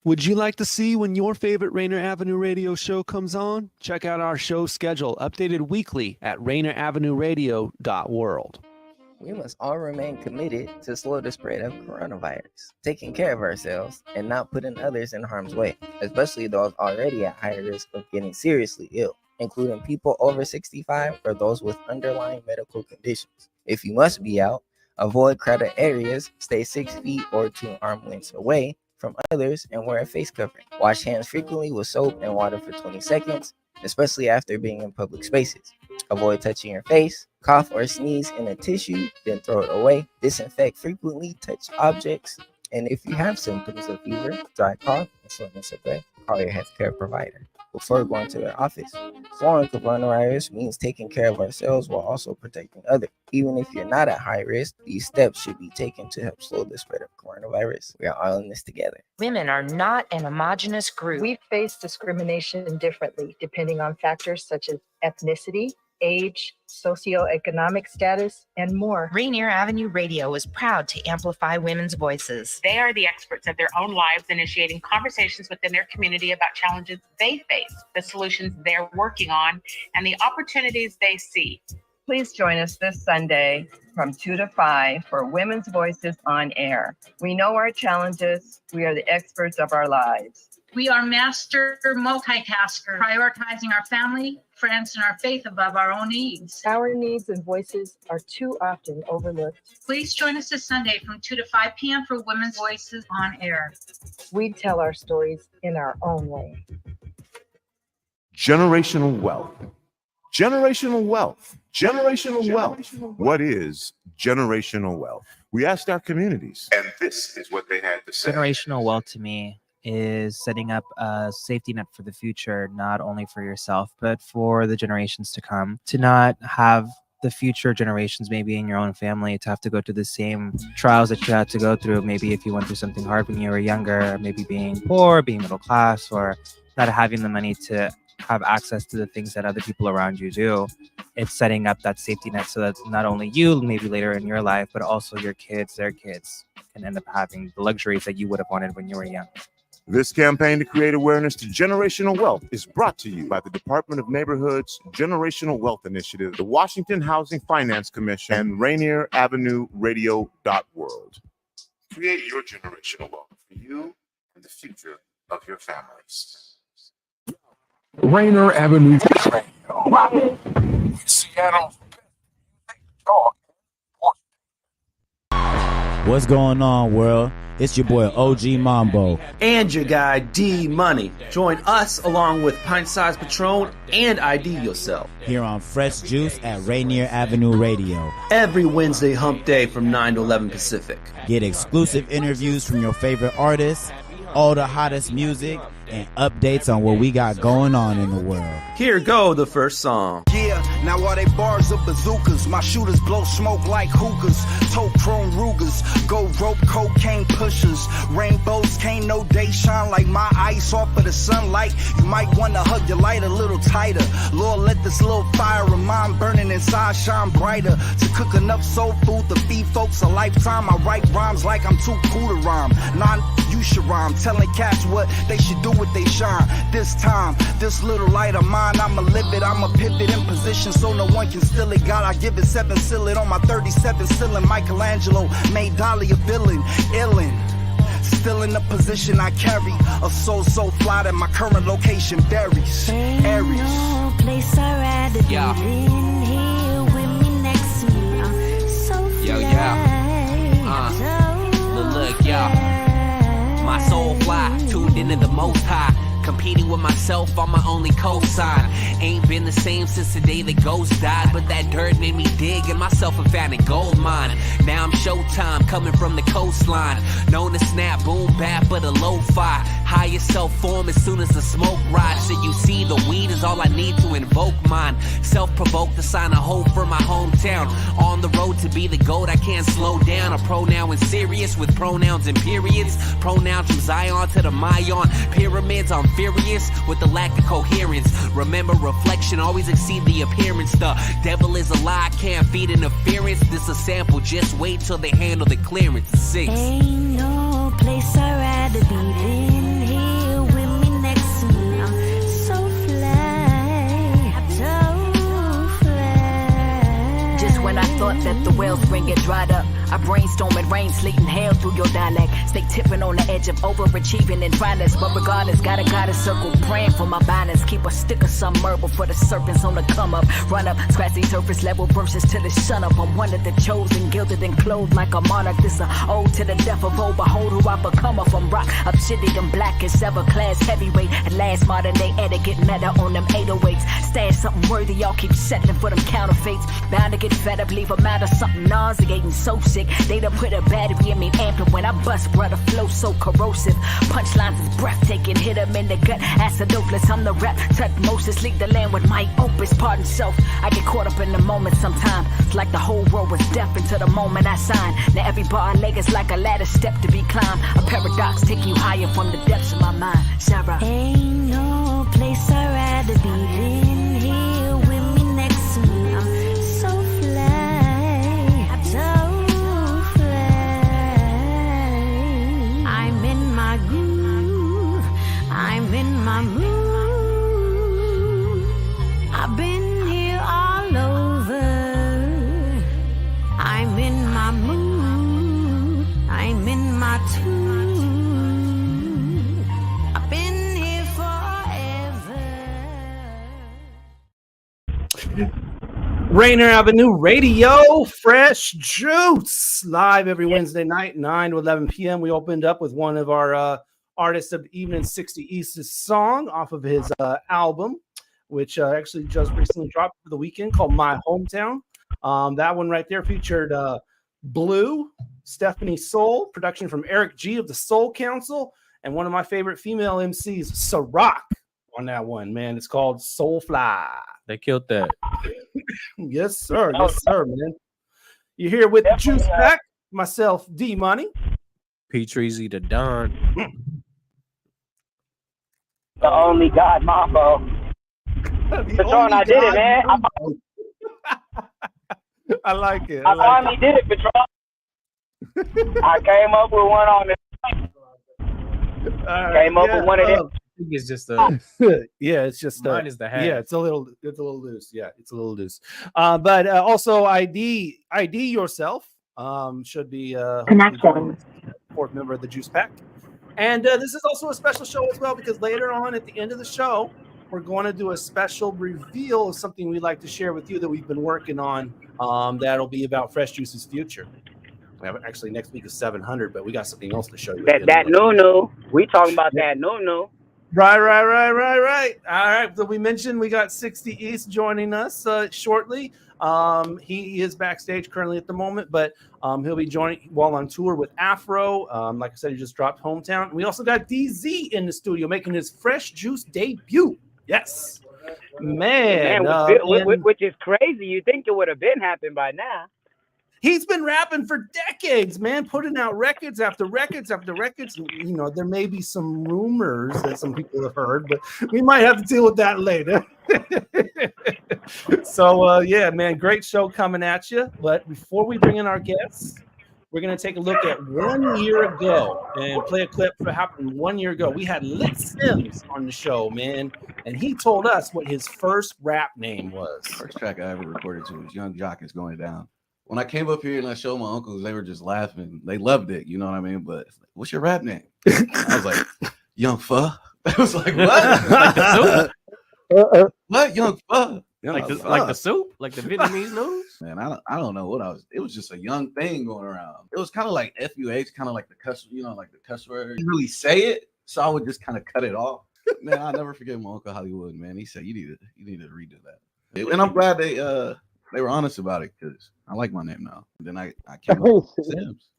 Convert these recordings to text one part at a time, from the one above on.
Would you like to see when your favorite Rainier Avenue Radio show comes on? Check out our show schedule, updated weekly at rainieravenueradio.world. We must all remain committed to slow the spread of coronavirus, taking care of ourselves and not putting others in harm's way, especially those already at high risk of getting seriously ill, including people over 65 or those with underlying medical conditions. If you must be out, avoid crowded areas, stay 6 feet or 2 arm lengths away from others, and wear a face covering. Wash hands frequently with soap and water for 20 seconds, especially after being in public spaces. Avoid touching your face. Cough or sneeze in a tissue, then throw it away. Disinfect frequently, touch objects. And if you have symptoms of fever, dry cough, and soreness of breath, call your healthcare provider before going to their office. Slowing coronavirus means taking care of ourselves while also protecting others. Even if you're not at high risk, these steps should be taken to help slow the spread of coronavirus. We are all in this together. Women are not an homogenous group. We face discrimination differently depending on factors such as ethnicity, age, socioeconomic status, and more. Rainier Avenue Radio is proud to amplify women's voices. They are the experts of their own lives, initiating conversations within their community about challenges they face, the solutions they're working on, and the opportunities they see. Please join us this Sunday from 2 to 5 for Women's Voices on Air. We know our challenges. We are the experts of our lives. We are master multitaskers, prioritizing our family, friends, and our faith above our own needs. Our needs and voices are too often overlooked. Please join us this Sunday from 2 to 5 p.m. for Women's Voices on Air. We tell our stories in our own way. Generational wealth. Generational wealth. Generational wealth. What is generational wealth? We asked our communities, and this is what they had to say. Generational wealth to me is setting up a safety net for the future, not only for yourself, but for the generations to come, to not have the future generations, maybe in your own family, to have to go through the same trials that you had to go through. Maybe if you went through something hard when you were younger, maybe being poor, being middle class, or not having the money to have access to the things that other people around you do. It's setting up that safety net so that not only you, maybe later in your life, but also your kids, their kids, can end up having the luxuries that you would have wanted when you were young. This campaign to create awareness to generational wealth is brought to you by the Department of Neighborhood's Generational Wealth Initiative, the Washington Housing Finance Commission, and Rainier Avenue Radio.world. Create your generational wealth for you and the future of your families. Rainier Avenue Radio, Seattle's best talk. What's going on, world? It's your boy OG Mambo. And your guy D Money. Join us along with Pint Size Patron and ID Yourself. Here on Fresh Juice at Rainier Avenue Radio. Every Wednesday hump day from 9 to 11 Pacific. Get exclusive interviews from your favorite artists, all the hottest music, and updates on what we got going on in the world. Here go the first song. Yeah, now all they bars of bazookas. My shooters blow smoke like hookahs. Toe chrome Rugers. Go rope cocaine pushers. Rainbows can't no day shine like my ice off of the sunlight. You might want to hug your light a little tighter. Lord, let this little fire of mine burning inside shine brighter. To cook enough soul food to feed folks a lifetime. I write rhymes like I'm too cool to rhyme. You should rhyme. Telling cats what they should do with they shine. This time, this little light of mine, I'ma live it. I'ma pivot in position so no one can steal it. God, I give it 7 seal it on my 37 ceiling. Michelangelo made Dolly a villain. Illin'. Still in the position I carry. A soul so fly that my current location varies. Aries. No place I'd rather be than here with me next to me. I'm so Look, my soul fly, tuned into the most high. Competing with myself on my only cosign. Ain't been the same since the day the ghost died. But that dirt made me dig and myself and found a gold mine. Now I'm showtime coming from the coastline. Known to snap, boom, bap, but a lo-fi. Higher self-form as soon as the smoke rides. So you see the weed is all I need to invoke mine. Self-provoked to sign a hope for my hometown. On the road to be the GOAT, I can't slow down. A pronoun is serious with pronouns and periods. Pronouns from Zion to the Mayan. Pyramids, I'm furious with the lack of coherence. Remember, reflection always exceed the appearance. The devil is a lie, can't feed interference. This a sample, just wait till they handle the clearance. 6. Ain't no place I'd rather be than here. up that the wellspring get dried up. I brainstorm and rain, sleet, and hail through your dialect. Stay tipping on the edge of overachieving and finance. But regardless, got a goddess circle praying for my balance. Keep a stick of some marble for the serpents on the come up. Run up, scratchy surface level verses to the sun up. I'm one of the chosen, gilded and clothed like a monarch. This a ode to the death of old. Behold who I become up from rock. Up shitty and black as ever class heavyweight. At last modern day etiquette meta on them 808s. Stash something worthy, y'all keep settling for them counterfeits. Bound to get fed up, leave a matter something nauseating, so sick. They done put a battery in me amping when I bust, brother, flow so corrosive. Punchlines is breathtaking, hit them in the gut, acidophilus, I'm the rap, Tutmosis, lead the land with my opus, pardon self. I get caught up in the moment sometimes, it's like the whole world was deaf until the moment I sign. Now every bar I leg is like a ladder step to be climbed, a paradox taking you higher from the depths of my mind. Sarah. Ain't no place I'd rather be than here with me next to me. I'm so fly, so fly. I'm in my groove, I'm in my mood. I've been here all over. I'm in my mood, I'm in my tune. I've been here forever. Rainier Avenue Radio, Fresh Juice, live every Wednesday night, 9 to 11 p.m. We opened up with one of our artists of the evening, 60 East's song off of his album, which actually just recently dropped for the weekend, called My Hometown. That one right there featured Blue, Stephanie Soul, production from Eric G of the Soul Council, and one of my favorite female MCs, Ciroc, on that one, man. It's called Soulfly. They killed that. Yes, sir. Yes, sir, man. You're here with the Juice Pack, myself, D Money. P Treasy the Don. The only God Mambo. Patron, I did it, man. I like it. I finally did it, Patron. I came up with one on this. Came up with one of them. I think it's just yeah, it's just mine is the hat. Yeah, it's a little loose. Yeah, it's a little loose. But also ID yourself should be fourth member of the Juice Pack. And this is also a special show as well, because later on at the end of the show, we're going to do a special reveal of something we'd like to share with you that we've been working on. That'll be about Fresh Juice's future. Actually, next week is 700, but we got something else to show you. That no. We talking about that no. Right. All right. So we mentioned we got 60 East joining us shortly. He is backstage currently at the moment, but he'll be joining while on tour with Afro. Like I said, he just dropped Hometown. We also got DZ in the studio making his Fresh Juice debut. Yes, man. Which is crazy. You think it would have been happened by now. He's been rapping for decades, man, putting out records after records after records. You know, there may be some rumors that some people have heard, but we might have to deal with that later. So, yeah, man, great show coming at you. But before we bring in our guests, we're going to take a look at 1 year ago and play a clip for happened 1 year ago. We had Lit Sims on the show, man, and he told us what his first rap name was. First track I ever recorded to was Young Jock Is Going Down. When I came up here and I showed my uncles, they were just laughing. They loved it, you know what I mean? But what's your rap name? I was like, Young Pho. I was like, what? Like the soup? What? Young Pho? Like the soup? Like the Vietnamese noodles? Man, I don't know what I was. It was just a young thing going around. It was kind of like FUH, kind of like the cuss, like the cuss word. You really say it, so I would just kind of cut it off. Man, I'll never forget my Uncle Hollywood, man. He said, you need to redo that. And I'm glad they were honest about it, because I like my name now. And then I came up with Sims.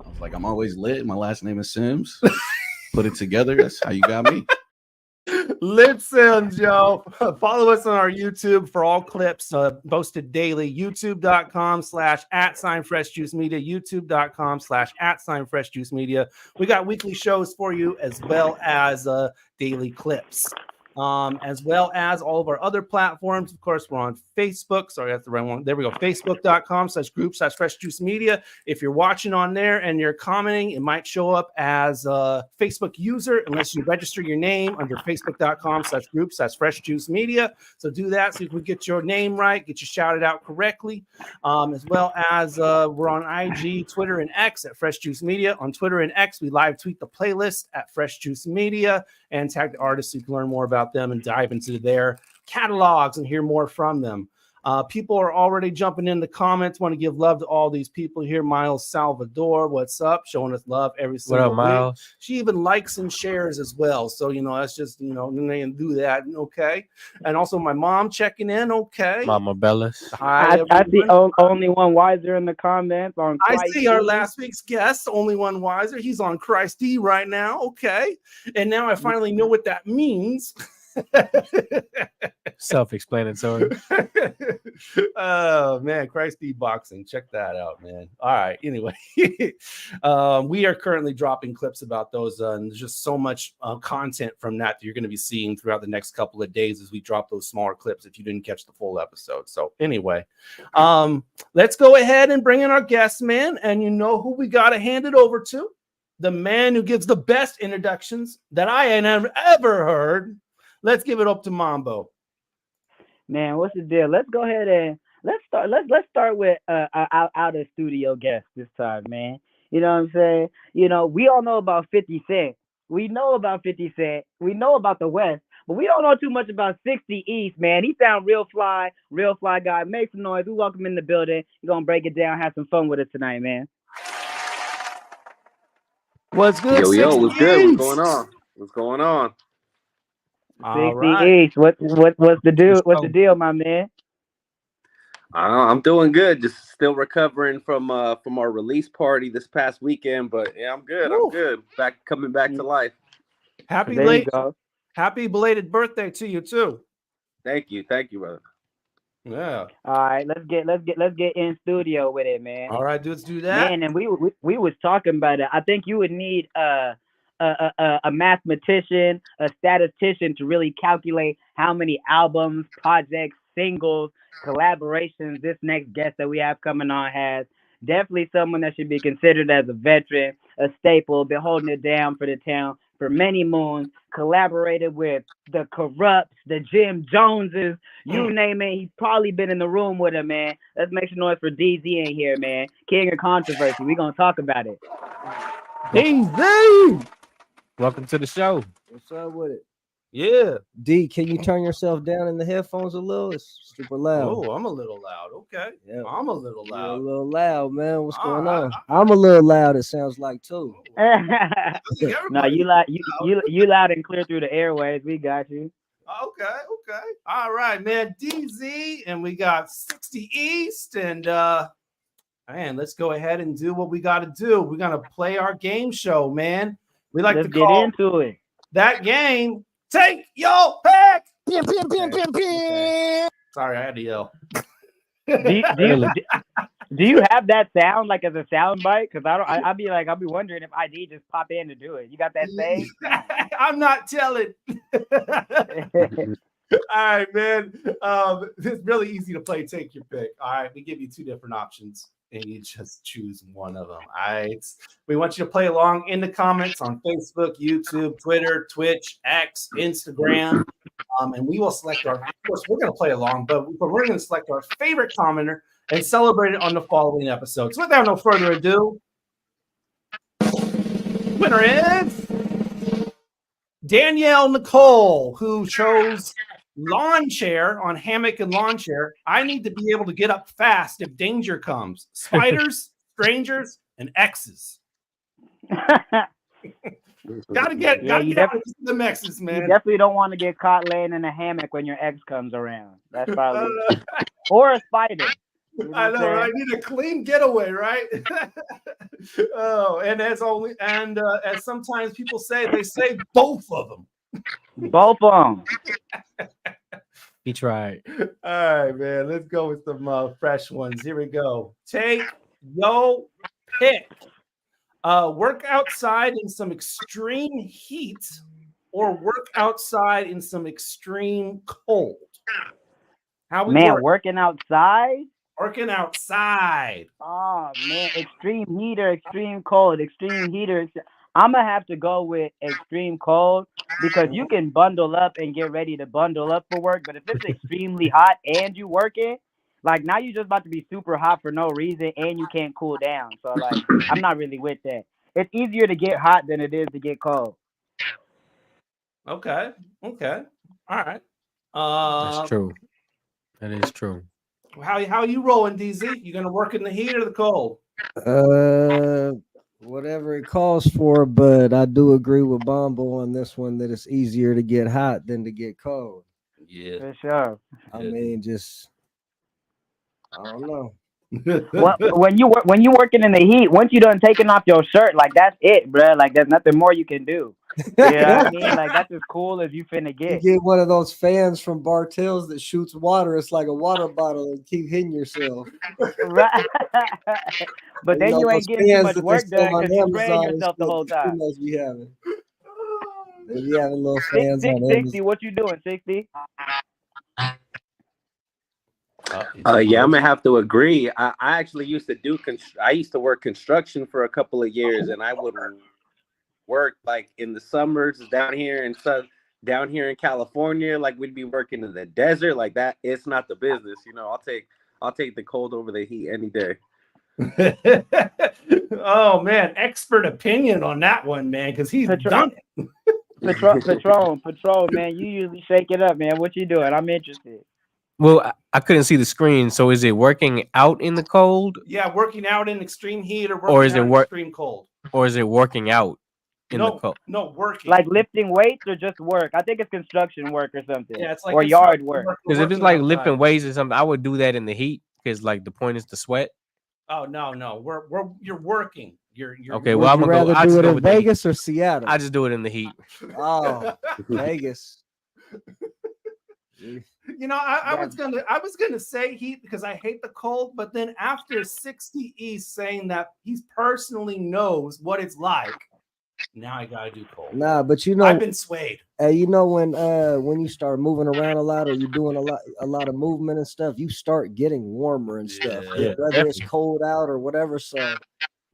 I was like, I'm always lit. My last name is Sims. Put it together. That's how you got me. Lit Sims, yo. Follow us on our YouTube for all clips posted daily. YouTube.com/@FreshJuiceMedia. YouTube.com/@FreshJuiceMedia. We got weekly shows for you as well as daily clips. as well as all of our other platforms. Of course, we're on Facebook. Sorry, that's the wrong one. There we go. Facebook.com/group/Fresh Juice Media. If you're watching on there and you're commenting, it might show up as a Facebook user unless you register your name under Facebook.com/group/Fresh Juice Media. So do that so you can get your name right, get you shouted out correctly. As well as we're on IG, Twitter, and X at Fresh Juice Media. On Twitter and X, we live tweet the playlist at Fresh Juice Media and tag the artists so you can learn more about them and dive into their catalogs and hear more from them. People are already jumping in the comments. Want to give love to all these people here. Miles Salvador, what's up? Showing us love every single week. Miles? She even likes and shares as well. So, that's just, they can do that. Okay. And also my mom checking in. Okay. Mama Bellas. Hi, I see only one wiser in the comments on I Christ see our D. last week's guest, only one wiser. He's on Christ D right now. Okay. And now I finally know what that means. Self-explanatory. Oh man, Christ D boxing, check that out, man. All right, anyway. We are currently dropping clips about those and there's just so much content from that you're going to be seeing throughout the next couple of days as we drop those smaller clips if you didn't catch the full episode. So anyway, let's go ahead and bring in our guest, man. And you know who we got to hand it over to? The man who gives the best introductions that I have ever heard. Let's give it up to Mambo. Man, what's the deal? Let's go ahead and let's start with out of studio guest this time, man. You know what I'm saying? We all know about 50 Cent. We know about 50 Cent. We know about the West, but we don't know too much about 60 East, man. He sound real fly guy. Make some noise. We welcome him in the building. We're gonna break it down, have some fun with it tonight, man. What's good? Yo, what's good? What's going on? 60 East. What's the deal? What's the deal, my man? I'm doing good. Just still recovering from our release party this past weekend, but yeah, I'm good. Ooh. I'm good. Coming back to life. Happy belated birthday to you too. Thank you, brother. Yeah. All right, let's get in studio with it, man. All right, let's do that. Man, and we was talking about it. I think you would need a mathematician, a statistician to really calculate how many albums, projects, singles, collaborations this next guest that we have coming on has. Definitely someone that should be considered as a veteran, a staple, been holding it down for the town for many moons, collaborated with the Corrupts, the Jim Joneses, you name it. He's probably been in the room with him, man. Let's make some noise for DZ in here, man. King of controversy. We're going to talk about it. DZ! Welcome to the show. What's up with it? Yeah. D, can you turn yourself down in the headphones a little? It's super loud. Oh, I'm a little loud. Okay. Yeah. I'm a little You're loud. a little loud, man. What's All going right. on? I'm a little loud, it sounds like too. No, you loud and clear through the airways. We got you. Okay. All right, man. DZ, and we got 60 East, and man, let's go ahead and do what we got to do. We're gonna play our game show, man. We like Let's to call get into it. that game. Take your pick. Pim, pim, pim, pim, pim. Sorry, I had to yell. Do you have that sound like as a sound bite? Because I'll be wondering if ID just pop in to do it. You got that saved? I'm not telling. All right, man. It's really easy to play. Take your pick. All right, we give you two different options, and you just choose one of them. All right. We want you to play along in the comments on Facebook, YouTube, Twitter, Twitch, X, Instagram, and we will select our. Of course, we're going to play along, but we're going to select our favorite commenter and celebrate it on the following episode. So, without no further ado, winner is Danielle Nicole, who chose lawn chair on hammock and lawn chair. I need to be able to get up fast if danger comes. Spiders, strangers, and X's. gotta get out of the X's, man. You definitely don't want to get caught laying in a hammock when your ex comes around. That's probably or a spider. You know I know, right? I need a clean getaway, right? Oh, and as sometimes people say, they say both of them. Both of them. He tried. All right, man. Let's go with some fresh ones. Here we go. Take your pick. Work outside in some extreme heat or work outside in some extreme cold? How we Man, work? working outside? Working outside. Oh man, extreme heater, extreme cold, extreme heater. I'm gonna have to go with extreme cold because you can bundle up and get ready to bundle up for work. But if it's extremely hot and you working, like now you're just about to be super hot for no reason and you can't cool down. So like, I'm not really with that. It's easier to get hot than it is to get cold. Okay. All right. That's true. That is true. How you rolling, DZ? You gonna work in the heat or the cold? Whatever it calls for, but I do agree with Bombo on this one that it's easier to get hot than to get cold. Yeah, for sure. I mean, I don't know. When you working in the heat, once you done taking off your shirt, like that's it, bro. Like there's nothing more you can do. You know what I mean? Like that's as cool as you finna get. You get one of those fans from Bartels that shoots water. It's like a water bottle and keep hitting yourself. Right. But then you ain't getting too much work done because you spraying yourself the whole time. Be having little fans on 60, what you doing, 60? Yeah, I'm gonna have to agree. I actually used to do. I used to work construction for a couple of years, and I would work like in the summers down here in California. Like we'd be working in the desert like that. It's not the business, you know. I'll take the cold over the heat any day. Oh man, expert opinion on that one, man, because he's done it. Patron, man, you usually shake it up, man. What you doing? I'm interested. Well, I couldn't see the screen. So is it working out in the cold? Yeah, working out in extreme heat or is it in extreme cold? Or is it working out in the cold? No, working. Like lifting weights or just work? I think it's construction work or something. Yeah, it's like or yard work. Because if it's like lifting weights or something, I would do that in the heat because like the point is to sweat. Oh no, you're working. You're okay. Well, I'm gonna rather do it in Vegas or Seattle. I just do it in the heat. Oh, Vegas. You know, I was gonna say heat because I hate the cold, but then after 60 East saying that he personally knows what it's like, now I gotta do cold. Nah, but you know, I've been swayed. You know when you start moving around a lot or you're doing a lot of movement and stuff, you start getting warmer and stuff. Yeah, whether it's cold out or whatever. So,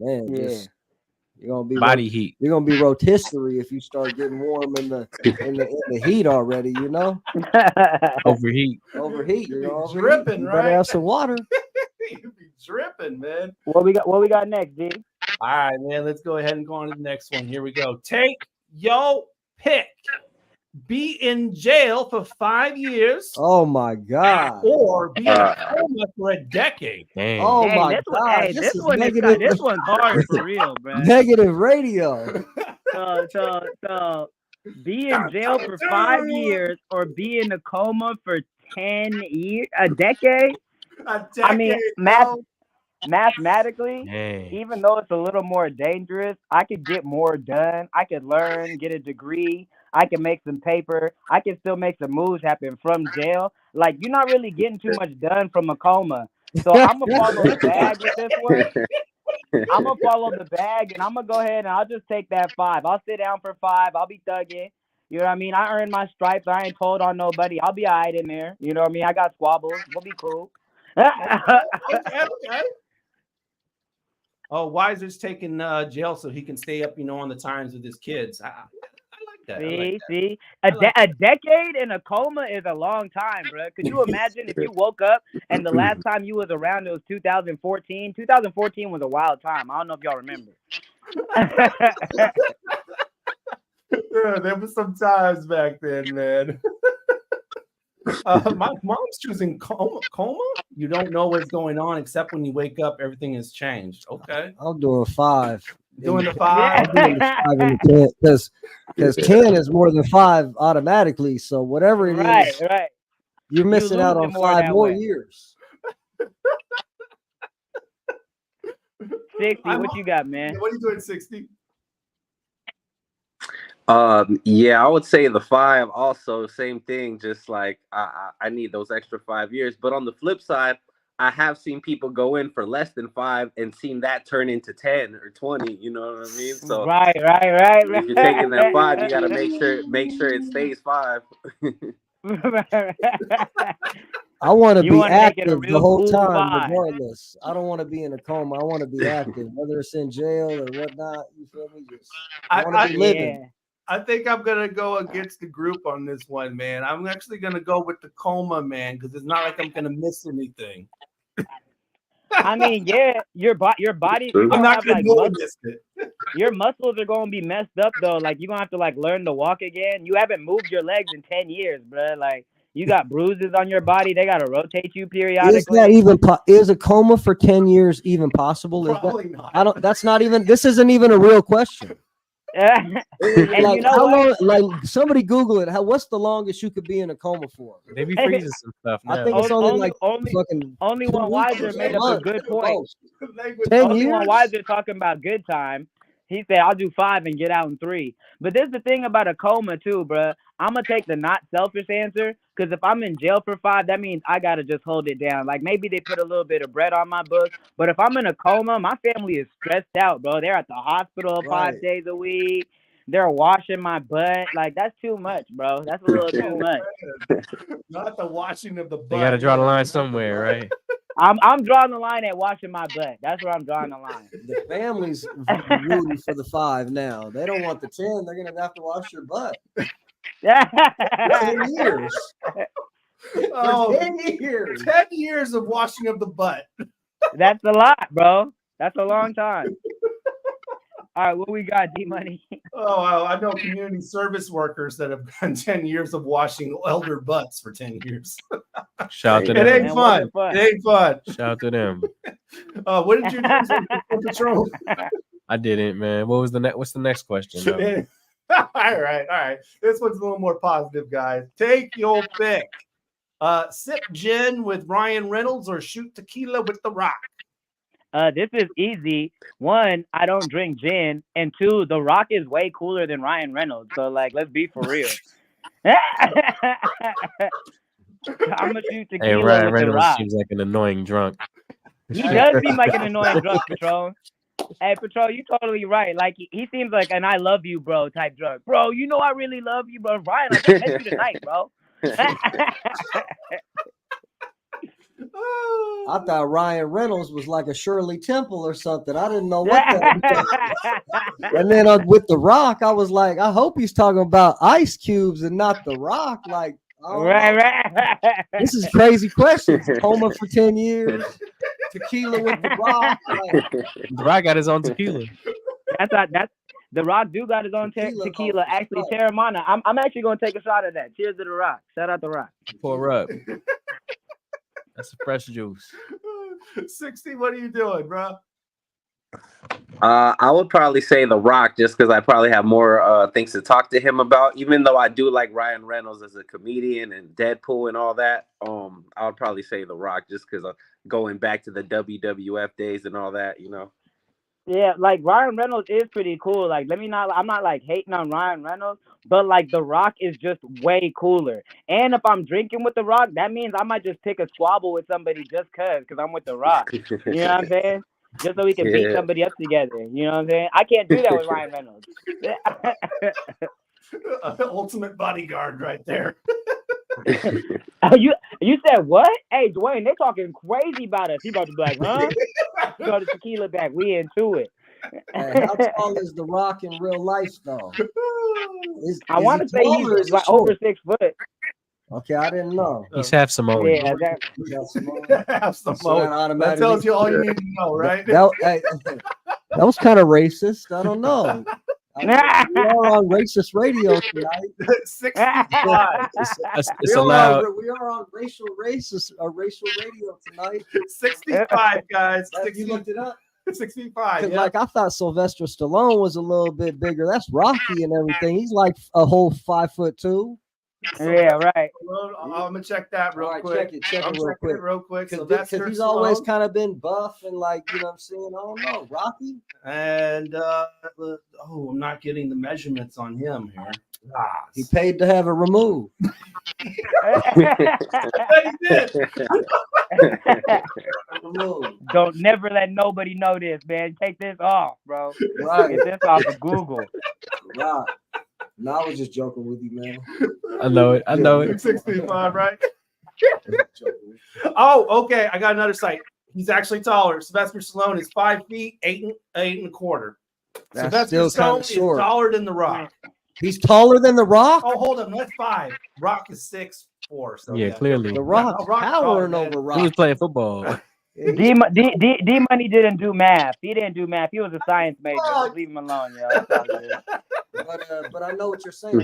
man, you're gonna be body heat. You're gonna be rotisserie if you start getting warm in the heat already. You know, overheat. You're dripping, you right? better have some water. You be dripping, man. What we got next, D? All right, man. Let's go ahead and go on to the next one. Here we go. Take your pick. Be in jail for 5 years. Oh my God. Or be in a coma for a decade. Dang. Oh my God. This one's hard for real, bro. Negative radio. So be in jail for 5 years or be in a coma for 10 years, a decade. I mean, mathematically, even though it's a little more dangerous, I could get more done. I could learn, get a degree. I can make some paper. I can still make some moves happen from jail. Like, you're not really getting too much done from a coma. So I'm going to follow the bag with this one. I'm going to follow the bag, and I'm going to go ahead and I'll just take that 5. I'll sit down for 5. I'll be thugging. You know what I mean? I earned my stripes. I ain't told on nobody. I'll be all right in there. You know what I mean? I got squabbles. We'll be cool. Okay. Oh, Weiser's taking jail so he can stay up, on the times with his kids. I like that. See, a decade in a coma is a long time, bro. Could you imagine if you woke up and the last time you was around it was 2014? 2014 was a wild time. I don't know if y'all remember. Yeah, there was some times back then, man. My mom's choosing coma. You don't know what's going on except when you wake up, everything has changed. Okay, I'm doing 5. Doing the 5. I'm doing the 5 and the 10 because 10 is more than 5 automatically. So whatever it is, right. You're missing out on 5 more years. 60, what you got, man? What are you doing, 60? Yeah, I would say the 5 also, same thing, just like I need those extra 5 years. But on the flip side, I have seen people go in for less than 5 and seen that turn into 10 or 20. You know what I mean? So Right. if you're taking that 5, you gotta make sure it stays 5. I want to You be wanna make it a active the real whole cool time, vibe. regardless. I don't want to be in a coma. I want to be active, whether it's in jail or whatnot. You feel me? Just I want to be living. I think I'm gonna go against the group on this one, man. I'm actually gonna go with the coma, man, because it's not like I'm gonna miss anything. I mean, yeah, your body. I'm not gonna go against it. Your muscles are gonna be messed up though. Like you're gonna have to like learn to walk again. You haven't moved your legs in 10 years, bro. Like you got bruises on your body. They gotta rotate you periodically. Is that even is a coma for 10 years even possible? Probably not. I don't. That's not even. This isn't even a real question. And Like you know how what? long? Like somebody Google it. What's the longest you could be in a coma for? They be freezing some stuff now. I think it's only fucking Only 2 one weeks Wiser or made a up a month. good point. 10 Only one years? Wiser talking about good time. He said, I'll do 5 and get out in 3. But this is the thing about a coma too, bruh. I'm going to take the not selfish answer because if I'm in jail for 5, that means I got to just hold it down. Like maybe they put a little bit of bread on my book. But if I'm in a coma, my family is stressed out, bro. They're at the hospital 5 days a week. They're washing my butt. Like, that's too much, bro. That's a little too much. Not the washing of the butt. They got to draw the line somewhere, right? I'm drawing the line at washing my butt. That's where I'm drawing the line. The family's rooting for the 5 now. They don't want the 10. They're gonna have to wash your butt. 10 years. Oh, 10 years. 10 years of washing of the butt. That's a lot, bro. That's a long time. All right, what we got, D-Money? Oh, I know community service workers that have done 10 years of washing elder butts for 10 years. Shout to It them. ain't fun. It ain't fun. Shout to them. What did you do for Patron? I didn't, man. What's the next question? All right. This one's a little more positive, guys. Take your pick. Sip gin with Ryan Reynolds or shoot tequila with The Rock? This is easy. 1, I don't drink gin, and 2, The Rock is way cooler than Ryan Reynolds. So, like, let's be for real. I'm gonna shoot tequila Hey, Ryan with The Reynolds Rock. seems like an annoying drunk. He does seem like an annoying drunk, Patron. Hey, Patron, you totally right. Like, he seems like an I love you, bro, type drunk. Bro, you know I really love you, bro. Ryan, I just met you tonight, bro. I thought Ryan Reynolds was like a Shirley Temple or something. I didn't know what that was. And then with The Rock, I was like, I hope he's talking about Ice Cubes and not The Rock. Like, right. This is crazy questions. Coma for 10 years. Tequila with The Rock. Like, The Rock got his own tequila. That's The Rock do got his own tequila. Actually, Terramana. I'm actually gonna take a shot at that. Cheers to The Rock. Shout out The Rock. Pour up. That's a fresh juice. 60, what are you doing, bro? I would probably say The Rock just because I probably have more things to talk to him about. Even though I do like Ryan Reynolds as a comedian and Deadpool and all that, I would probably say The Rock just because of going back to the WWF days and all that, you know. Yeah, like Ryan Reynolds is pretty cool. Like, I'm not like hating on Ryan Reynolds, but like The Rock is just way cooler. And if I'm drinking with The Rock, that means I might just pick a squabble with somebody just because I'm with The Rock. You know what I'm saying? Just so we can beat somebody up together. You know what I'm saying? I can't do that with Ryan Reynolds. Ultimate bodyguard right there. You said what? Hey, Dwayne, they talking crazy about us. He about to be like, huh? Throw the tequila back. We into it. Hey, how tall is The Rock in real life, though? I want to say he's like over 6 foot. Okay, I didn't know. He's half Samoan. Yeah, half So Samoan. That tells you all you need to know, right? That was kind of racist. I don't know. We are on racist radio tonight. 65. It's allowed. We are on racial radio tonight. 65, guys. You looked it up? 65. Like I thought Sylvester Stallone was a little bit bigger. That's Rocky and everything. He's like a whole 5'2". Yeah, right. I'm gonna check that real quick. Check it real quick. So because he's always kind of been buff and like, you know what I'm saying? I don't know, Rocky. And I'm not getting the measurements on him here. He paid to have it removed. He did. Don't never let nobody know this, man. Take this off, bro. Right. Get this off of Google. Right. No, I was just joking with you, man. I know it. I know it. 6'5", right? Oh, okay. I got another site. He's actually taller. Sylvester Stallone is 5 feet 8 and a quarter. That's Sylvester still kinda Stallone is short. taller than The Rock. He's taller than The Rock? Oh, hold on. That's 5. Rock is 6'4". So Yeah, clearly. The Rock's towering over He Rock. was playing football. D Money didn't do math. He didn't do math. He was a science major. Just leave him alone, yo. It's all good. But I know what you're saying.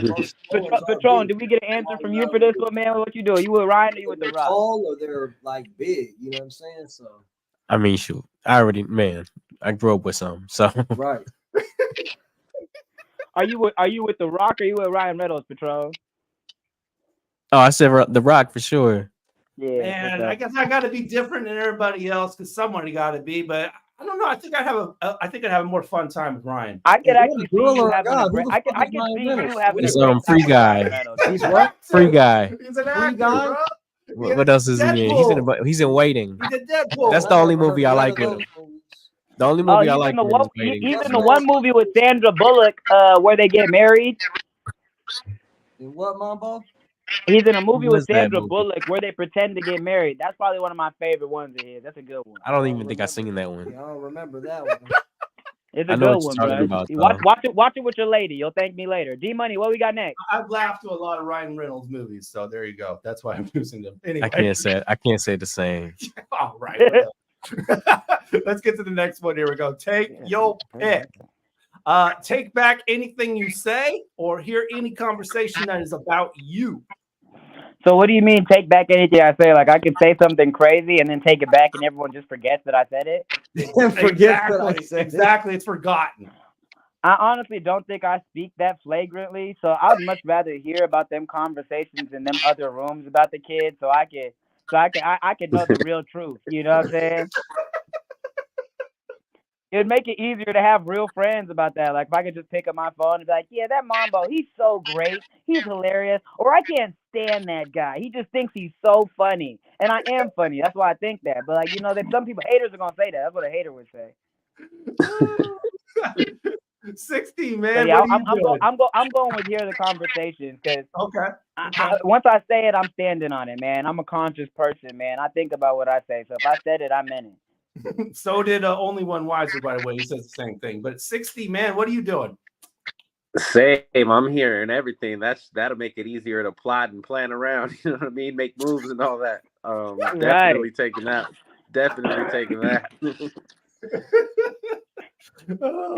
Patron, did we get an answer from you for this one, man? What you doing? You with Ryan or you with The Rock? Tall or they're like big, you know what I'm saying? So I mean, shoot. I grew up with some. So right. Are you with The Rock or you with Ryan Reynolds, Patron? Oh, I said The Rock for sure. Yeah. And I guess I got to be different than everybody else because somebody got to be. But I don't know. I think I'd have a more fun time with Ryan. I could actually see you having a great. I can see you having a He's great free time with guy. Ryan Reynolds. He's what? Free guy. He's an actor, bro. What else is he in? He's in Waiting. He's in Deadpool. That's the only movie I like with him. The only movie I like with him is Waiting. He's in the one movie with Sandra Bullock where they get married. In what, Mambo? He's in a movie with What's that Sandra movie? Bullock where they pretend to get married. That's probably one of my favorite ones of his. That's a good one. I don't even think I've seen that one. I don't remember that one. It's I a know good what one, you're talking bro. about, Watch it with your lady. You'll thank me later. D Money, what we got next? I've laughed to a lot of Ryan Reynolds movies, so there you go. That's why I'm using them. Anyway. I can't say the same. All right. Let's get to the next one. Here we go. Take your pick. Take back anything you say or hear any conversation that is about you. So what do you mean take back anything I say? Like I could say something crazy and then take it back and everyone just forgets that I said it? Exactly. It's forgotten. I honestly don't think I speak that flagrantly. So I'd much rather hear about them conversations in them other rooms about the kids so I can know the real truth. You know what I'm saying? It'd make it easier to have real friends about that. Like if I could just pick up my phone and be like, yeah, that Mambo, he's so great. He's hilarious. Or I can't stand that guy. He just thinks he's so funny. And I am funny. That's why I think that. But like, that some people, haters are going to say that. That's what a hater would say. 60, man. So yeah, what are you doing? I'm going with hear the conversations because Okay. once I say it, I'm standing on it, man. I'm a conscious person, man. I think about what I say. So if I said it, I meant it. So did Only One Wiser, by the way. He says the same thing. But 60, man, what are you doing? Same. I'm hearing everything. That'll make it easier to plot and plan around. You know what I mean? Make moves and all that. Definitely taking that. Definitely taking that.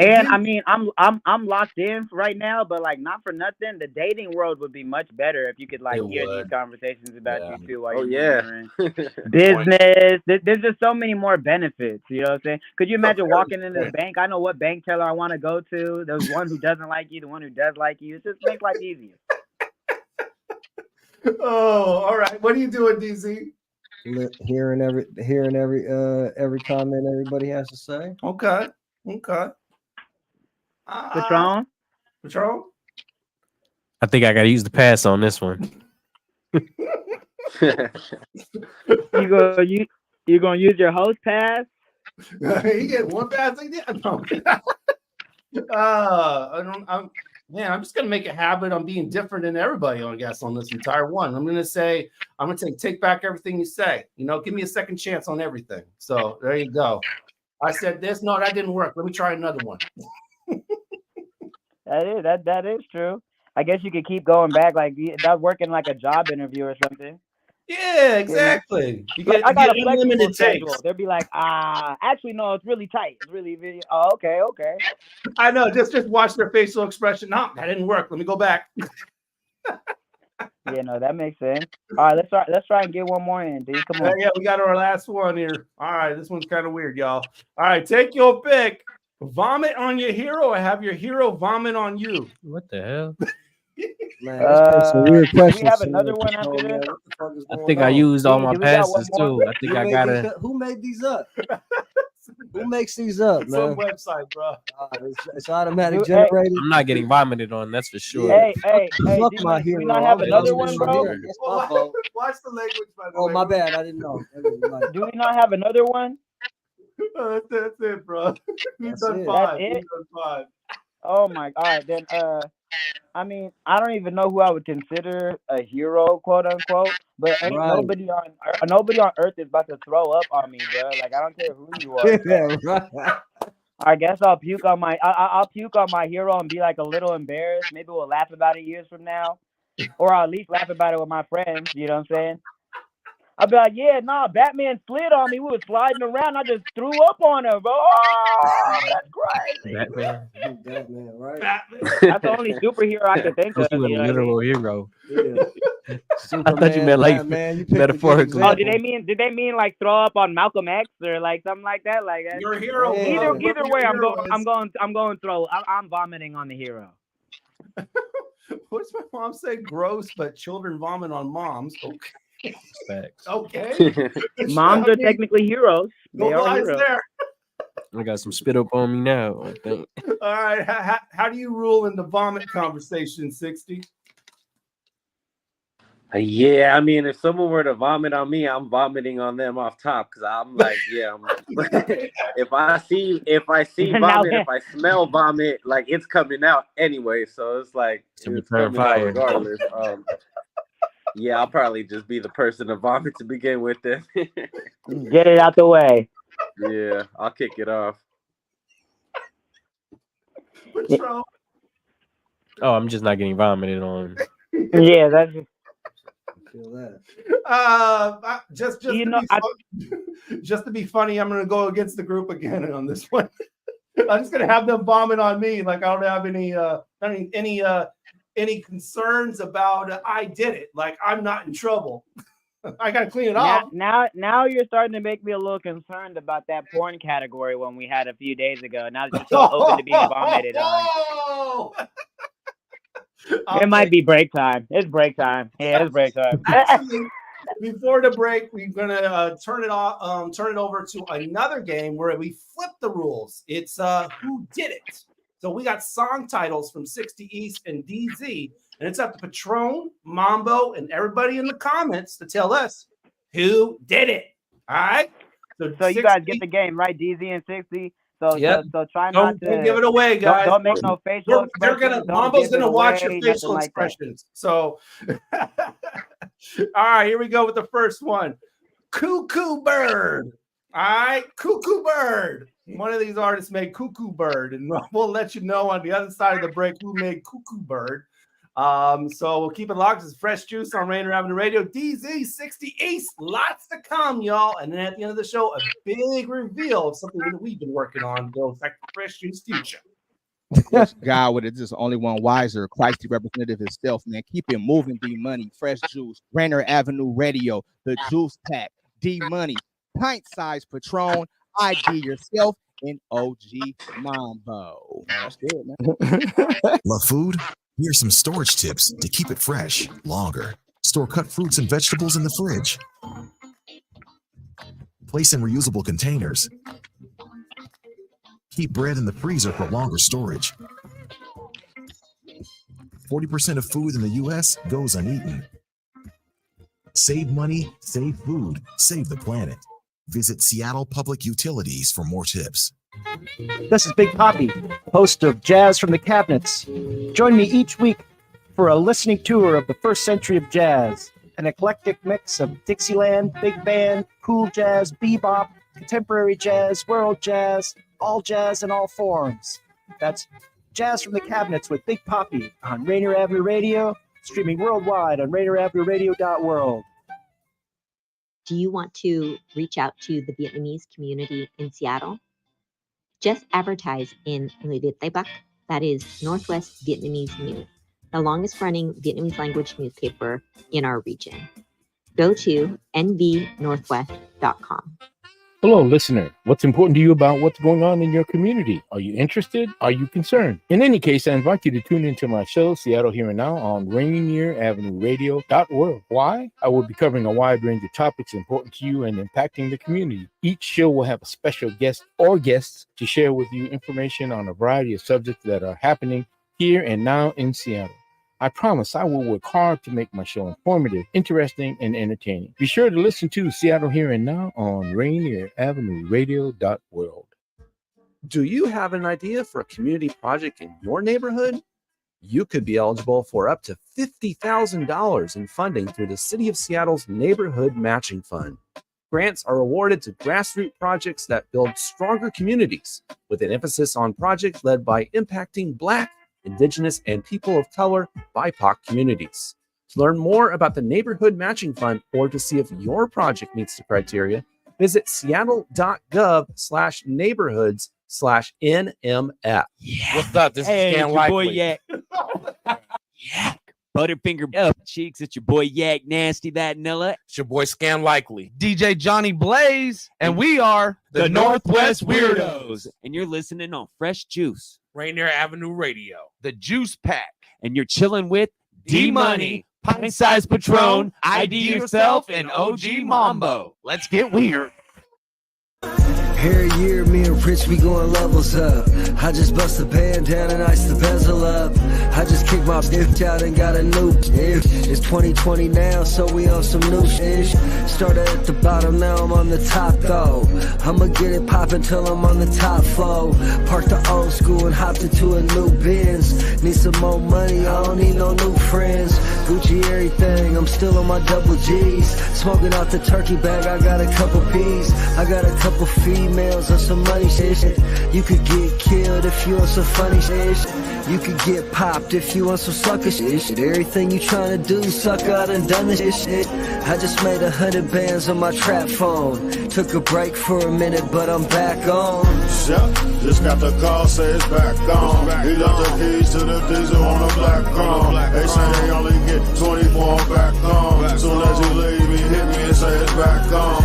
And I mean, I'm locked in right now, but like not for nothing. The dating world would be much better if you could like hear these conversations about you too while you're business. There's just so many more benefits. You know what I'm saying? Could you imagine walking into the bank? I know what bank teller I want to go to. There's one who doesn't like you, the one who does like you. It just makes life easier. Oh, all right. What are you doing, DZ? Hearing every comment everybody has to say. Okay. Patron? I think I gotta use the pass on this one. You gonna use your host pass? You get one pass again. No. I'm just gonna make a habit on being different than everybody, I guess, on this entire one. I'm gonna take back everything you say. Give me a second chance on everything. So there you go. I said this. No, that didn't work. Let me try another one. That is true. I guess you could keep going back, like that's working like a job interview or something. Yeah, exactly. I got a flexible schedule. They'll be like, actually, no, it's really tight. It's really. Oh, okay. I know. Just watch their facial expression. No, that didn't work. Let me go back. Yeah, no, that makes sense. All right, let's try and get one more in, dude. Come on. Yeah, we got our last one here. All right, this one's kind of weird, y'all. All right, take your pick. Vomit on your hero or have your hero vomit on you? What the hell? Man, that's a weird question. We have another one after this. I think I used all my passes too. I think I gotta. Who made these up? Who makes these up, Some man? website, bro. It's automatic Hey, generated. I'm not getting vomited on, that's for sure. Fuck my do hero. we not have I'm another voting one, on bro? him. That's my vote. Watch the language, by the Oh, way. my bad. I didn't know. Do we not have another one? That's it, bro. We've That's done it. five. That's it? We've done five. Oh my. All right, then. I mean, I don't even know who I would consider a hero, quote unquote. But ain't Right. nobody on earth is about to throw up on me, bro. Like I don't care who you are. Yeah, right. I guess I'll puke on my I'll puke on my hero and be like a little embarrassed. Maybe we'll laugh about it years from now, or I'll at least laugh about it with my friends. You know what I'm saying? I'll be like, yeah, nah, Batman slid on me. We were sliding around. I just threw up on him, bro. Oh, that's crazy. Batman. Batman, right? That's the only superhero I can think of. You a You know what I mean? literal hero. Yeah. I thought you meant like Batman, you picked a good metaphorically. Oh, example. did they mean like throw up on Malcolm X or like something like that? Like that? Your hero. Yeah. Either way, I'm going throw. I'm vomiting on the hero. What's my mom say? Gross, but children vomit on moms. Okay. Facts. Okay. Moms are technically heroes. They No are lies heroes. there. I got some spit up on me now, I think. All right. How do you rule in the vomit conversation, 60? Yeah, I mean, if someone were to vomit on me, I'm vomiting on them off top because I'm like, yeah. If I see vomit, if I smell vomit, like it's coming out anyway. So it's like it's coming out regardless. Yeah, I'll probably just be the person to vomit to begin with. Then Get it out the way. yeah, I'll kick it off. Patron. Oh, I'm just not getting vomited on. Yeah, that's just. Feel that. Just You to know, just to be funny, I'm gonna go against the group again on this one. I'm just gonna have them vomit on me. Like I don't have any concerns about I did it. Like I'm not in trouble. I gotta clean it off. Now you're starting to make me a little concerned about that porn category one we had a few days ago. Now that you're so open to being vomited on. It might be break time. It's break time. Yeah, it's break time. Actually, before the break, we're gonna turn it over to another game where we flip the rules. It's who did it. So we got song titles from 60 East and DZ, and it's up to Patron, Mambo, and everybody in the comments to tell us who did it. All right. So you guys get the game, right? DZ and 60. So try not to don't give it away, guys. Don't make no facial expressions. Mambo's gonna watch your facial expressions. So all right, here we go with the first one. Cuckoo Bird. All right, Cuckoo Bird. One of these artists made Cuckoo Bird, and we'll let you know on the other side of the break who made Cuckoo Bird. So we'll keep it locked. It's Fresh Juice on Rainier Avenue Radio. DZ 60 East. Lots to come, y'all. And then at the end of the show, a big reveal of something that we've been working on. Go affect the Fresh Juice future. God with it, just only one wiser, Christy representative himself, man. Keep it moving, D Money, Fresh Juice, Rainier Avenue Radio, the Juice Pack, D Money, Pint Size Patron, ID Yourself, and OG Mambo. That's good, man. Love food? Here are some storage tips to keep it fresh longer. Store cut fruits and vegetables in the fridge. Place in reusable containers. Keep bread in the freezer for longer storage. 40% of food in the U.S. goes uneaten. Save money, save food, save the planet. Visit Seattle Public Utilities for more tips. This is Big Poppy, host of Jazz from the Cabinets. Join me each week for a listening tour of the first century of jazz, an eclectic mix of Dixieland, big band, cool jazz, bebop, contemporary jazz, world jazz, all jazz in all forms. That's Jazz from the Cabinets with Big Poppy on Rainier Avenue Radio, streaming worldwide on rainieravenueradio.world. Do you want to reach out to the Vietnamese community in Seattle? Just advertise in Người Việt Tây Bắc, that is Northwest Vietnamese News, the longest running Vietnamese language newspaper in our region. Go to nvnorthwest.com. Hello, listener. What's important to you about what's going on in your community? Are you interested? Are you concerned? In any case, I invite you to tune into my show, Seattle Here and Now, on Rainier Avenue Radio App. Why? I will be covering a wide range of topics important to you and impacting the community. Each show will have a special guest or guests to share with you information on a variety of subjects that are happening here and now in Seattle. I promise I will work hard to make my show informative, interesting, and entertaining. Be sure to listen to Seattle Here and Now on Rainier Avenue Radio .world. Do you have an idea for a community project in your neighborhood? You could be eligible for up to $50,000 in funding through the City of Seattle's Neighborhood Matching Fund. Grants are awarded to grassroots projects that build stronger communities, with an emphasis on projects led by impacting Black, Indigenous, and people of color BIPOC communities. To learn more about the Neighborhood Matching Fund or to see if your project meets the criteria, visit seattle.gov/neighborhoods/NMF. What's up? This Hey, is Scan it's your boy Likely. Yak. Yak. Butterfinger up cheeks. It's your boy Yak Nasty Vanilla. It's your boy Scan Likely. DJ Johnny Blaze. And we are the Northwest Weirdos. And you're listening on Fresh Juice. Rainier Avenue Radio. The Juice Pack. And you're chilling with D-Money, Pint Size Patron, IDYourself, and OG Mambo. Let's get weird. Every year, me and Rich be going levels up. I just bust the band down and ice the bezel up. I just kicked my bitch out and got a new bitch. It's 2020 now, so we on some new shit. Started at the bottom, now I'm on the top though. I'ma get it poppin' till I'm on the top floor. Parked the old school and hopped into a new Benz. Need some more money, I don't need no new friends. Gucci everything, I'm still on my double G's. Smoking out the turkey bag, I got a couple P's. I got a couple females on some money shit. You could get killed if you on some funny shit. You could get popped if you on some sucker shit. Everything you tryna do, sucker, I done this shit. I just made 100 bands on my trap phone. Took a break for a minute, but I'm back on. Just got the call, say it's back on. He left the keys to the diesel on a black chrome. They say they only get 24 back on. Soon as you leave, he hit me and say it's back on.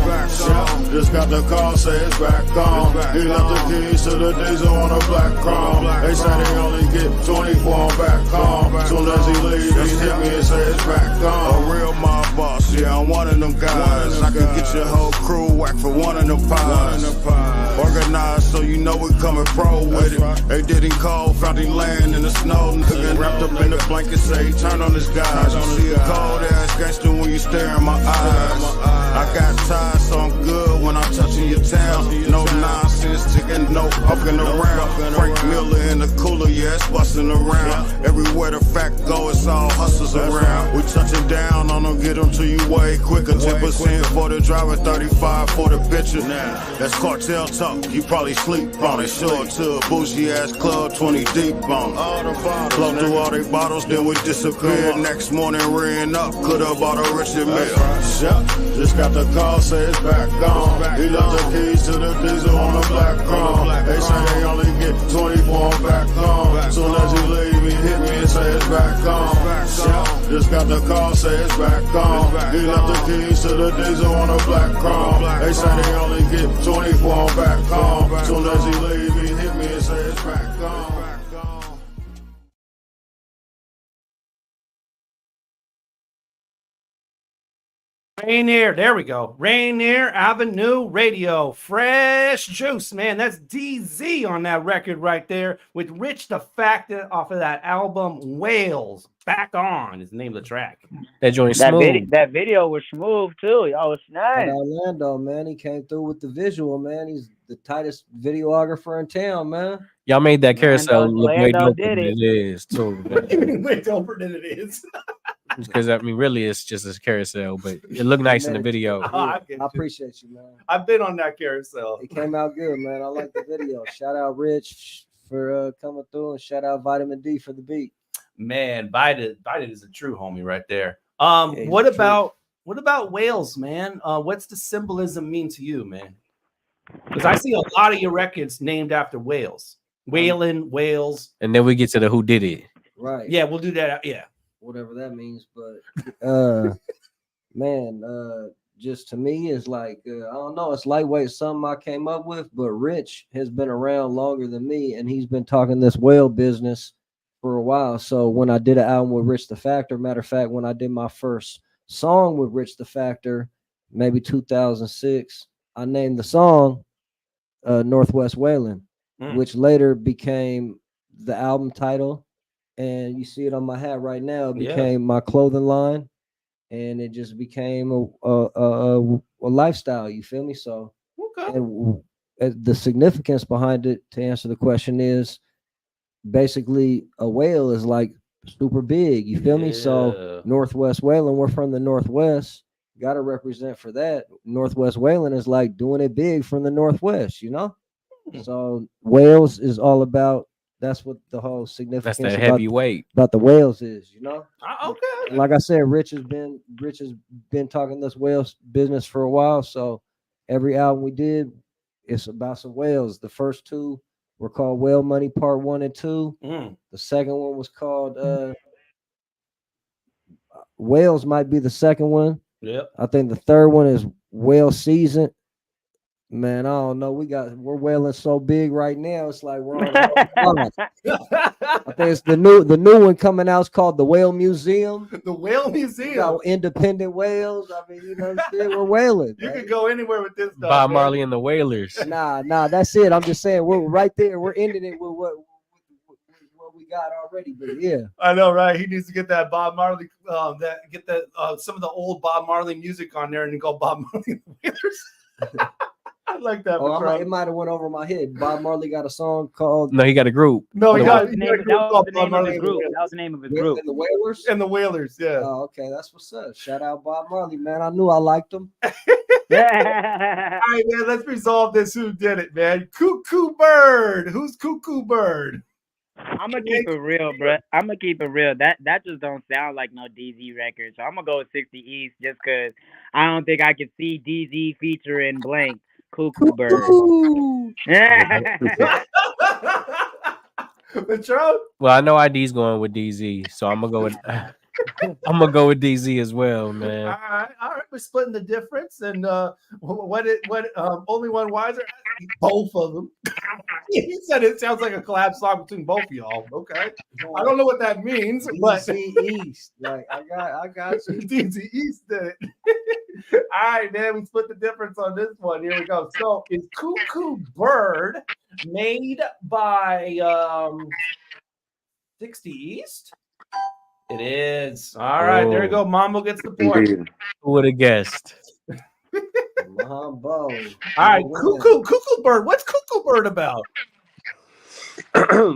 Just got the call, say it's back on. He left the keys to the diesel on a black chrome. They say they only get 24 back on. Soon as he leave, he hit me and say it's back on. A real mob boss, yeah, I'm one of them guys. I could get your whole crew whack for one of them pies. Organized so you know we coming pro with it. They didn't call, found him laying in the snow. Nigga wrapped up in the blanket, say he turned on his guys. You see a cold ass gangster when you stare in my eyes. I got ties, so I'm good when I'm touching your town. No nonsense, chicken, no fucking around. Frank Miller in the cooler, yeah, it's busting around. Everywhere the fact go, it's all hustlers around. We touching down on them, get them to you way quicker. 10% for the driver, 35 for the bitcher. That's cartel talk, you probably sleep on it. Sure to a bougie ass club, 20 deep on it. Flow through all they bottles, then we disappear. Next morning, ran up, could've bought a Richard Mill. Just got the call, say it's back on. He left the keys to the diesel on a black chrome. They say they only get 24 back on. Soon as he leave, he hit me and say it's back on. Just got the call, say it's back on. He left the keys to the diesel on a black chrome. They say they only get 24 back on. Soon as he leave, he hit me and say it's back on. Rainier, there we go. Rainier Avenue Radio, Fresh Juice, man. That's DZ on that record right there with Rich the Factor off of that album Whales. Back On is the name of the track. That joint smooth. That video was smooth too. Y'all was nice. And Orlando, man, he came through with the visual, man. He's the tightest videographer in town, man. Y'all made that carousel look way Orlando doper than did it is too. Way doper than it is. Because I mean, really, it's just a carousel, but it looked nice in the video. I appreciate you, man. I've been on that carousel. It came out good, man. I like the video. Shout out Rich for coming through, and shout out Vitamin D for the beat. Man, Biden is a true homie right there. What about whales, man? What's the symbolism mean to you, man? Because I see a lot of your records named after whales. Whalen, whales. And then we get to the who did it. Right. Yeah, we'll do that. Yeah. Whatever that means, but man, just to me is like I don't know, it's lightweight, something I came up with, but Rich has been around longer than me, and he's been talking this whale business for a while. So when I did an album with Rich the Factor, matter of fact, when I did my first song with Rich the Factor, maybe 2006, I named the song Northwest Whaling, which later became the album title, and you see it on my hat right now. It became my clothing line, and it just became a lifestyle. You feel me? So, and the significance behind it, to answer the question, is basically a whale is like super big. You feel me? So Northwest Whaling, we're from the Northwest. Got to represent for that. Northwest Whaling is like doing it big from the Northwest, you know? So Wales is all about, that's what the whole significance That's that heavyweight about the Wales is, you know? Okay. Like I said, Rich has been talking this Wales business for a while. So every album we did, it's about some whales. The first two were called Whale Money Part 1 and 2. The second one was called Whales might be the second one. Yep. I think the third one is Whale Season. Man, I don't know. We're whaling so big right now. It's like we're on the I think it's the new one coming out. It's called the Whale Museum. The Whale Museum. We got independent whales. I mean, you know what I'm saying? We're whaling. You could go anywhere with this stuff. Bob Marley and the Wailers. Nah, that's it. I'm just saying we're right there. We're ending it with what we got already. But yeah, I know, right? He needs to get that Bob Marley, some of the old Bob Marley music on there, and go Bob Marley and the Wailers. I like that. It might have went over my head. Bob Marley got a song called. No, he got a group. No, he got the name of his group. That was the name of his group. And the Wailers. And the Wailers, yeah. Oh, okay, that's what's up. Shout out Bob Marley, man. I knew I liked him. All right, man. Let's resolve this. Who did it, man? Cuckoo Bird. Who's Cuckoo Bird? I'm gonna keep it real, bro. I'm gonna keep it real. That just don't sound like no DZ record. So I'm gonna go with 60 East just because I don't think I could see DZ featuring blank Cuckoo Bird. Patron? Well, I know ID's going with DZ, so I'm gonna go with DZ as well, man. All right. We're splitting the difference, and only one wiser. Both of them. He said it sounds like a collab song between both of y'all. Okay, I don't know what that means, but DZ East, like I got you. DZ East did it. All right, man. We split the difference on this one. Here we go. So, is Cuckoo Bird made by 60 East? It is. All right, there you go. Mambo gets the point. Who would have guessed? Mambo. All right, Cuckoo Bird. What's Cuckoo Bird about?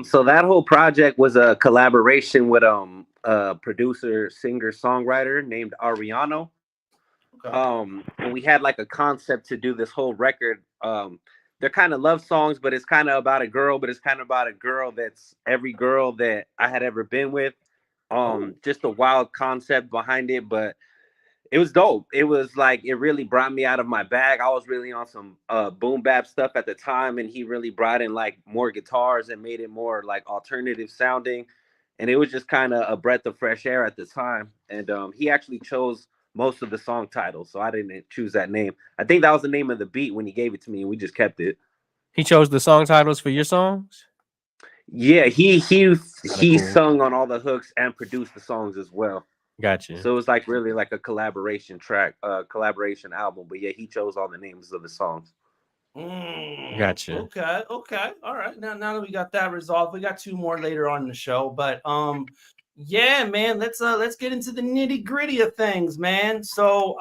So that whole project was a collaboration with a producer, singer, songwriter named Ariano. And we had like a concept to do this whole record. They're kind of love songs, but it's kind of about a girl, but it's kind of about a girl that's every girl that I had ever been with. Just a wild concept behind it, but it was dope. It was like, it really brought me out of my bag. I was really on some boom bap stuff at the time, and he really brought in like more guitars and made it more like alternative sounding. And it was just kind of a breath of fresh air at the time. And he actually chose most of the song titles, so I didn't choose that name. I think that was the name of the beat when he gave it to me, and we just kept it. He chose the song titles for your songs? Yeah, he cool. sung on all the hooks and produced the songs as well. Gotcha. So it was like really like a collaboration track, collaboration album. But yeah, he chose all the names of the songs. Gotcha. Okay. All right. Now that we got that resolved, we got two more later on in the show. But yeah, man, let's get into the nitty gritty of things, man. So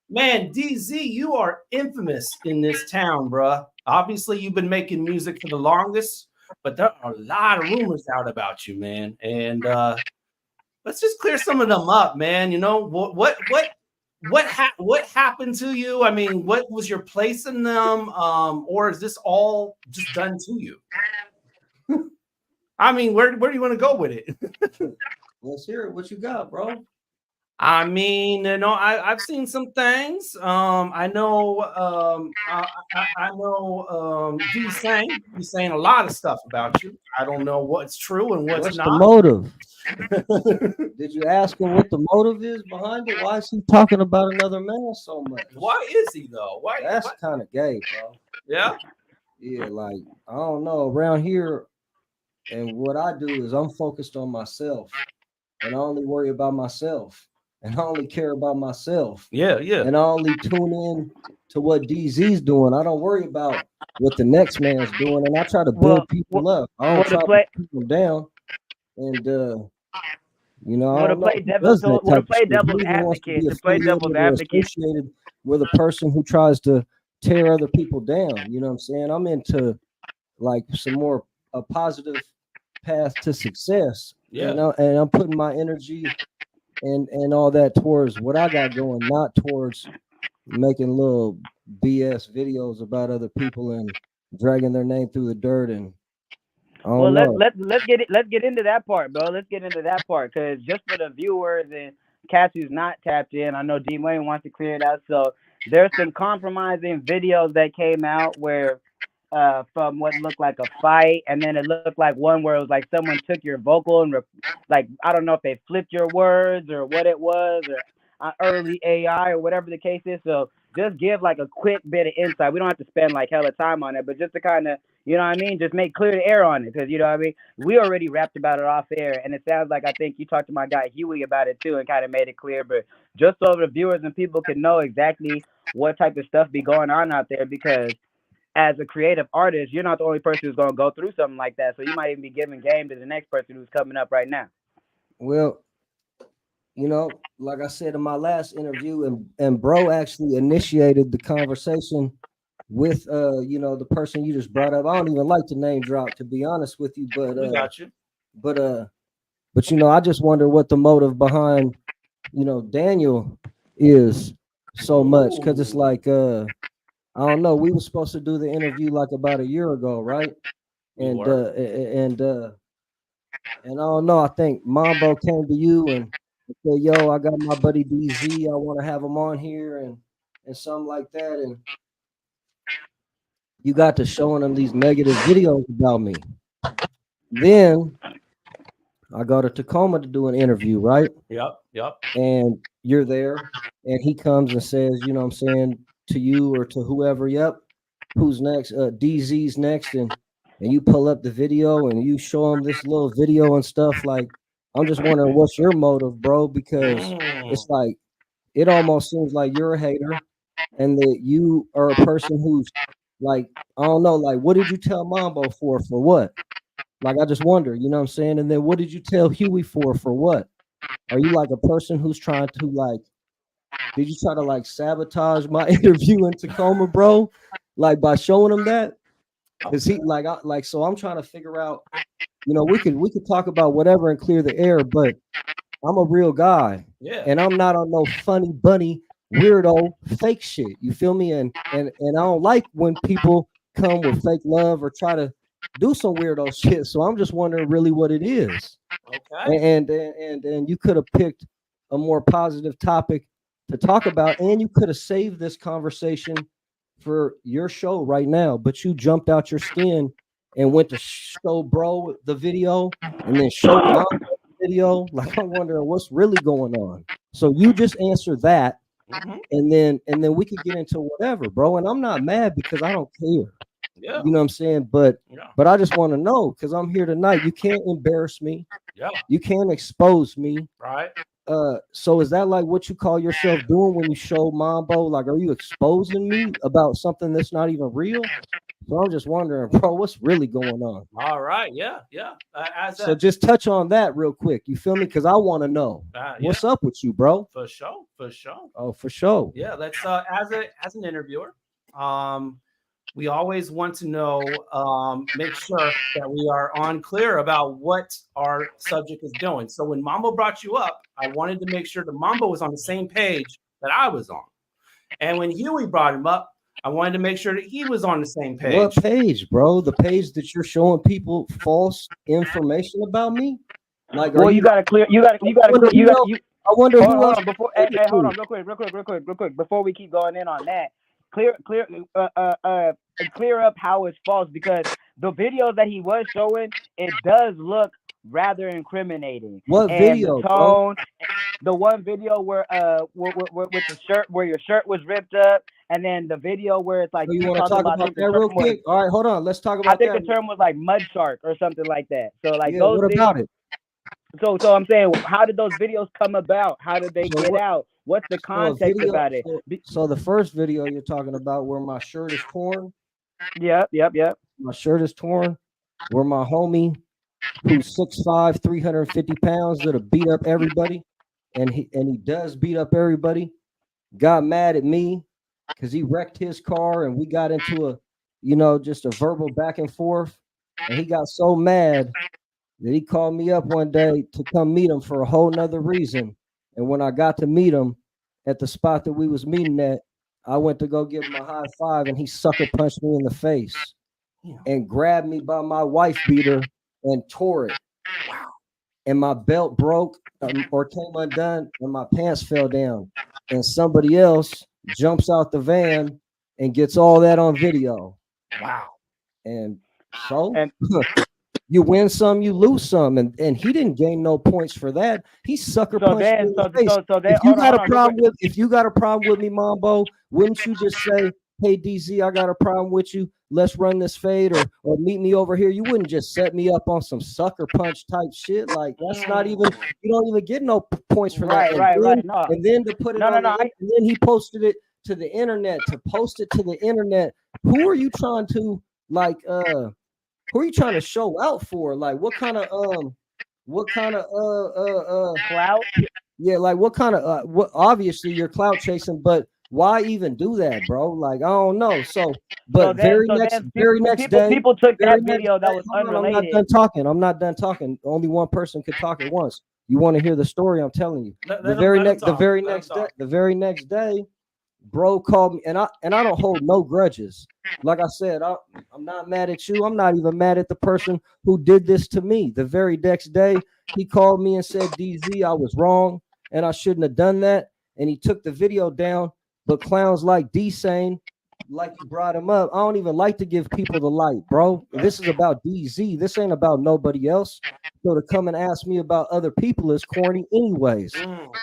man, DZ, you are infamous in this town, bruh. Obviously, you've been making music for the longest, but there are a lot of rumors out about you, man. And let's just clear some of them up, man. You know, what happened to you? I mean, what was your place in them? Or is this all just done to you? I mean, where do you want to go with it? Let's hear it. What you got, bro? I mean, you know, I've seen some things. I know He's saying a lot of stuff about you. I don't know what's true and what's not. The motive? Did you ask him what the motive is behind it? Why is he talking about another man so much? Why is he though? That's kind of gay, bro. Yeah. Yeah, like I don't know. Around here, and what I do is I'm focused on myself, and I only worry about myself, and I only care about myself. Yeah, yeah. And I only tune in to what DZ's doing. I don't worry about what the next man's doing, and I try to build people up. I don't try to put people down. And you know, I don't know who does that type of shit. Who even wants to be affiliated or associated with a person who tries to tear other people down. You know what I'm saying? I'm into like some more a positive path to success. Yeah. You know, and I'm putting my energy and all that towards what I got going, not towards making little BS videos about other people and dragging their name through the dirt. And I don't know. let's get into that part, bro. Let's get into that part, because just for the viewers and cats who's not tapped in, I know D Wayne wants to clear it out. So there's some compromising videos that came out where from what looked like a fight, and then it looked like one where it was like someone took your vocal and like I don't know if they flipped your words or what it was, or early AI or whatever the case is. So just give like a quick bit of insight. We don't have to spend like hella time on it, but just to kind of, you know what I mean, just make clear the air on it, because you know what I mean, we already rapped about it off air, and it sounds like I think you talked to my guy Huey about it too and kind of made it clear. But just so the viewers and people can know exactly what type of stuff be going on out there, because as a creative artist, you're not the only person who's going to go through something like that. So you might even be giving game to the next person who's coming up right now. Well, you know, like I said in my last interview, and bro actually initiated the conversation with you know, the person you just brought up. I don't even like to name drop, to be honest with you, but We got you. But you know, I just wonder what the motive behind, you know, Daniel is so much, because it's like I don't know. We were supposed to do the interview like about a year ago, right? And I don't know. I think Mambo came to you and said, "Yo, I got my buddy DZ. I want to have him on here," and something like that. And you got to showing him these negative videos about me. Then I go to Tacoma to do an interview, right? Yep. And you're there, and he comes and says, you know what I'm saying, to you or to whoever, yep, who's next? DZ's next, and you pull up the video and you show him this little video and stuff. Like, I'm just wondering what's your motive, bro, because it's like it almost seems like you're a hater and that you are a person who's like, I don't know, like, what did you tell Mambo for what? Like, I just wonder, you know what I'm saying? And then what did you tell Huey for what? Are you like a person who's trying to like, did you try to like sabotage my interview in Tacoma, bro? Like by showing him that? Is he like, so I'm trying to figure out, you know, we could talk about whatever and clear the air, but I'm a real guy. Yeah. And I'm not on no funny bunny weirdo fake shit. You feel me? And I don't like when people come with fake love or try to do some weirdo shit. So I'm just wondering really what it is. Okay. And you could have picked a more positive topic to talk about, and you could have saved this conversation for your show right now, but you jumped out your skin and went to show bro the video and then show mom the video. Like, I'm wondering what's really going on. So you just answer that, and then we could get into whatever, bro. And I'm not mad because I don't care. Yeah. You know what I'm saying? But I just want to know, because I'm here tonight. You can't embarrass me. Yeah. You can't expose me. Right. So is that like what you call yourself doing when you show Mambo? Like, are you exposing me about something that's not even real? So I'm just wondering, bro, what's really going on? All right. Yeah. So just touch on that real quick. You feel me? Because I want to know what's up with you, bro. For sure. Oh, for sure. Yeah. Let's as an interviewer, we always want to know, make sure that we are on clear about what our subject is doing. So when Mambo brought you up, I wanted to make sure that Mambo was on the same page that I was on. And when Huey brought him up, I wanted to make sure that he was on the same page. What page, bro? The page that you're showing people false information about me? Like, well, you gotta clear. I wonder Hold who on, else. hold on, before, hey, hold on, real quick, before we keep going in on that, clear up how it's false, because the video that he was showing, it does look rather incriminating. What And video, the bro? tone, the one video where with the shirt, where your shirt was ripped up, and then the video where it's like So you you want to talking talk about, I about think the that real term was, quick? All right, hold on. Let's talk I about think that. the term was like mud shark or something like that. So like Yeah, those what things. about it? So I'm saying, how did those videos come about? How did they So get what? out? What's the So a context video. about it? So the first video you're talking about where my shirt is torn. Yep. My shirt is torn. Where my homie, who's 6'5", 350 pounds, that'll beat up everybody, and he does beat up everybody, got mad at me because he wrecked his car and we got into a, just a verbal back and forth, and he got so mad that he called me up one day to come meet him for a whole nother reason. And when I got to meet him at the spot that we was meeting at, I went to go give him a high five, and he sucker punched me in the face and grabbed me by my wife beater and tore it. Wow. And my belt broke or came undone, and my pants fell down. And somebody else jumps out the van and gets all that on video. Wow. And so you win some, you lose some, and he didn't gain no points for that. He sucker punched me in the face. If you got a problem with me, Mambo, wouldn't you just say, "Hey DZ, I got a problem with you. Let's run this fade, or meet me over here"? You wouldn't just set me up on some sucker punch type shit. Like that's not even. You don't even get no points for that. Right. No. And then to put it on, and then he posted it to the internet. To post it to the internet, who are you trying to Who are you trying to show out for? Like what kind of clout? Yeah, like what kind of what obviously you're clout chasing, but why even do that, bro? Like I don't know. So but very next day people took that video that was unrelated. I'm not done talking. Only one person could talk at once. You want to hear the story? I'm telling you. The very next day, bro called me, and I don't hold no grudges. Like I said, I'm not mad at you. I'm not even mad at the person who did this to me. The very next day, he called me and said, "DZ, I was wrong, and I shouldn't have done that." And he took the video down. But clowns like D-Sane, like you brought him up, I don't even like to give people the light, bro. This is about DZ. This ain't about nobody else. So to come and ask me about other people is corny anyways.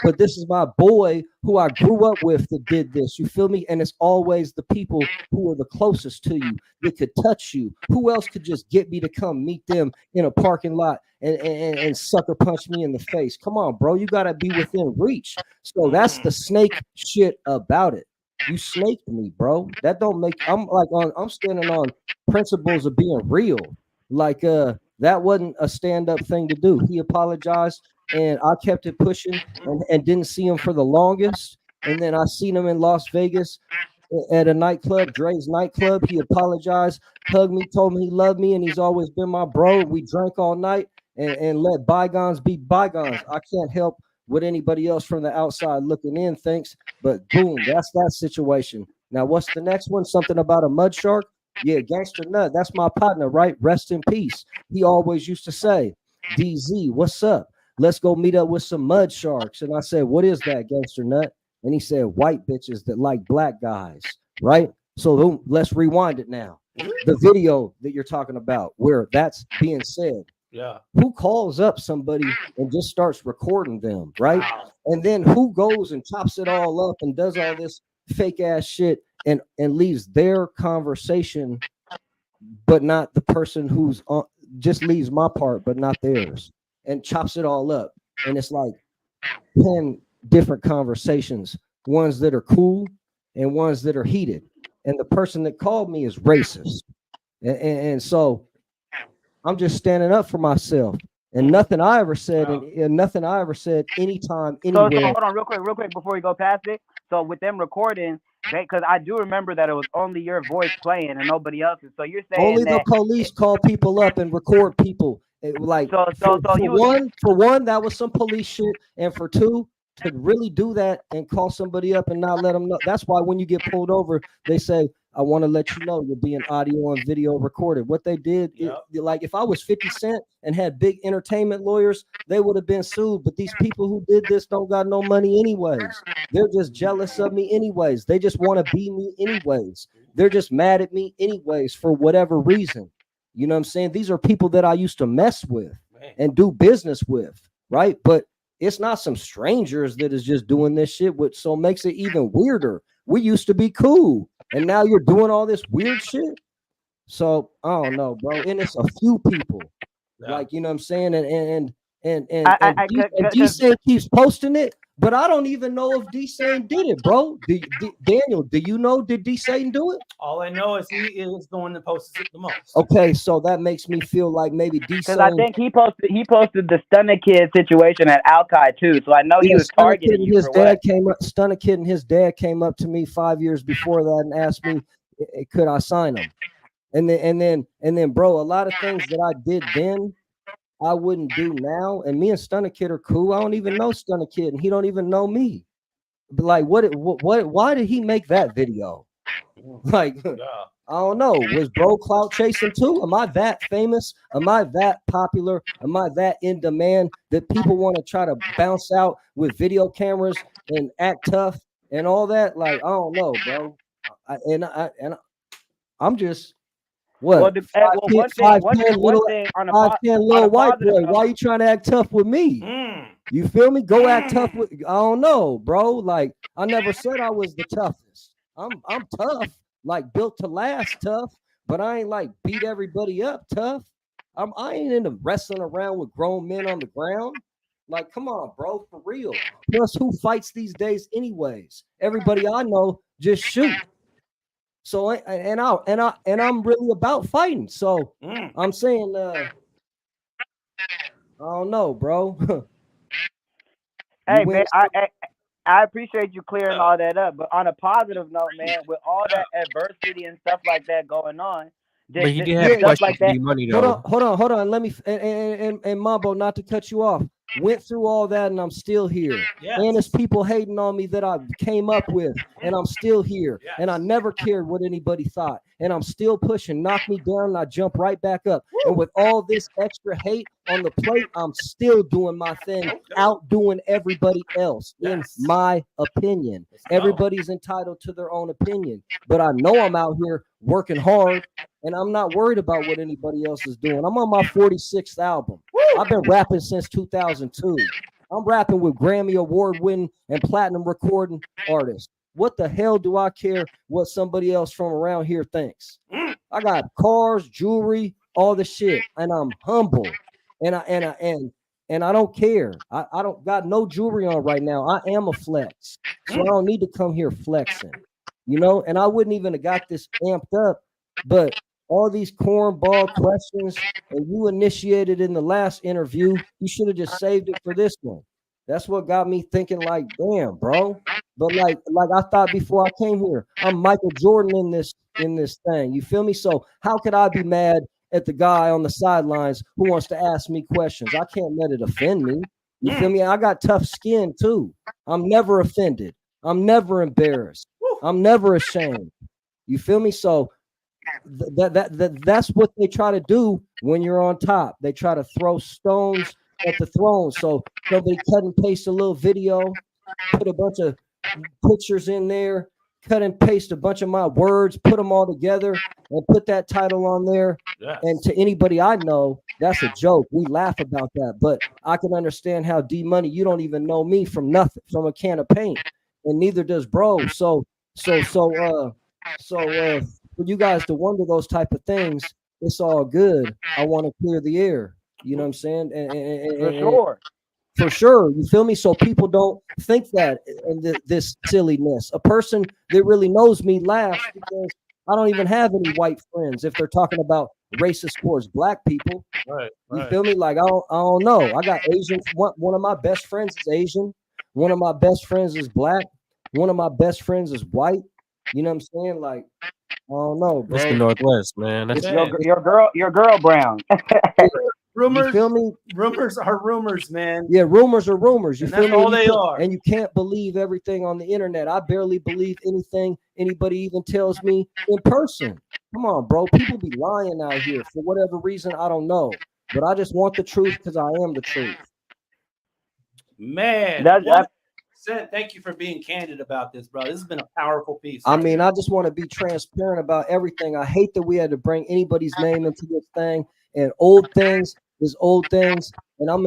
But this is my boy who I grew up with that did this. You feel me? And it's always the people who are the closest to you that could touch you. Who else could just get me to come meet them in a parking lot and sucker punch me in the face? Come on, bro. You got to be within reach. So that's the snake shit about it. You snaked me, bro. That don't make. I'm standing on principles of being real. Like that wasn't a stand-up thing to do. He apologized, and I kept it pushing and didn't see him for the longest. And then I seen him in Las Vegas at a nightclub, Dre's nightclub. He apologized, hugged me, told me he loved me, and he's always been my bro. We drank all night and let bygones be bygones. I can't help what anybody else from the outside looking in thinks, but boom, that's that situation. Now, what's the next one? Something about a mud shark? Yeah, Gangster Nut. That's my partner, right? Rest in peace. He always used to say, "DZ, what's up? Let's go meet up with some mud sharks." And I said, "What is that, Gangster Nut?" And he said, "White bitches that like black guys," right? So let's rewind it now. The video that you're talking about, where that's being said. Yeah. Who calls up somebody and just starts recording them, right? And then who goes and chops it all up and does all this fake ass shit and leaves their conversation, but not the person who's on, just leaves my part, but not theirs, and chops it all up. And it's like 10 different conversations, ones that are cool and ones that are heated. And the person that called me is racist. And so I'm just standing up for myself, and nothing I ever said, and nothing I ever said anytime, anywhere. So hold on, real quick, before we go past it. So with them recording, because I do remember that it was only your voice playing and nobody else's. So you're saying only the police call people up and record people. Like for one, that was some police shit, and for two, to really do that and call somebody up and not let them know. That's why when you get pulled over, they say, I want to let you know you're being audio and video recorded. What they did, like if I was 50 Cent and had big entertainment lawyers, they would have been sued. But these people who did this don't got no money anyways. They're just jealous of me anyways. They just want to be me anyways. They're just mad at me anyways for whatever reason. You know what I'm saying? These are people that I used to mess with and do business with, right? But it's not some strangers that is just doing this shit, which so makes it even weirder. We used to be cool, and now you're doing all this weird shit. So I don't know, bro. And it's a few people, like, you know what I'm saying, and D-Sane keeps posting it, but I don't even know if D-Sane did it, bro. Daniel, do you know? Did D-Sane do it? All I know is he is the one that posts it the most. Okay, so that makes me feel like maybe D-Sane. Because I think he posted the Stunner Kid situation at Alki too, so I know he was targeting you for what. Stunner Kid and his dad came up to me 5 years before that and asked me, could I sign him? And then, bro, a lot of things that I did then, I wouldn't do now. And me and Stunner Kid are cool. I don't even know Stunner Kid, and he don't even know me. But like, why did he make that video? Like, I don't know. Was bro clout chasing too? Am I that famous? Am I that popular? Am I that in demand that people want to try to bounce out with video cameras and act tough and all that? Like, I don't know, bro. I'm just what? Well, one thing on a 5'10" little white boy. Why you trying to act tough with me? You feel me? Go act tough with. I don't know, bro. Like, I never said I was the toughest. I'm tough, like built to last tough, but I ain't like beat everybody up tough. I ain't into wrestling around with grown men on the ground. Like, come on, bro, for real. Plus, who fights these days anyways? Everybody I know just shoot. So I'm really about fighting. So I'm saying, I don't know, bro. Hey, man, I appreciate you clearing all that up. But on a positive note, man, with all that adversity and stuff like that going on, but he did have questions like that. Money, though. Hold on. Let me and Mambo, not to cut you off. Went through all that and I'm still here. Yes. And there's people hating on me that I came up with, and I'm still here. Yes. And I never cared what anybody thought. And I'm still pushing. Knock me down and I jump right back up. Woo! And with all this extra hate on the plate, I'm still doing my thing, outdoing everybody else, in my opinion. Everybody's entitled to their own opinion. But I know I'm out here working hard, and I'm not worried about what anybody else is doing. I'm on my 46th album. I've been rapping since 2002. I'm rapping with Grammy award-winning and platinum recording artists. What the hell do I care what somebody else from around here thinks? I got cars, jewelry, all the shit, and I'm humble, and I don't care. I don't got no jewelry on right now. I am a flex, so I don't need to come here flexing, you know. And I wouldn't even have got this amped up, but all these cornball questions, and you initiated in the last interview, you should have just saved it for this one. That's what got me thinking, like, damn, bro. But like I thought before I came here, I'm Michael Jordan in this thing. You feel me? So how could I be mad at the guy on the sidelines who wants to ask me questions? I can't let it offend me. You feel me? I got tough skin too. I'm never offended. I'm never embarrassed. I'm never ashamed. You feel me? So that's what they try to do when you're on top. They try to throw stones at the throne. So somebody cut and paste a little video, put a bunch of pictures in there, cut and paste a bunch of my words, put them all together, and put that title on there. Yes. And to anybody I know, that's a joke. We laugh about that, but I can understand how D-Money, you don't even know me from nothing, from a can of paint, and neither does bro. So for you guys to wonder those type of things, it's all good. I want to clear the air. You know what I'm saying? And for sure. You feel me? So people don't think that this silliness. A person that really knows me laughs because I don't even have any white friends if they're talking about racist towards black people. Right. You feel me? Like, I don't know. I got Asian. One of my best friends is Asian. One of my best friends is black. One of my best friends is white. You know what I'm saying? Like, I don't know, bro. It's the Northwest, man. That's your girl brown. Rumors, you feel me? Rumors are rumors, man. Yeah, rumors are rumors. You and feel that's me? all they are. And you can't believe everything on the internet. I barely believe anything anybody even tells me in person. Come on, bro. People be lying out here for whatever reason. I don't know. But I just want the truth because I am the truth. Man, That's 100%. Thank you for being candid about this, bro. This has been a powerful piece. I mean, I just want to be transparent about everything. I hate that we had to bring anybody's name into this thing, and old things is old things. And I'm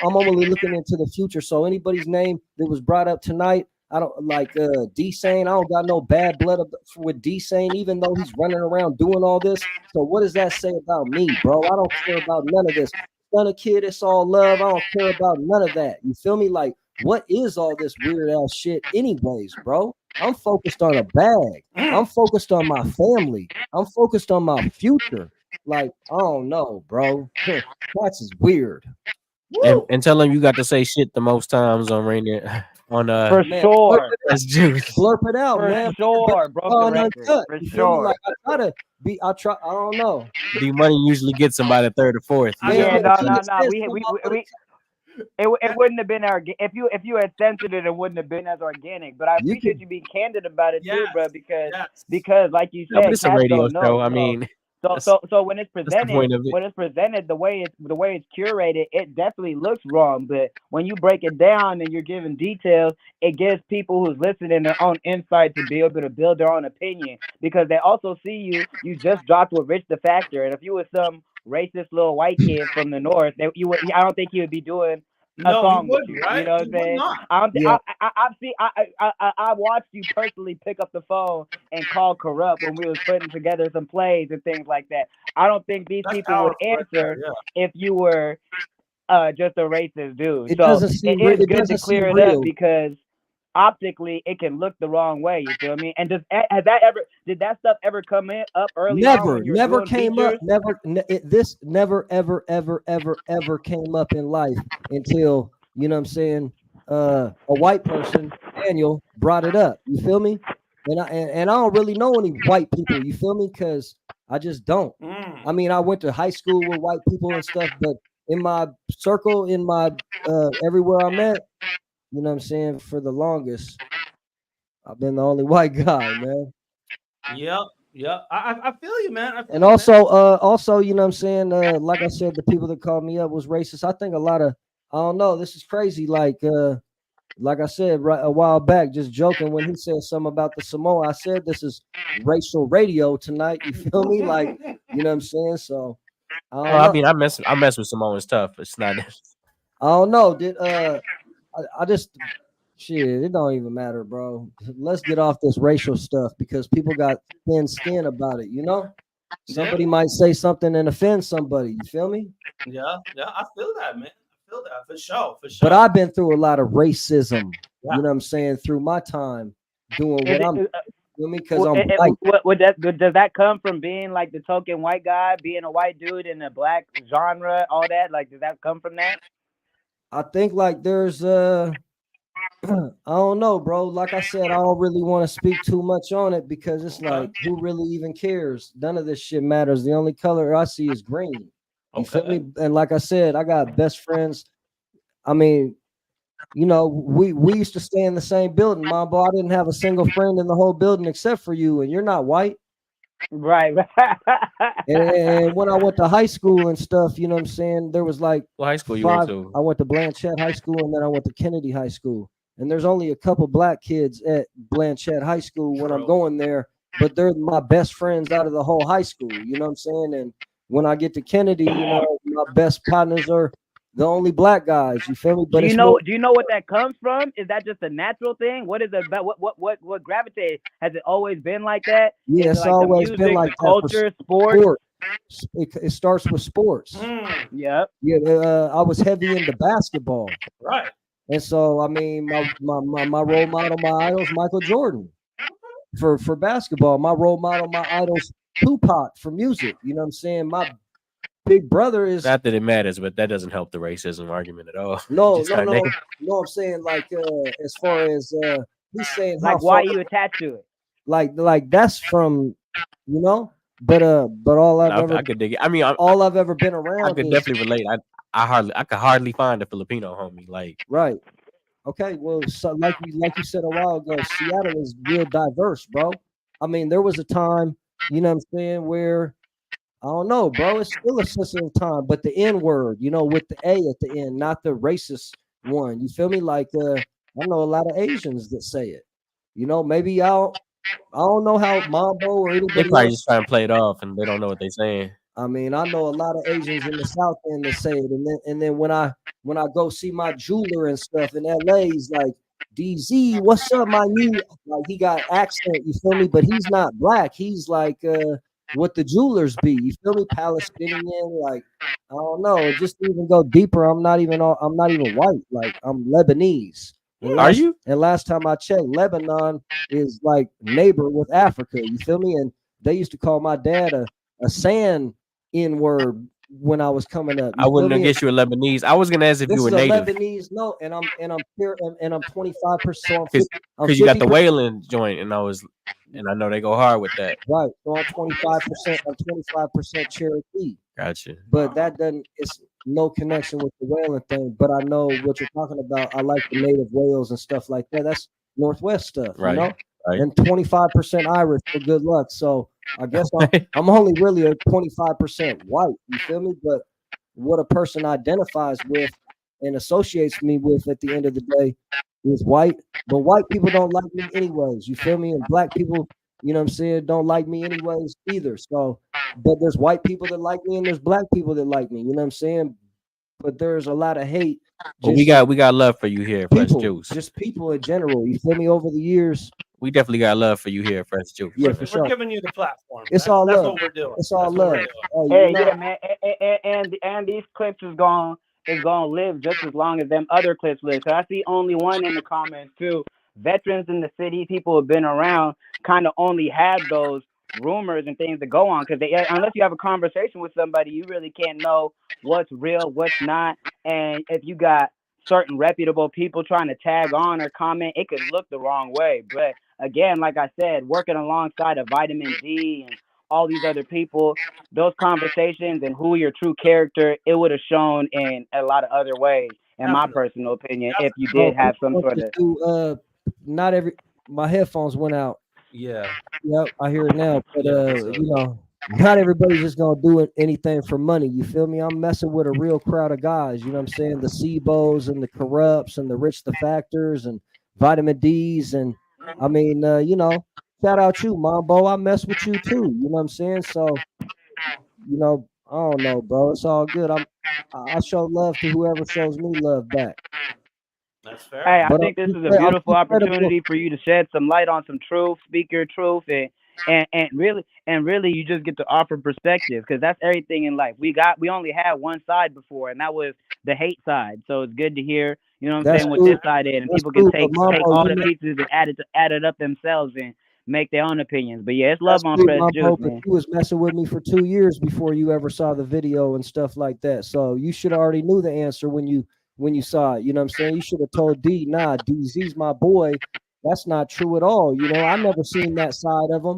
only looking into the future. So anybody's name that was brought up tonight, I don't like D-Sane. I don't got no bad blood with D-Sane, even though he's running around doing all this. So what does that say about me, bro? I don't care about none of this. Son of kid, it's all love. I don't care about none of that. You feel me? Like, what is all this weird ass shit anyways, bro? I'm focused on a bag. I'm focused on my family. I'm focused on my future. Like, I don't know, bro. That's just weird. And tell him you got to say shit the most times on Rainier. On For man, sure. That's juice. Blurp it out, For man. sure, bro. Uncut. For You feel me? sure. Like, I don't know. D Money usually gets somebody third or fourth. Yeah, no. It wouldn't have been if you had censored it, it wouldn't have been as organic. But I appreciate you being candid about it too, bro, because like you No, said, but it's a cats radio don't know, show. I so- mean, So when it's the presented, point of it. the way it's curated, it definitely looks wrong. But when you break it down and you're giving details, it gives people who's listening their own insight to be able to build their own opinion, because they also see you just dropped with Rich the Factor, and if you were some racist little white kid from the north, I don't think he would be doing a song with you. Right? You know what I'm saying? I watched you personally pick up the phone and call Corrupt when we was putting together some plays and things like that. I don't think these people would answer if you were just a racist dude. It So doesn't seem it is it good to doesn't seem clear it real. up, because optically it can look the wrong way. You feel me? And did that stuff ever come up early on when you were Never doing came features? up. This never, ever came up in life until, you know what I'm saying, a white person, Daniel, brought it up. You feel me? And I don't really know any white people. You feel me? Because I just don't. I mean, I went to high school with white people and stuff, but in my circle, in my everywhere I'm at, you know what I'm saying, for the longest, I've been the only white guy, man. Yep. I feel you, man. And also, you know what I'm saying, like I said, the people that called me up was racist. I think a lot of, I don't know, this is crazy. Like I said a while back, just joking, when he said something about the Samoa, I said this is racial radio tonight. You feel me? Like, you know what I'm saying? So I mean, I mess with Samoans tough. It's not. I don't know. I just shit, it don't even matter, bro. Let's get off this racial stuff, because people got thin skin about it, you know? Somebody might say something and offend somebody. You feel me? Yeah, I feel that, man. I feel that for sure. But I've been through a lot of racism, you know what I'm saying, through my time doing what I'm doing, because I'm white. Does that come from being like the token white guy, being a white dude in a black genre, all that? Like, does that come from that? I think like there's I don't know, bro. Like I said, I don't really want to speak too much on it, because it's like, who really even cares? None of this shit matters. The only color I see is green. You feel me? And like I said, I got best friends. I mean, you know, we used to stay in the same building, Mambo. I didn't have a single friend in the whole building except for you, and you're not white. Right. And when I went to high school and stuff, you know what I'm saying, there was like what high school you went to? I went to Blanchette High School, and then I went to Kennedy High School. And there's only a couple black kids at Blanchette High School when I'm going there, but they're my best friends out of the whole high school. You know what I'm saying? And when I get to Kennedy, you know, my best partners are the only black guys. You feel me? But do you know what that comes from? Is that just a natural thing? What is it about? What gravitates? Has it always been like that? Yeah, it's like always music, been like the culture, sports. It starts with sports. Yep. Yeah, I was heavy into basketball. Right. And so, I mean, my role model, my idol's Michael Jordan for basketball. My role model, my idol's Tupac for music. You know what I'm saying? My big brother is. Not that it matters, but that doesn't help the racism argument at all. No. I'm saying, like, as far as he's saying, like, why you attached to it? Like that's from, you know. But all I could dig it. I mean, all I've ever been around. I could definitely relate. I could hardly find a Filipino homie. Like, right. Okay. Well, so like you said a while ago, Seattle is real diverse, bro. I mean, there was a time, you know what I'm saying, where I don't know, bro. It's still a sensitive time, but the N word, you know, with the A at the end, not the racist one. You feel me? Like, I know a lot of Asians that say it. You know, maybe I don't know how Mambo or They anybody probably else. just try and play it off, and they don't know what they're saying. I mean, I know a lot of Asians in the South End that say it, and then when I go see my jeweler and stuff in LA, he's like, DZ, what's up, my new? Like he got accent, you feel me? But he's not black. He's like what the jewelers be, you feel me? Palestinian, like I don't know. Just to even go deeper, I'm not even white. Like I'm Lebanese. Are you? And last time I checked, Lebanon is like neighbor with Africa. You feel me? And they used to call my dad a sand N word when I was coming up. I wouldn't have guessed you were Lebanese. I was gonna ask if This you were is a native Lebanese note, and I'm pure, and I'm 25%. because you got the whaling joint, and I know they go hard with that. Right. So I'm 25%. I'm 25% Cherokee. Gotcha. But that doesn't. It's no connection with the whaling thing. But I know what you're talking about. I like the native whales and stuff like that. That's Northwest stuff, Right, you know. right. And 25% Irish for good luck. So I guess I'm only really a 25% white. You feel me? But what a person identifies with and associates me with at the end of the day is white. But white people don't like me anyways. You feel me? And black people, you know what I'm saying, don't like me anyways either. So, but there's white people that like me and there's black people that like me. You know what I'm saying? But there's a lot of hate. Well, we got love for you here, Fresh People, Juice. just people in general. You feel me? Over the years, We definitely got love for you here, Fresh Juice. yeah, for We're sure. giving you the platform. It's That's all that's love. what we're doing. It's all That's what we're love. doing. Hey, Hey, you know, yeah, man, and these clips is gonna live just as long as them other clips live. Cause I see only one in the comments too. Veterans in the city, people who have been around, kind of only have those rumors and things to go on. Cause unless you have a conversation with somebody, you really can't know what's real, what's not. And if you got certain reputable people trying to tag on or comment, it could look the wrong way. But again, like I said, working alongside a Vitamin D and all these other people, those conversations and who your true character, it would have shown in a lot of other ways, in my personal opinion, if you did have some sort of. not every. My headphones went out. Yeah. Yep, I hear it now. But you know, not everybody's just gonna do anything for money. You feel me? I'm messing with a real crowd of guys. You know what I'm saying? The SIBOs and the corrupts and the rich, the factors and vitamin D's and I mean, you know, shout out you, Mambo. I mess with you too. You know what I'm saying? So, you know, I don't know, bro. It's all good. I show love to whoever shows me love back. That's fair. Hey, I But think this is a I'm beautiful incredible. opportunity for you to shed some light on some truth, speak your truth, and really you just get to offer perspective, because that's everything in life. We only had one side before, and that was the hate side. So it's good to hear, you know what I'm That's saying, what cool. this side is, and That's people can cool, take but Mambo, all you the know- pieces and add it up themselves and make their own opinions. But yeah, it's That's love on cool, Fresh Mambo, Juice, but man. you was messing with me for 2 years before you ever saw the video and stuff like that. So you should already knew the answer when you saw it. You know what I'm saying? You should have told D, nah, DZ's my boy. That's not true at all. You know, I never seen that side of him,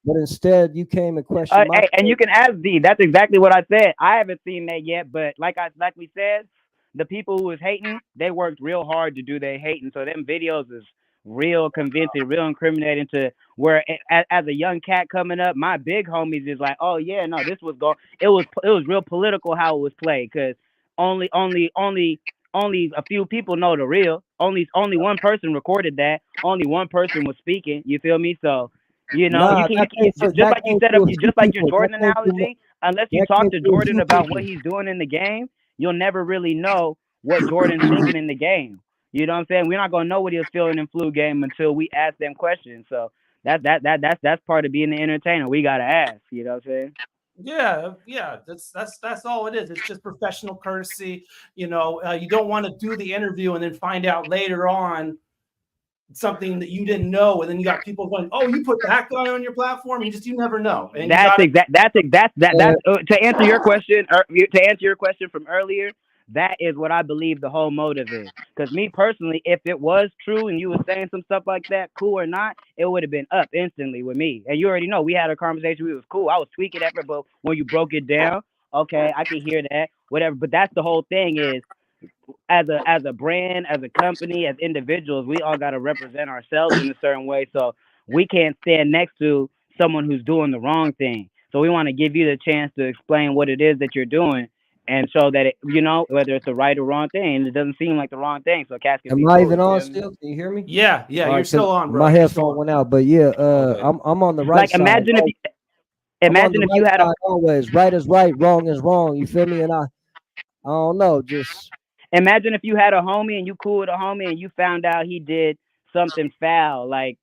but instead you came and questioned my. Hey, and you can ask D. That's exactly what I said. I haven't seen that yet, but like we said, the people who was hating, they worked real hard to do their hating. So them videos is real convincing, real incriminating. To where as a young cat coming up, my big homies is like, oh yeah, no, this was going. It was real political how it was played, because only a few people know the real. Only one person recorded that. Only one person was speaking. You feel me? So. You know, Nah, you that can came just like you set up, just like your people. Jordan That came through- analogy. Unless you that talk came to through a Jordan few about people. what he's doing in the game, you'll never really know what Jordan's thinking in the game. You know what I'm saying? We're not gonna know what he was feeling in flu game until we ask them questions. So that's part of being the entertainer. We gotta ask. You know what I'm saying? Yeah. That's all it is. It's just professional courtesy. You know, you don't want to do the interview and then find out later on something that you didn't know, and then you got people going, "Oh, you put that guy on your platform." You never know. And That's to answer your question, or to answer your question from earlier. That is what I believe the whole motive is. Because me personally, if it was true and you were saying some stuff like that, cool or not, it would have been up instantly with me. And you already know we had a conversation. We was cool. I was tweaking at it, but when you broke it down, okay, I can hear that, whatever. But that's the whole thing is, as a brand, as a company, as individuals, we all got to represent ourselves in a certain way. So we can't stand next to someone who's doing the wrong thing. So we want to give you the chance to explain what it is that you're doing, and so that it, whether it's the right or wrong thing, and it doesn't seem like the wrong thing. So Cass can be Am I cool, even you on feel me? still? Can you hear me? Yeah, All right, you're still 'cause on, bro. My You're still headphone on. went out, but yeah, I'm on the right side. Imagine if I'm on the you right had a side always. Right is right, wrong is wrong. You feel me? And I don't know, just imagine if you had a homie and you cool with a homie and you found out he did something foul, like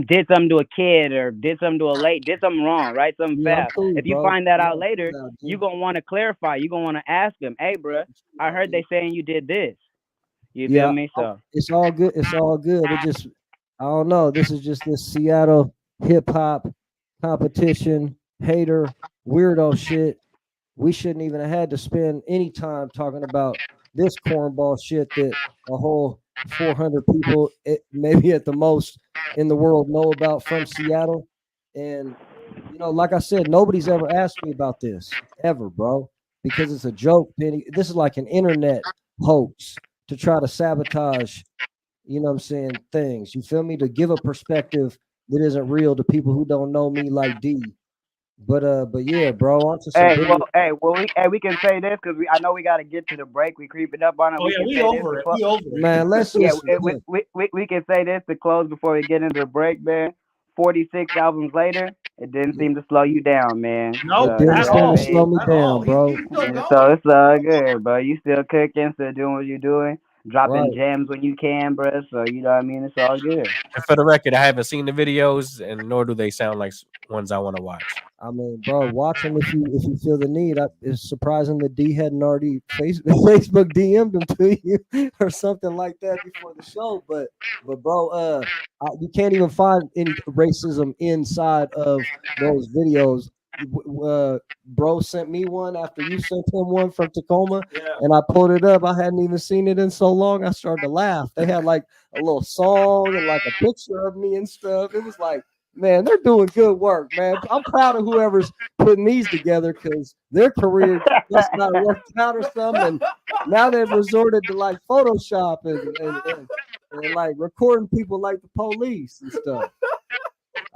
did something to a kid or did something to a late, did something wrong, right? Something yeah, I'm foul. cool, If you bro. find that Yeah, out later, you're gonna want to clarify. You're gonna want to ask him, hey, bro, I heard they saying you did this. You feel me? So it's all good. It's all good. It just I don't know. This is just this Seattle hip hop competition hater weirdo shit. We shouldn't even have had to spend any time talking about this cornball shit that a whole 400 people, maybe at the most, in the world know about from Seattle. And like I said, nobody's ever asked me about this ever, bro, because it's a joke. Penny. This is like an internet hoax to try to sabotage, what I'm saying, things. You feel me? To give a perspective that isn't real to people who don't know me like D. But yeah, bro, onto some we can say this because I know we got to get to the break. We creeping up on it. Oh, yeah, we over it. We over it. Man, let's just we can say this to close before we get into the break, man. 46 albums later, it didn't seem to slow you down, man. Nope, it didn't seem to slow me down, bro. So it's all good, bro. You still cooking, still doing what you're doing, dropping Right. gems when you can, bro. So you know what I mean. It's all good. And for the record, I haven't seen the videos, and nor do they sound like ones I want to watch. I mean, bro, watch them if you feel the need. It's surprising that D hadn't already Facebook DM'd them to you or something like that before the show. But bro, you can't even find any racism inside of those videos. Bro sent me one after you sent him one from Tacoma, and I pulled it up. I hadn't even seen it in so long. I started to laugh. They had like a little song and like a picture of me and stuff. It was like, man, they're doing good work, man. I'm proud of whoever's putting these together because their career just not worked out or something. And now they've resorted to like Photoshop and like recording people like the police and stuff.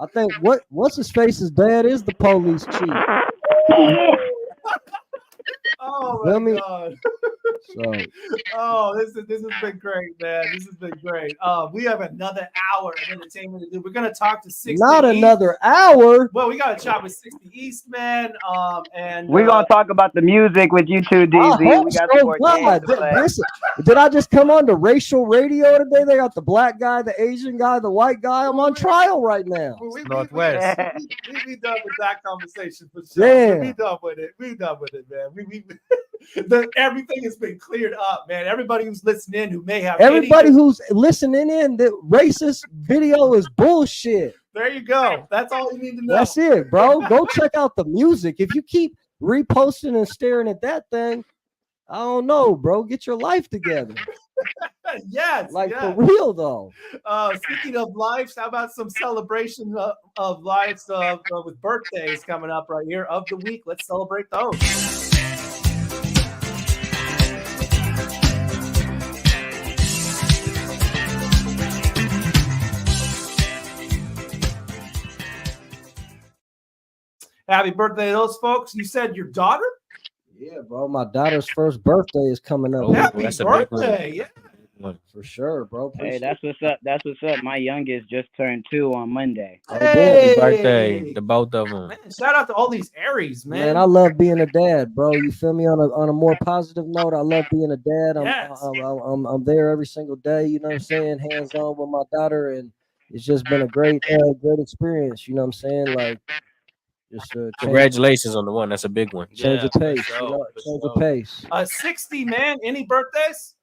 I think what's his face's dad is the police chief. Oh Feel my me? god. So This has been great, man. This has been great. We have another hour of entertainment to do. We're gonna talk to 60 not East. another hour. Well, we gotta chat with 60 East, man. And We're gonna talk about the music with you too, DZ. I hope We got so, some more games God. to play. Did I just come on to racial radio today? They got the black guy, the Asian guy, the white guy. I'm on trial right now. Northwest. We be done with that conversation for sure. Yeah. We done with it. We done with it, man. Everything has been cleared up, man. Everybody who's listening who may have Everybody who's listening in, the racist video is bullshit. there you go. That's all you need to know. That's it, bro. Go check out the music. If you keep reposting and staring at that thing, I don't know, bro. Get your life together. Yes, Like yes. for real though. Speaking of lives, how about some celebration of lives with birthdays coming up right here of the week? Let's celebrate those. Happy birthday to those folks. You said your daughter? Yeah, bro. My daughter's first birthday is coming up. Happy birthday. Yeah. For sure, bro. Hey, that's what's up. That's what's up. My youngest just turned 2 on Monday. Happy birthday to both of them. Man, shout out to all these Aries, man. Man, I love being a dad, bro. You feel me? On a more positive note, I love being a dad. I'm there every single day. You know what I'm saying? Hands on with my daughter, and it's just been a great experience. You know what I'm saying? Like, just Congratulations on the one. That's a big one. change the pace. Change the pace. 60, man. Any birthdays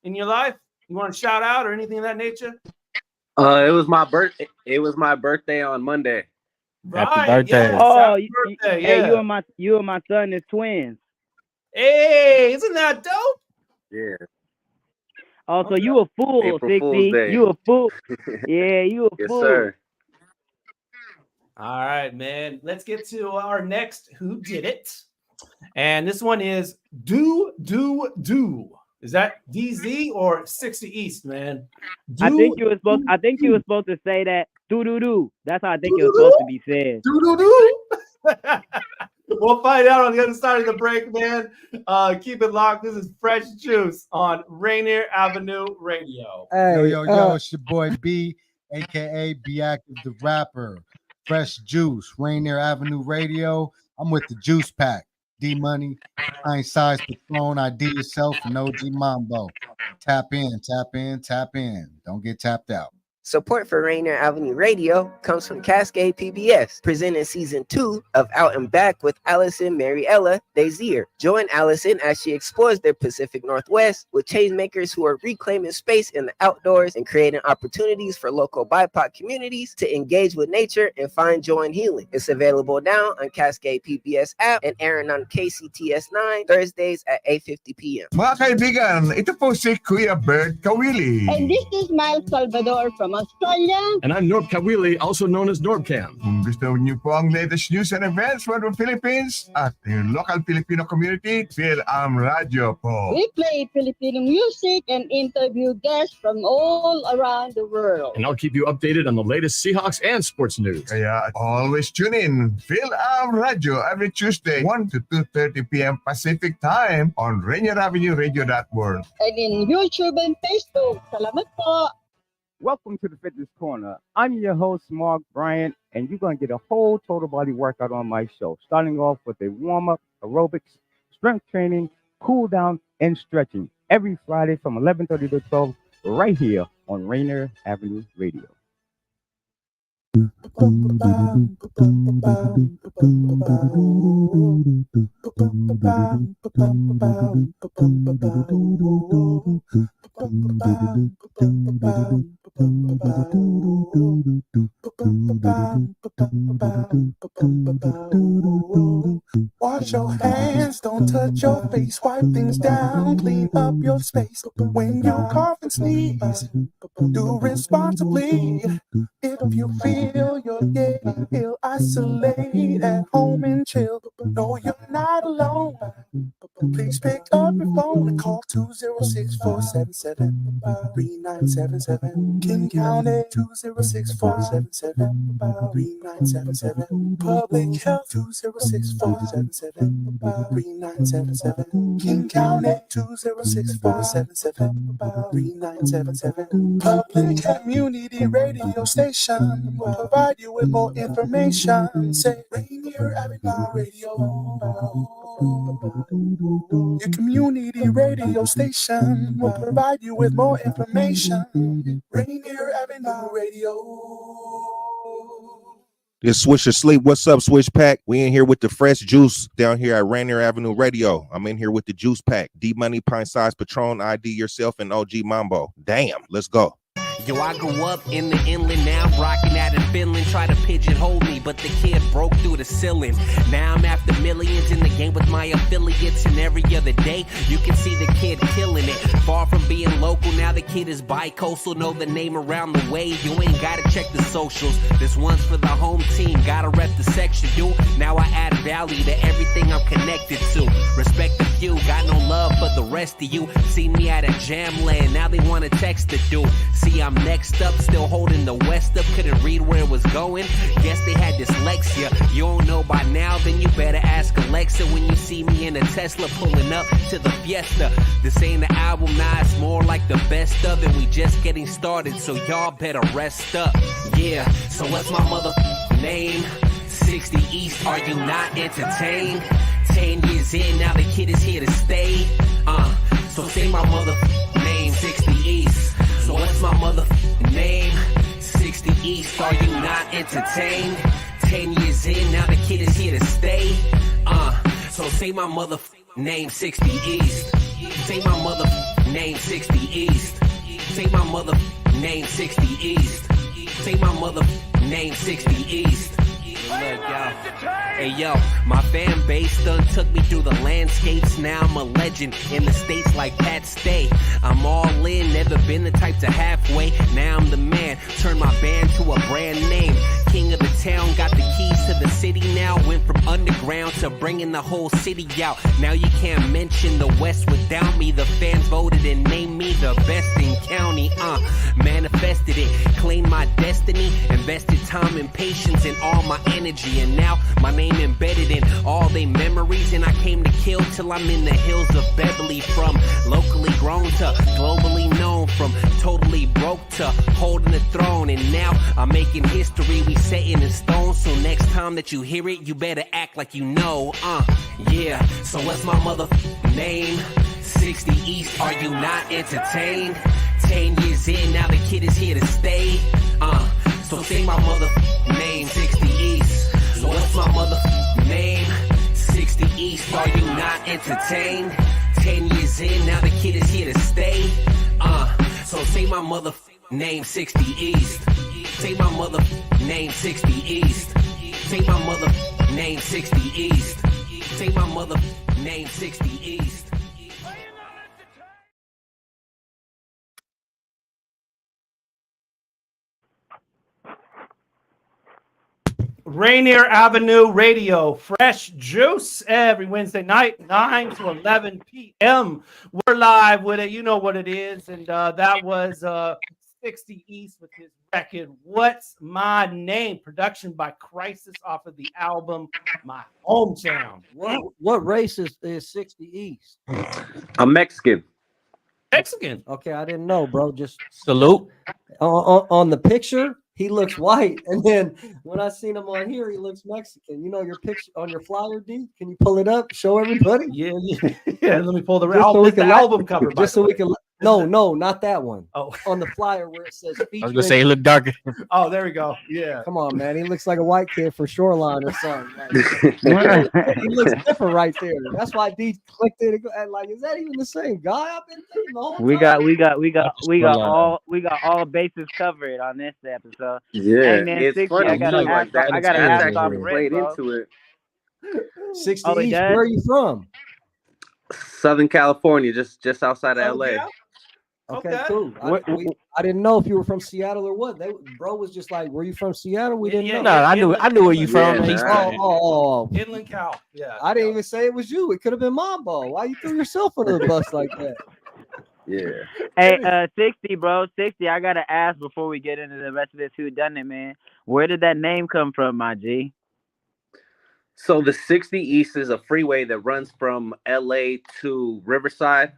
in your life you want to shout out or anything of that nature? It was my birthday. It was my birthday on Monday. Happy birthday. Yes, Oh, happy birthday, hey, yeah. you and my son is twins. Hey, isn't that dope? Yeah. Also, you a fool, April 60. Fool's Day. You a fool. Yeah, you a Yes, fool. sir. All right, man. Let's get to our next Who Did It. And this one is Do. Is that DZ or 60 East, man? I think you were supposed to say that Doo-doo-doo. That's how I think it was supposed to be said. Doo-doo-doo. We'll find out on the other side of the break, man. Keep it locked. This is Fresh Juice on Rainier Avenue Radio. Yo, it's your boy B, aka Be Active the Rapper. Fresh Juice, Rainier Avenue Radio. I'm with the Juice Pack. D Money, Pint Size Patron, ID Yourself, and OG Mambo. Tap in, tap in, tap in. Don't get tapped out. Support for Rainier Avenue Radio comes from Cascade PBS, presenting season 2 of Out and Back with Allison Mariella Desir. Join Allison as she explores the Pacific Northwest with changemakers who are reclaiming space in the outdoors and creating opportunities for local BIPOC communities to engage with nature and find joy and healing. It's available now on Cascade PBS app and airing on KCTS 9 Thursdays at 8:50 p.m. Mga kaibigan, ito po si Kuya Bert Kawili. And this is Miles Salvador from Australia. And I'm Norb Kawili, also known as Norbcam. Kung gusto niyo po ang latest news and events from the Philippines at yung local Filipino community, Phil Radio po. We play Filipino music and interview guests from all around the world. And I'll keep you updated on the latest Seahawks and sports news. Kaya always tune in, Phil Radio, every Tuesday, 1 to 2:30 p.m. Pacific Time on Rainier Avenue Radio.org. And in YouTube and Facebook. Salamat po. Welcome to the Fitness Corner. I'm your host, Mark Bryant, and you're going to get a whole total body workout on my show, starting off with a warm-up, aerobics, strength training, cool down, and stretching every Friday from 11:30 to 12 right here on Rainier Avenue Radio. Wash your hands, don't touch your face, wipe things down, clean up your space. When you cough and sneeze, do responsibly. If you feel you're getting ill, isolate at home and chill. No, you're not alone. Please pick up your phone and call 206-477-3977. King County 206-477-3977. Public Health 206-477-3977. King County 206-477-3977. Public Community Radio Station will provide you with more information. Say Rainier Avenue Radio. Your community radio station will provide you with more information. Rainier Avenue Radio. This Swisher Sleep. What's up, Swish Pack? We in here with the Fresh Juice down here at Rainier Avenue Radio. I'm in here with the Juice Pack. D Money, Pint Size Patron, ID Yourself, and OG Mambo. Damn, let's go. Yo, I grew up in the inland, now I'm rocking out in Finland. Try to pigeonhole me, but the kid broke through the ceiling. Now I'm after millions in the game with my affiliates, and every other day you can see the kid killing it. Far from being local, now the kid is bi-coastal. Know the name around the way, you ain't gotta check the socials. This one's for the home team, gotta rep the section, dude. Now I add value to everything I'm connected to. Respect the few, got no love for the rest of you. Seen me at a jam land, now they wanna text the dude. See, I'm next up, still holding the west up. Couldn't read where it was going, guess they had dyslexia. You don't know by now, then you better ask Alexa. When you see me in a Tesla pulling up to the Fiesta, this ain't the album, nah, it's more like the best of it. We just getting started, so y'all better rest up. Yeah, so what's my mother name? 60 East, are you not entertained? 10 years in, now the kid is here to stay. So say my mother name, 60 East. So what's my mother name? 60 East, are you not entertained? 10 years in, now the kid is here to stay. So say my mother name, 60 East. Say my mother name, 60 East. Say my mother name, 60 East. Say my mother name, 60 East. Look, y'all. Hey, yo, my fan base done took me through the landscapes. Now I'm a legend in the States like Pat Stay. I'm all in, never been the type to halfway. Now I'm the man, turn my band to a brand name. King of the town, got the keys to the city now. Went from underground to bringing the whole city out. Now you can't mention the West without me. The fans voted and named me the best in county. Manifested it, claimed my my destiny. Invested time and patience and all my energy, and now my name embedded in all they memories. And I came to kill till I'm in the hills of Beverly. From locally grown to globally known, from totally broke to holding the throne. And now I'm making history, we setting in stone. So next time that you hear it, you better act like you know. Yeah, so what's my name? 60 East, are you not entertained? 10 years in, now the kid is here to stay. So say my name, 60 East. So what's my name? 60 East, are you not entertained? 10 years in, now the kid is here to stay. So say my name, 60 East. Say my name, 60 East. Say my name, 60 East. Say my name, 60 East. Rainier Avenue Radio, fresh juice every Wednesday night, 9 to 11 p.m. We're live with it. You know what it is. And that was 60 East with his record, What's My Name? Production by Crisis off of the album My Hometown. What race is 60 East? I'm Mexican. Mexican. Okay, I didn't know, bro. Just salute. On the picture, he looks white, and then when I seen him on here, he looks Mexican. You know your picture on your flyer, D? Can you pull it up? Show everybody. Yeah. Let me pull the album cover. Just so we can. No, not that one. Oh, on the flyer where it says. I was gonna say he looked darker. Oh, there we go. Yeah. Come on, man. He looks like a white kid for Shoreline or something. He looks different right there. That's why D clicked it. And like, is that even the same guy? I've been thinking the whole time. We got all bases covered on this episode. Yeah, hey, man, it's 60, funny. I gotta ask off played into it. 60 East, where are you from? Southern California, just outside of LA. Yeah? Okay, cool. I didn't know if you were from Seattle or what. Bro was just like, "Were you from Seattle?" We didn't know. No, I knew where you from. Inland Cal. Yeah. I didn't even say it was you. It could have been Mambo. Why you threw yourself under the bus like that? Yeah. Hey, 60, bro. 60, I gotta ask before we get into the rest of this whodunit, man. Where did that name come from, my G? So the 60 East is a freeway that runs from LA to Riverside.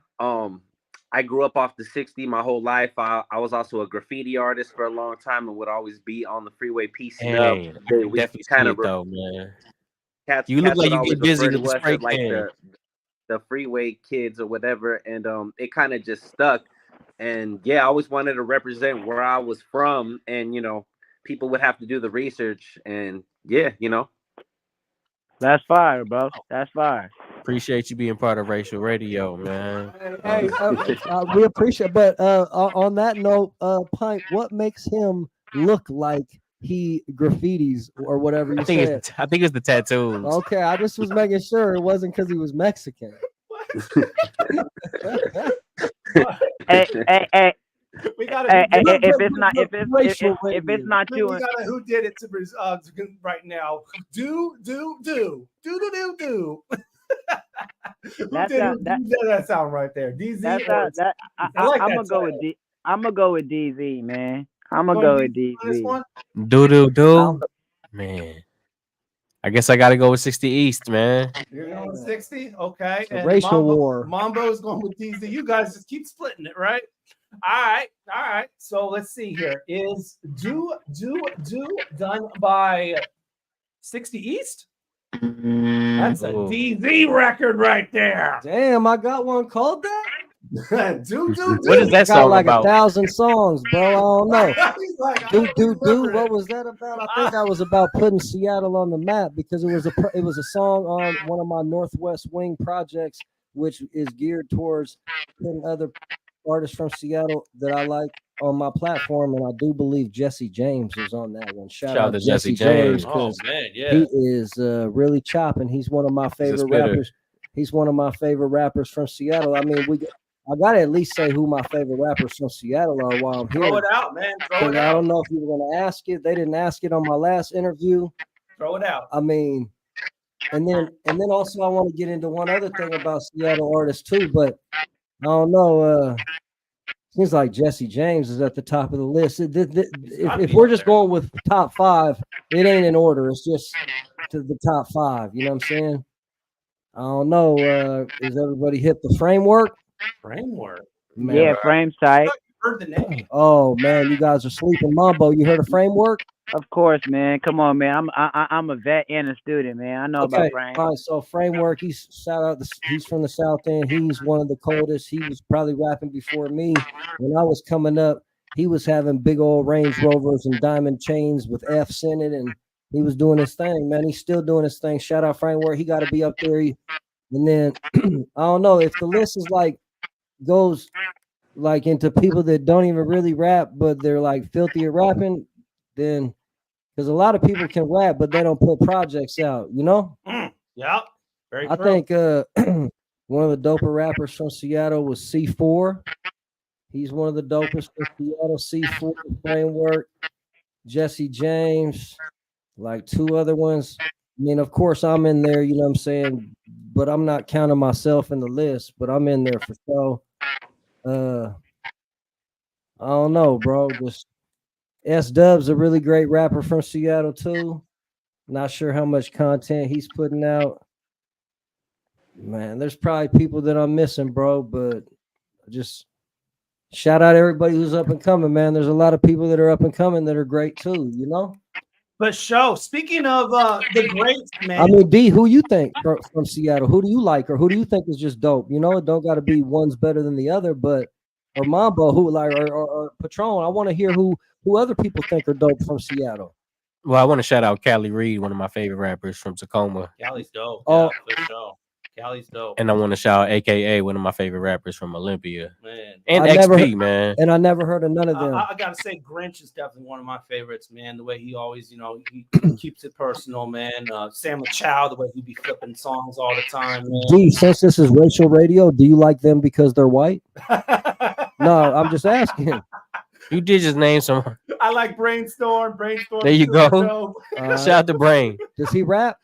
I grew up off the 60 my whole life. I was also a graffiti artist for a long time and would always be on the freeway piecing up. We definitely kind of though, man. You look like you get busy with the spray can. The freeway kids or whatever, and it kind of just stuck. And yeah, I always wanted to represent where I was from, and people would have to do the research, and yeah, That's fire, bro. That's fire. Appreciate you being part of Racial Radio, man. Hey, we appreciate. But on that note, Pint, what makes him look like he graffitis or whatever you said? I think it's the tattoos. Okay, I just was making sure it wasn't because he was Mexican. Hey. We gotta if it's not you, we gotta who did it to right now. Do. That sound right there. DZ. I'm gonna go with DZ, man. I'm gonna go with DZ. Do. Man. I guess I gotta go with 60 East, man. You're going with 60? Okay. And racial war. Mambo's going with DZ. You guys just keep splitting it, right? All right. So let's see here. Is do done by 60 East? That's a DZ record right there. Damn, I got one called that. do. What is that song like about? 1,000 songs, bro. I don't know. Do. What was that about? I think that was about putting Seattle on the map because it was a song on one of my Northwest Wing projects, which is geared towards putting other artists from Seattle that I like on my platform, and I do believe Jesse James is on that one. Shout out to Jesse James. Oh man, yeah, he is really chopping. He's one of my favorite rappers. He's one of my favorite rappers from Seattle. I mean, I gotta at least say who my favorite rappers from Seattle are while I'm here. Throw it out, man. I don't know if you were gonna ask it. They didn't ask it on my last interview. Throw it out. I mean, and then also I want to get into one other thing about Seattle artists too, but I don't know. Seems like Jesse James is at the top of the list. If we're just going with top 5, it ain't in order. It's just to the top 5. You know what I'm saying? I don't know. Is everybody hit the framework? Framework. Man. Yeah, frame's tight. Heard the name. Oh man, you guys are sleeping. Mambo, you heard of framework? Of course, man. Come on, man. I'm a vet and a student, man. I know about frame. All right, so framework. He's from the South End. He's one of the coldest. He was probably rapping before me. When I was coming up, he was having big old Range Rovers and diamond chains with F's in it, and he was doing his thing, man. He's still doing his thing. Shout out framework. He got to be up there. And then I don't know if the list is like goes like into people that don't even really rap, but they're like filthy at rapping, then because a lot of people can rap, but they don't put projects out, you know? Yeah. Very I true. think one of the doper rappers from Seattle was C4. He's one of the dopest from Seattle. C4 framework, Jesse James, like 2 other ones. I mean, of course, I'm in there, you know what I'm saying? But I'm not counting myself in the list, but I'm in there for sure. I don't know, bro. Just S-Dub's a really great rapper from Seattle too. Not sure how much content he's putting out. Man, there's probably people that I'm missing, bro, but just shout out everybody who's up and coming, man. There's a lot of people that are up and coming that are great too, you know? But speaking of the greats, man. I mean, D, who you think from Seattle? Who do you like, or who do you think is just dope? You know, it don't got to be one's better than the other, but or Mambo, who like or Patron. I want to hear who other people think are dope from Seattle. Well, I want to shout out Callie Reed, one of my favorite rappers from Tacoma. Callie's dope. Oh, yeah, for sure. Callie's dope. And I want to shout out AKA, one of my favorite rappers from Olympia. Man. And I XP, man. And I never heard of none of them. I gotta say, Grinch is definitely one of my favorites, man. The way he always, you know, he keeps it personal, man. Sam Chow, the way he be flipping songs all the time, man. D, since this is racial radio, do you like them because they're white? No, I'm just asking. You did just name some. I like Brainstorm. There you go. Shout out to Brain. Does he rap?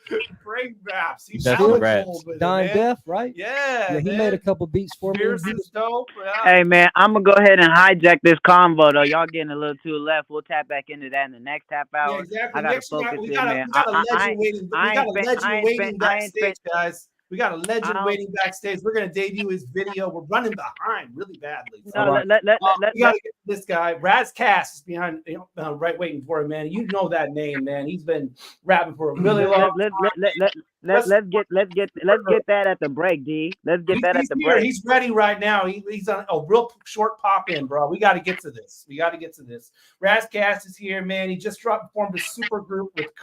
Brain raps. He definitely raps. Dying Deaf, right? Yeah, he made a couple beats for me. Is dope. Hey, man, I'm going to go ahead and hijack this convo, though. Y'all getting a little too left. We'll tap back into that in the next half hour. Yeah, exactly. I got to focus in, man. We got a legend waiting backstage, guys. We got a legend waiting backstage. We're gonna debut his video. We're running behind really badly. So, we gotta get this guy. Ras Kass is behind, right, waiting for him, man. You know that name, man. He's been rapping for a really long time. Let's get that at the break, D. Let's get that at the break. He's ready right now. He's on a real short pop in, bro. We got to get to this. Ras Kass is here, man. He just formed a super group with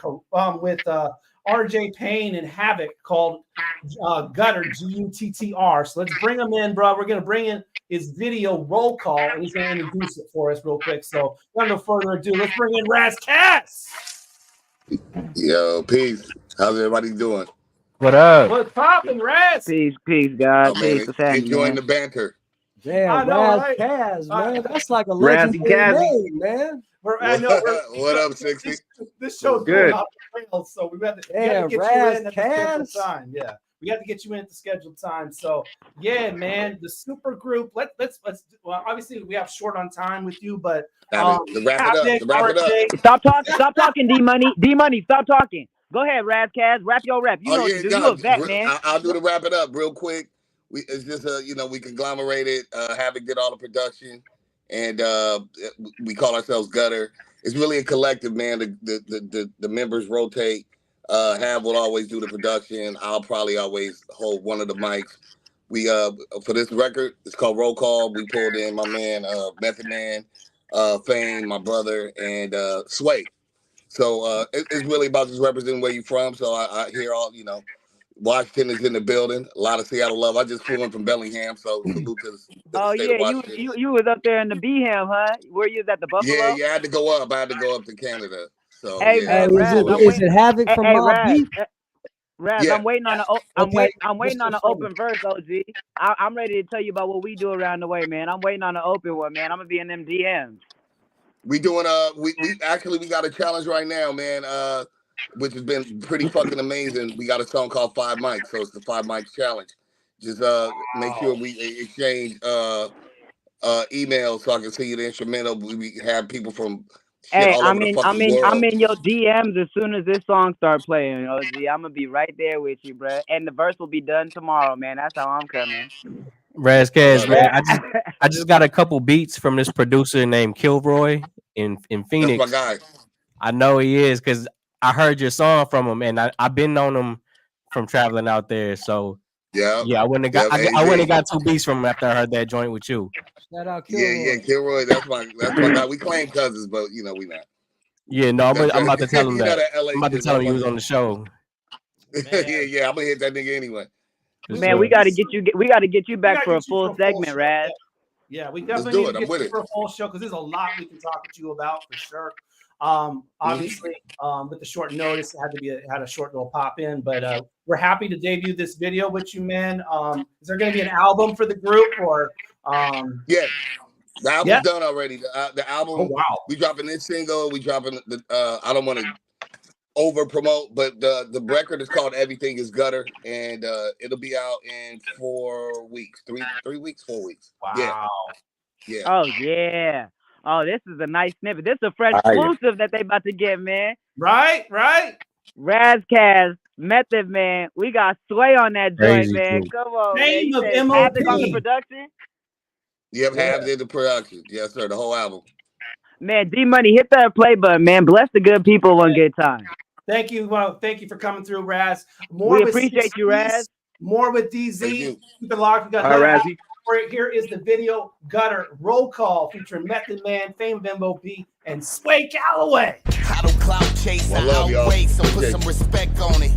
RJ Payne and Havoc called GUTTR, GUTTR. So let's bring him in, bro. We're going to bring in his video roll call, and he's going to introduce it for us real quick. So without no further ado, let's bring in Ras Kass. Yo, peace. How's everybody doing? What up? What's poppin', Ras? Peace, guys. Peace. Enjoying the banter. Damn, Ras Kass, man. That's like a legendary name, man. What up, 60? This show's good. Going off the rails, so we got to get you in at the scheduled time. Yeah, we got to get you in at the scheduled time. So yeah, man, the super group. Let's. Well, obviously we have short on time with you, but wrap it up. Stop talking, D Money. Stop talking. Go ahead, Ras Kass. Rap your rap. You you a vet, man. I'll do the wrap it up real quick. It's just we conglomerated. Havoc did all the production. And we call ourselves GUTTR. It's really a collective, man. The members rotate. Hav will always do the production. I'll probably always hold one of the mics. We for this record, it's called Roll Call. We pulled in my man Method Man, Fame, my brother, and Sway. So it's really about just representing where you're from. So I hear all Washington is in the building. A lot of Seattle love. I just flew in from Bellingham, so salute to the state of Washington. you was up there in the Beham, huh? Where you was at the Buffalo? Yeah, I had to go up. I had to go up to Canada. So hey, yeah. Is it Havoc from Mob Deep? Raz, Yeah. I'm waiting on I'm waiting on an open verse, OG. I'm ready to tell you about what we do around the way, man. I'm waiting on an open one, man. I'm gonna be in them DMs. We doing we got a challenge right now, man. Which has been pretty fucking amazing. We got a song called 5 Mics, so it's the 5 Mics challenge. Just make sure we exchange email so I can send you the instrumental. We have people from Hey, all over the fucking world. I'm in your DMs as soon as this song start playing, OG. I'm gonna be right there with you, bro. And the verse will be done tomorrow, man. That's how I'm coming. Ras Kass, man. I just got a couple beats from this producer named Kilroy in Phoenix. That's my guy. I know he is because I heard your song from him, and I've been on him from traveling out there. So yeah, I wouldn't have got I wouldn't have got 2 beats from him after I heard that joint with you. Shout out Kilroy. Yeah, Kilroy. That's my guy. We claim cousins, but we not. Yeah, no, I'm about to tell him You know that. that LA I'm about to shit, tell him he motherfucker. was on the show. yeah, I'm gonna hit that nigga anyway. Man, we gotta get you back for a full segment, Raz. Yeah, we Let's definitely do need it. to I'm get with you it. for a full show because there's a lot we can talk to you about for sure. Obviously, with the short notice, it had a short little pop in, but we're happy to debut this video with you, man. Is there going to be an album for the group or? Yeah, the album's done already. The album. Oh, wow. We dropping this single. We dropping the. I don't want to over promote, but the record is called Everything Is Gutter, and it'll be out in 4 weeks, 3 weeks, 4 weeks. Wow. Yeah. Oh yeah. Oh, this is a nice snippet. This is a fresh Fire. exclusive that they about to get, man. Right. Ras Kass, Method Man. We got Sway on that joint, Crazy man. cool. Come on, man. Name You of said MOP. Havoc on the production. Yep, half in the production. Yes, sir. The whole album. Man, D Money, hit that play button, man. Bless the good people one good time. Thank you. Thank you for coming through, Raz. We appreciate you, Raz. More with DZ. Keep it locked. We got All right, Razzie. Here is the video Gutter Roll Call featuring Method Man, Fame of MOP, and Sway Calloway. I don't clout chase, I love y'all. outweigh, so put Appreciate some you. respect on it.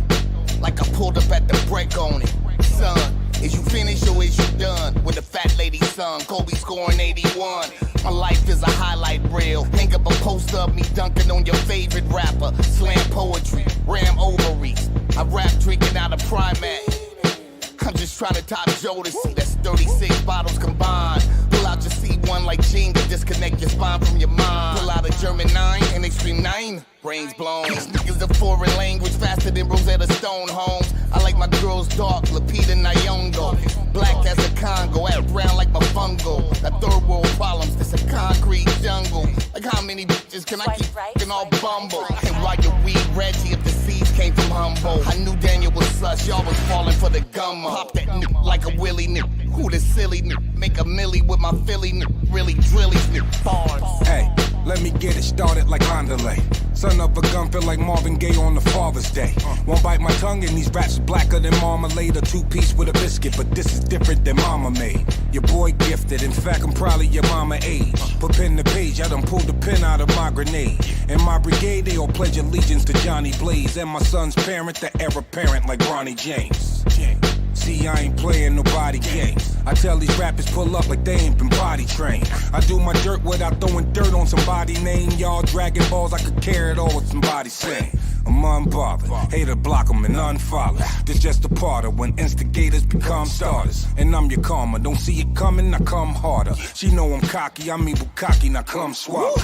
Like I pulled up at the break on it. Son, is you finished or is you done? When the fat lady sung, Kobe scoring 81. My life is a highlight reel. Hang up a poster of me dunking on your favorite rapper. Slam poetry, ram ovaries. I rap drinking out of Primac. I'm just trying to top Jodeci. That's 36 bottles combined. Pull out your C1 like Jenga. Disconnect your spine from your mind. Pull out a German 9 and Extreme 9. Brains blown. These niggas a foreign language faster than Rosetta Stone Holmes. I like my girls dark, Lapita Nyong'o. Black as a Congo, act brown like my fungo. That third world problems, this a concrete jungle. Like how many bitches can I keep f***ing all bumble? And why your weed Reggie if the seeds came from Humboldt? I knew Daniel was sus, y'all was falling for the gummo. Pop that like a willy nip. Who the silly nip? Make a milli with my Philly nip. Really drilly nip. Bars. Hey, let me get it started like Andale. Son of a gun, feel like Marvin Gaye on the Father's Day. Won't bite my tongue, and these raps blacker than marmalade. A 2-piece with a biscuit, but this is different than mama made. Your boy gifted, in fact, I'm probably your mama age. Put pen to page, I done pulled the pin out of my grenade. In my brigade, they all pledge allegiance to Johnny Blaze. And my son's parent, the heir apparent like Ronnie James. See, I ain't playing nobody games. I tell these rappers pull up like they ain't been body trained. I do my dirt without throwing dirt on somebody's name. Y'all dragging balls, I could carry it all with somebody saying. I'm unbothered, hater block them and unfollow. This just a part of when instigators become starters. And I'm your karma, don't see it coming, I come harder. She know I'm cocky, I mean bukkake, now come swallow.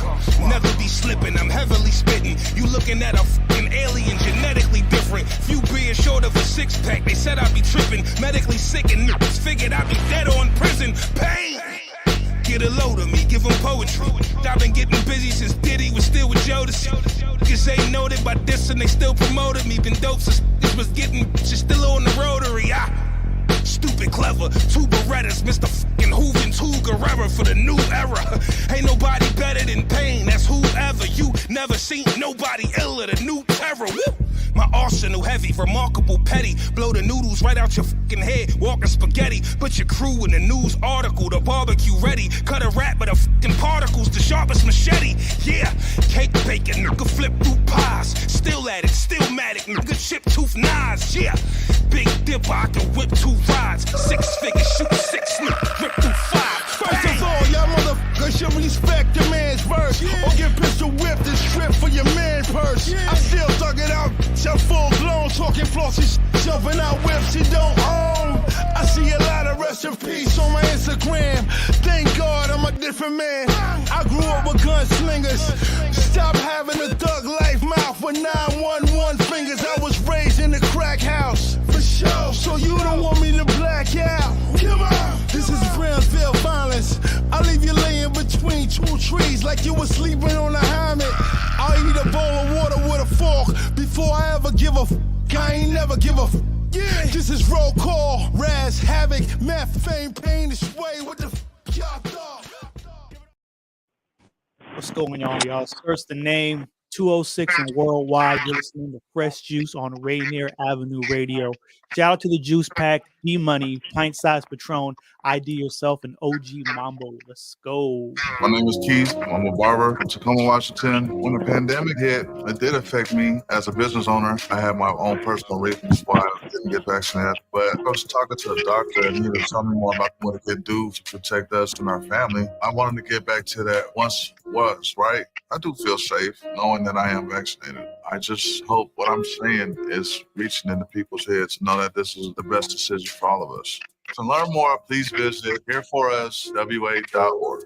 Never be slipping, I'm heavily spitting. You looking at a fucking alien, genetically different. Few beers short of a 6-pack, they said I'd be tripping. Medically sick and niggas figured I'd be dead or in prison. Pain! Get a load of me, give them poetry. I've been getting busy since Diddy was still with Jodeci. Niggas ain't noted by this and they still promoted me. Been dope since this was getting bitches still on the rotary. Stupid clever, two Berettas, Mr. fucking Hooven, two Guerrera for the new era. Ain't nobody better than Pain, that's whoever. You never seen nobody iller, the new terror. Woo! My arsenal heavy, remarkable petty. Blow the noodles right out your fucking head, walking spaghetti. Put your crew in the news article, the barbecue ready. Cut a rat with the fucking particles, the sharpest machete. Yeah, cake bacon, nigga flip through pies. Still at it, still mad at nigga chip tooth knives. Yeah, big dipper, I can whip 2 rides. 6 figures, shoot 6, nigga, rip through 5. First of all, y'all motherfuckers should respect your man's verse. Or get pistol whipped and stripped for your man's purse. I still thug it out, I'm full blown, talking flossy, jumping out whips he don't own. I see a lot of rest in peace on my Instagram. Thank God I'm a different man. I grew up with gunslingers. Stop having a thug life mouth with 911 fingers. I was raised in the crack house. For sure. So you don't want me to black out. Come on. This is Brownsville violence. I leave trees like you was sleeping on a hammock. I'll eat a bowl of water with a fork before I ever give a I ain't never give a yeah. This is roll call, Ras, Havoc, Meth, Fame, Pain, this way. What the y'all thought? What's going on, y'all? Search the name 206 and worldwide. You're listening to Fresh Juice on Rainier Avenue Radio. Shout out to the Juice Pack, D-Money, Pint Size Patron, ID Yourself, and OG Mambo. Let's go. My name is Keith. I'm a barber from Tacoma, Washington. When the pandemic hit, it did affect me as a business owner. I had my own personal reasons why I didn't get vaccinated. But I was talking to a doctor and he was telling me more about what it could do to protect us and our family. I wanted to get back to that once was, right? I do feel safe knowing that I am vaccinated. I just hope what I'm saying is reaching into people's heads to know that this is the best decision for all of us. To learn more, please visit hereforuswa.org.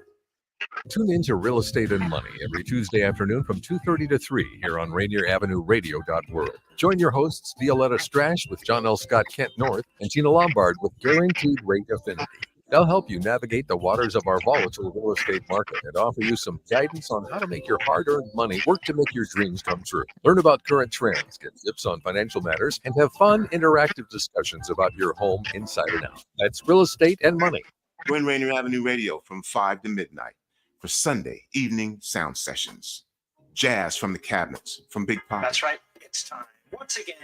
Tune in to Real Estate and Money every Tuesday afternoon from 2:30 to 3 here on Rainier Avenue Radio.world. Join your hosts Violetta Strash with John L. Scott Kent North and Tina Lombard with Guaranteed Rate Affinity. They'll help you navigate the waters of our volatile real estate market and offer you some guidance on how to make your hard-earned money work to make your dreams come true. Learn about current trends, get tips on financial matters, and have fun, interactive discussions about your home inside and out. That's Real Estate and Money. Join Rainier Avenue Radio from 5 to midnight for Sunday evening sound sessions. Jazz from the cabinets from Big Pop. That's right. It's time once again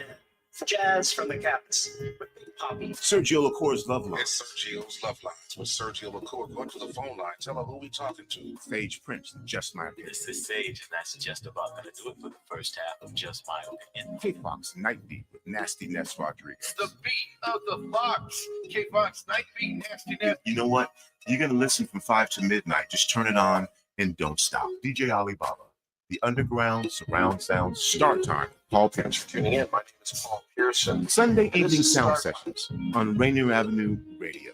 for Jazz from the cabinets with Big Poppy. Sergio LaCour's Love Line. It's Sergio's Love Line. With Sergio LaCour, go to the phone line. Tell her who we talking to. Sage Prince, Just My Opinion. This is Sage, and that's just about going to do it for the first half of Just My Opinion. K-Fox Night Beat with Nasty Ness Rodriguez. The beat of the Fox. K-Fox Night Beat, Nasty Ness. You know what? You're going to listen from 5 to midnight. Just turn it on and don't stop. DJ Alibaba. The underground surround sound start time. Paul Pearson. Tuning in. My name is Paul Pearson. Sunday evening sound sessions on Rainier Avenue Radio.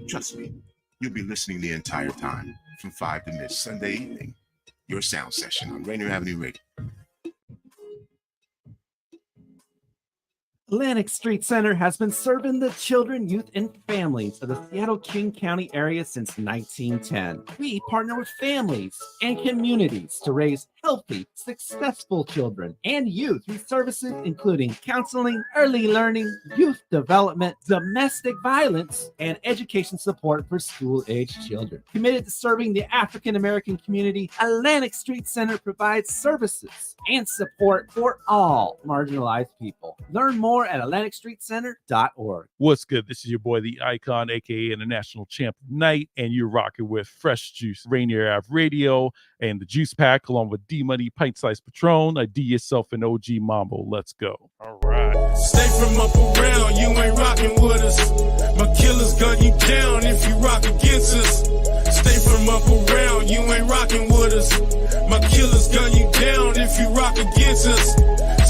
Trust me, you'll be listening the entire time from 5 to midnight. Sunday evening, your sound session on Rainier Avenue Radio. Atlantic Street Center has been serving the children, youth, and families of the Seattle King County area since 1910. We partner with families and communities to raise healthy, successful children and youth through services including counseling, early learning, youth development, domestic violence, and education support for school-aged children. Committed to serving the African American community, Atlantic Street Center provides services and support for all marginalized people. Learn more at AtlanticStreetCenter.org. What's good? This is your boy, the Icon, aka International Champ of Night, and you're rocking with Fresh Juice, Rainier Ave Radio, and the Juice Pack, along with D-Money, Pint Size Patron, ID Yourself, and OG Mambo. Let's go. All right. Stay from up around, you ain't rocking with us. My killers gun you down if you rock against us. Stay from up around, you ain't rocking with us. My killers gun you down if you rock against us.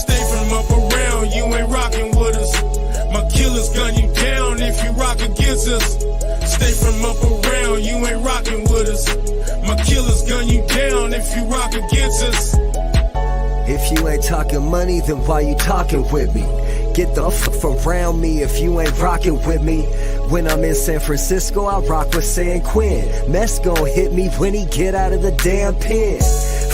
Stay from up around, you ain't rocking with us. My killers gun you down if you rock against us. Stay from up around, you ain't rocking with us. My killers gun you down if you rock against us. If you ain't talking money, then why you talking with me? Get the f around me if you ain't rocking with me. When I'm in San Francisco, I rock with San Quinn. Mess gon' hit me when he get out of the damn pen.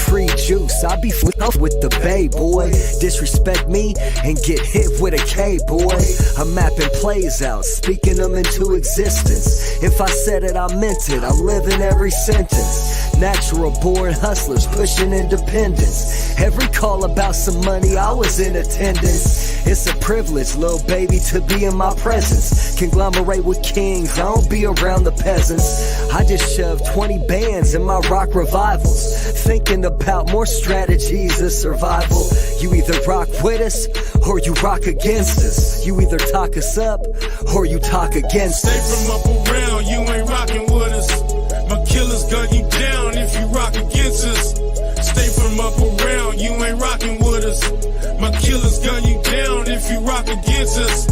Free juice, I be with the Bay, boy. Disrespect me and get hit with a K, boy. I'm mapping plays out, speaking them into existence. If I said it, I meant it. I'm living every sentence. Natural born hustlers pushing independence. Every call about some money, I was in attendance. It's a privilege, little baby, to be in my presence. Conglomerate with kings, I don't be around the peasants. I just shoved 20 bands in my rock revivals, thinking about more strategies of survival. You either rock with us or you rock against us. You either talk us up or you talk against us. Stay from up around, you ain't rocking with us. My killers gun you down if you rock against us. Stay from up around, you ain't rocking with us. My killers gun you down if you rock against us.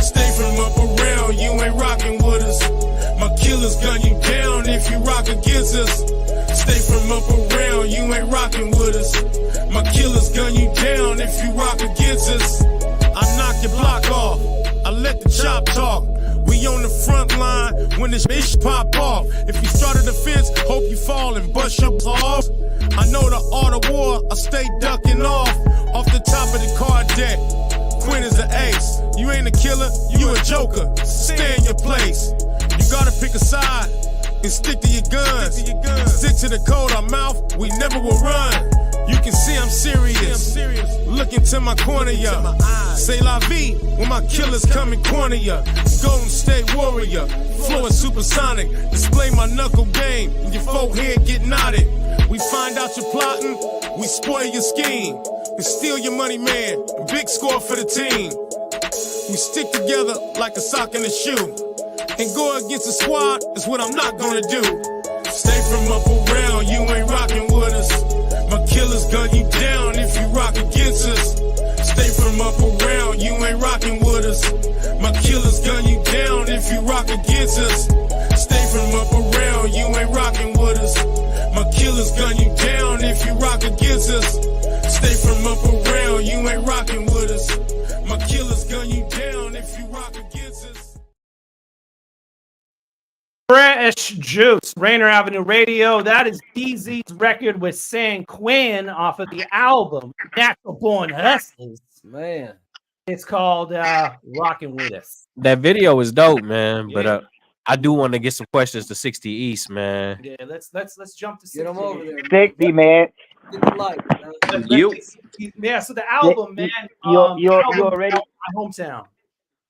Stay from up around, you ain't rocking with us. My killers gun you down if you rock against us. Stay from up around, you ain't rocking with us. My killers gun you down if you rock against us. I knock your block off, I let the chop talk. We on the front line when this bitch pop off. If you started the fence, hope you fall and bust your off. I know the art of war, I stay ducking off the top of the card deck. Quinn is an ace. You ain't a killer, you a joker. Stay in your place. You gotta pick a side and stick to your guns. Stick to the code, our mouth, we never will run. You can see I'm serious. Look into my corner, ya. Say la vie when my killers come and corner ya. Golden State Warrior, flow is supersonic. Display my knuckle game when your folk head get knotted. We find out you're plotting, we spoil your scheme. And steal your money, man. Big score for the team. We stick together like a sock and a shoe. And go against the squad is what I'm not gonna do. Stay from up around, you ain't rocking with us. My killers gun you down if you rock against us. Stay from up around, you ain't rocking with us. My killers gun you down if you rock against us. Stay from up around, you ain't rocking with us. My killers gun you down if you rock against us. Stay from up around, you ain't rocking with us. My killers gun you down if you rock against us. Fresh Juice, Rainier Avenue Radio. That is DZ's record with San Quinn off of the album Natural Born Hustlers. Man, it's called Rockin' With Us. That video is dope, man. But I do want to get some questions to 60 East, man. Yeah, let's jump to 60. Get them over there. 60, man. Yeah, so the album, man. You already my hometown.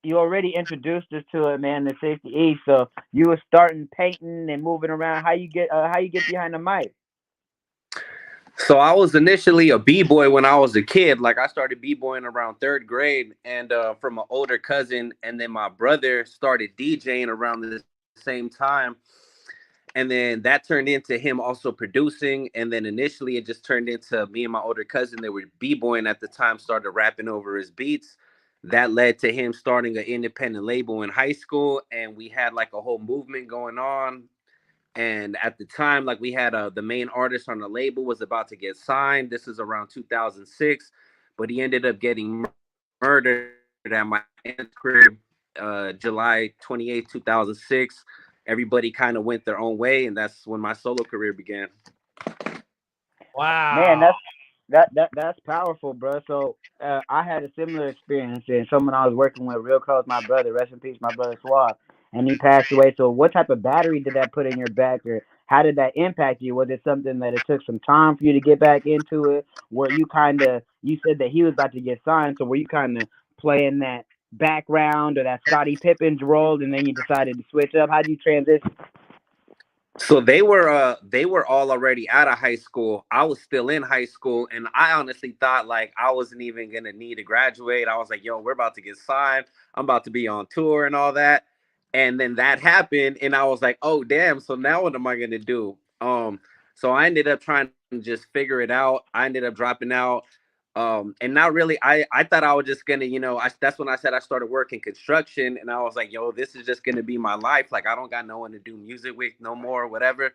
You already introduced us to it, man. The 60 East. So you were starting painting and moving around. How you get behind the mic? So I was initially a b-boy when I was a kid. Like I started b-boying around 3rd grade, and from an older cousin, and then my brother started DJing around the same time. And then that turned into him also producing. And then initially it just turned into me and my older cousin that were b-boying at the time, started rapping over his beats. That led to him starting an independent label in high school. And we had like a whole movement going on. And at the time, like we had the main artist on the label was about to get signed. This is around 2006, but he ended up getting murdered at my aunt's crib, July 28, 2006. Everybody kind of went their own way, and that's when my solo career began. Wow, man, that's powerful, bro. So I had a similar experience, and someone I was working with real close, my brother, rest in peace, my brother Suave, and he passed away. So what type of battery did that put in your back, or how did that impact you? Was it something that it took some time for you to get back into it? Were you you said that he was about to get signed, so were you kind of playing that background or that Scottie Pippen's role, and then you decided to switch up? How did you transition? So they were all already out of high school. I was still in high school, and I honestly thought like I wasn't even gonna need to graduate. I was like, yo, we're about to get signed. I'm about to be on tour and all that. And then that happened, and I was like, oh damn, so now what am I gonna do? So I ended up trying to just figure it out. I ended up dropping out. And not really, I thought I was just gonna, that's when I said I started working construction, and I was like, yo, this is just gonna be my life. Like, I don't got no one to do music with no more, whatever.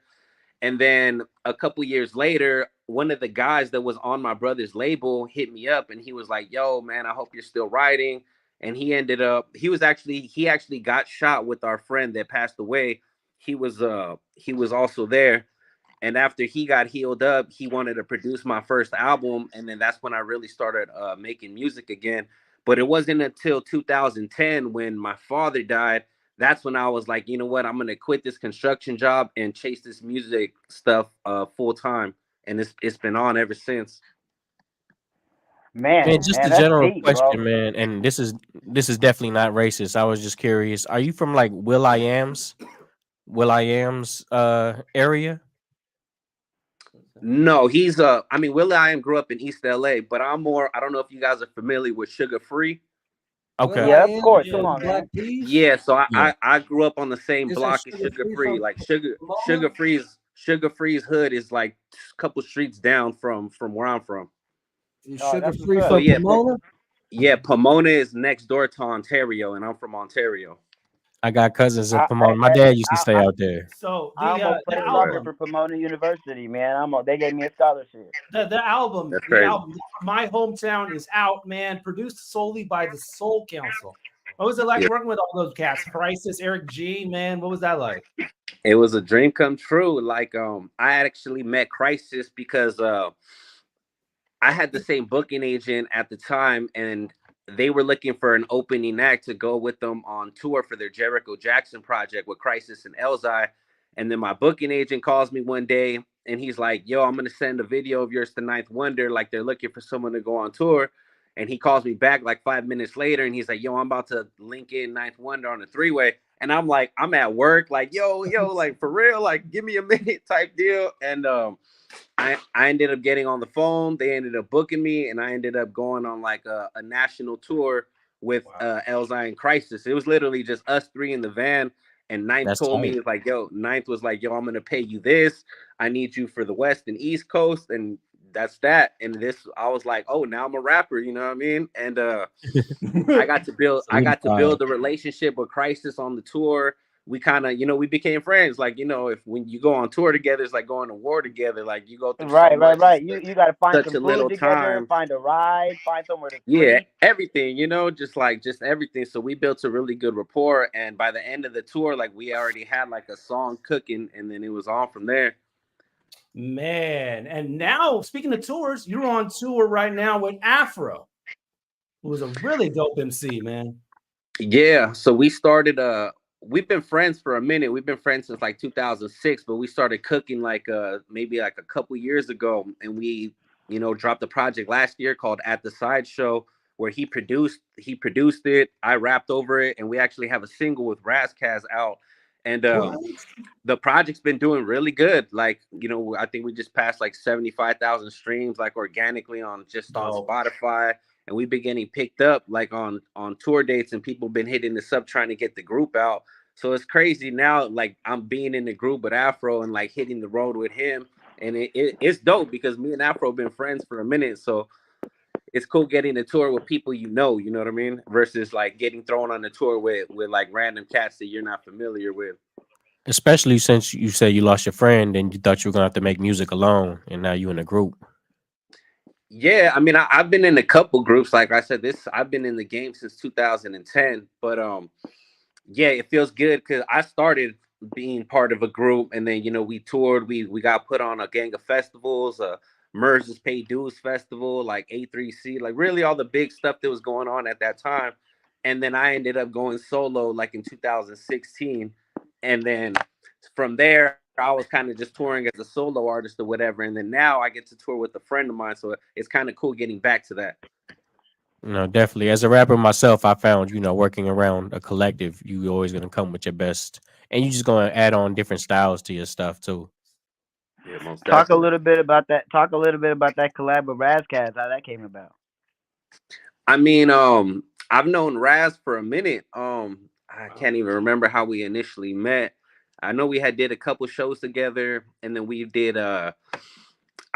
And then a couple years later, one of the guys that was on my brother's label hit me up, and he was like, yo, man, I hope you're still writing. And he actually got shot with our friend that passed away. He was also there. And after he got healed up, he wanted to produce my first album. And then that's when I really started making music again. But it wasn't until 2010 when my father died. That's when I was like, you know what? I'm going to quit this construction job and chase this music stuff full time. And it's been on ever since. Man, just a general question, man. And this is definitely not racist. I was just curious. Are you from like Will.i.am's area? No, he's Will.i.am grew up in East LA, but I don't know if you guys are familiar with Sugar Free. Okay. Yeah, of course. Come on, man. Yeah, so I grew up on the same block as Sugar Free. Like Sugar Free's hood is like a couple streets down from where I'm from. Sugar Free from Pomona? Yeah, Pomona is next door to Ontario, and I'm from Ontario. I got cousins in Pomona. My dad used to stay out there. So I almost played soccer for Pomona University, man. They gave me a scholarship. The album, That's crazy. My Hometown is out, man. Produced solely by the Soul Council. What was it like working with all those cats? Crisis, Eric G, man, what was that like? It was a dream come true. Like, I actually met Crisis because I had the same booking agent at the time, and they were looking for an opening act to go with them on tour for their Jericho Jackson project with Crisis and Elzai. And then my booking agent calls me one day, and he's like, yo, I'm going to send a video of yours to Ninth Wonder. Like, they're looking for someone to go on tour. And he calls me back like 5 minutes later, and he's like, yo, I'm about to link in Ninth Wonder on a 3-way. And I'm like, I'm at work, like, yo, like, for real, like, give me a minute type deal. And I ended up getting on the phone. They ended up booking me, and I ended up going on like a national tour with Elzai and Crisis. It was literally just us three in the van. And Ninth told me, like, Ninth was like, yo, I'm going to pay you this. I need you for the West and East Coast. And that's that. And I was like, oh, now I'm a rapper, you know what I mean? And I got to build the relationship with Crisis on the tour. We kind of, we became friends. Like, when you go on tour together, it's like going to war together. Like, you go through right. You got to find some food together, time. Find a ride, find somewhere to sleep. Everything, just everything. So we built a really good rapport. And by the end of the tour, like, we already had like a song cooking, and then it was on from there. Man, and now speaking of tours, you're on tour right now with Afro, who was a really dope MC, man. Yeah, so we started we've been friends for a minute. We've been friends since like 2006, but we started cooking like maybe like a couple years ago, and we dropped a project last year called At the Sideshow, where he produced it, I rapped over it, and we actually have a single with Ras Kass out. And the project's been doing really good. Like, I think we just passed like 75,000 streams, like organically on Spotify. And we've been getting picked up like on tour dates, and people been hitting us up trying to get the group out. So it's crazy now. Like, I'm being in the group with Afro and like hitting the road with him. And it's dope because me and Afro have been friends for a minute. So it's cool getting a tour with people you know what I mean? Versus like getting thrown on the tour with like random cats that you're not familiar with. Especially since you said you lost your friend and you thought you were gonna have to make music alone, and now you in a group. Yeah, I mean, I've been in a couple groups. Like I said, I've been in the game since 2010. But yeah, it feels good because I started being part of a group, and then we toured. We got put on a gang of festivals. Merge's Pay Dues Festival, like A3C, like really all the big stuff that was going on at that time. And then I ended up going solo like in 2016. And then from there, I was kind of just touring as a solo artist or whatever. And then now I get to tour with a friend of mine. So it's kind of cool getting back to that. Definitely. As a rapper myself, I found, working around a collective, you always going to come with your best. And you just going to add on different styles to your stuff too. Yeah, most Talk a little bit about that. Talk a little bit about that collab with Ras Kass, how that came about. I mean, I've known Raz for a minute. I can't even remember how we initially met. I know we did a couple shows together, and then we did. I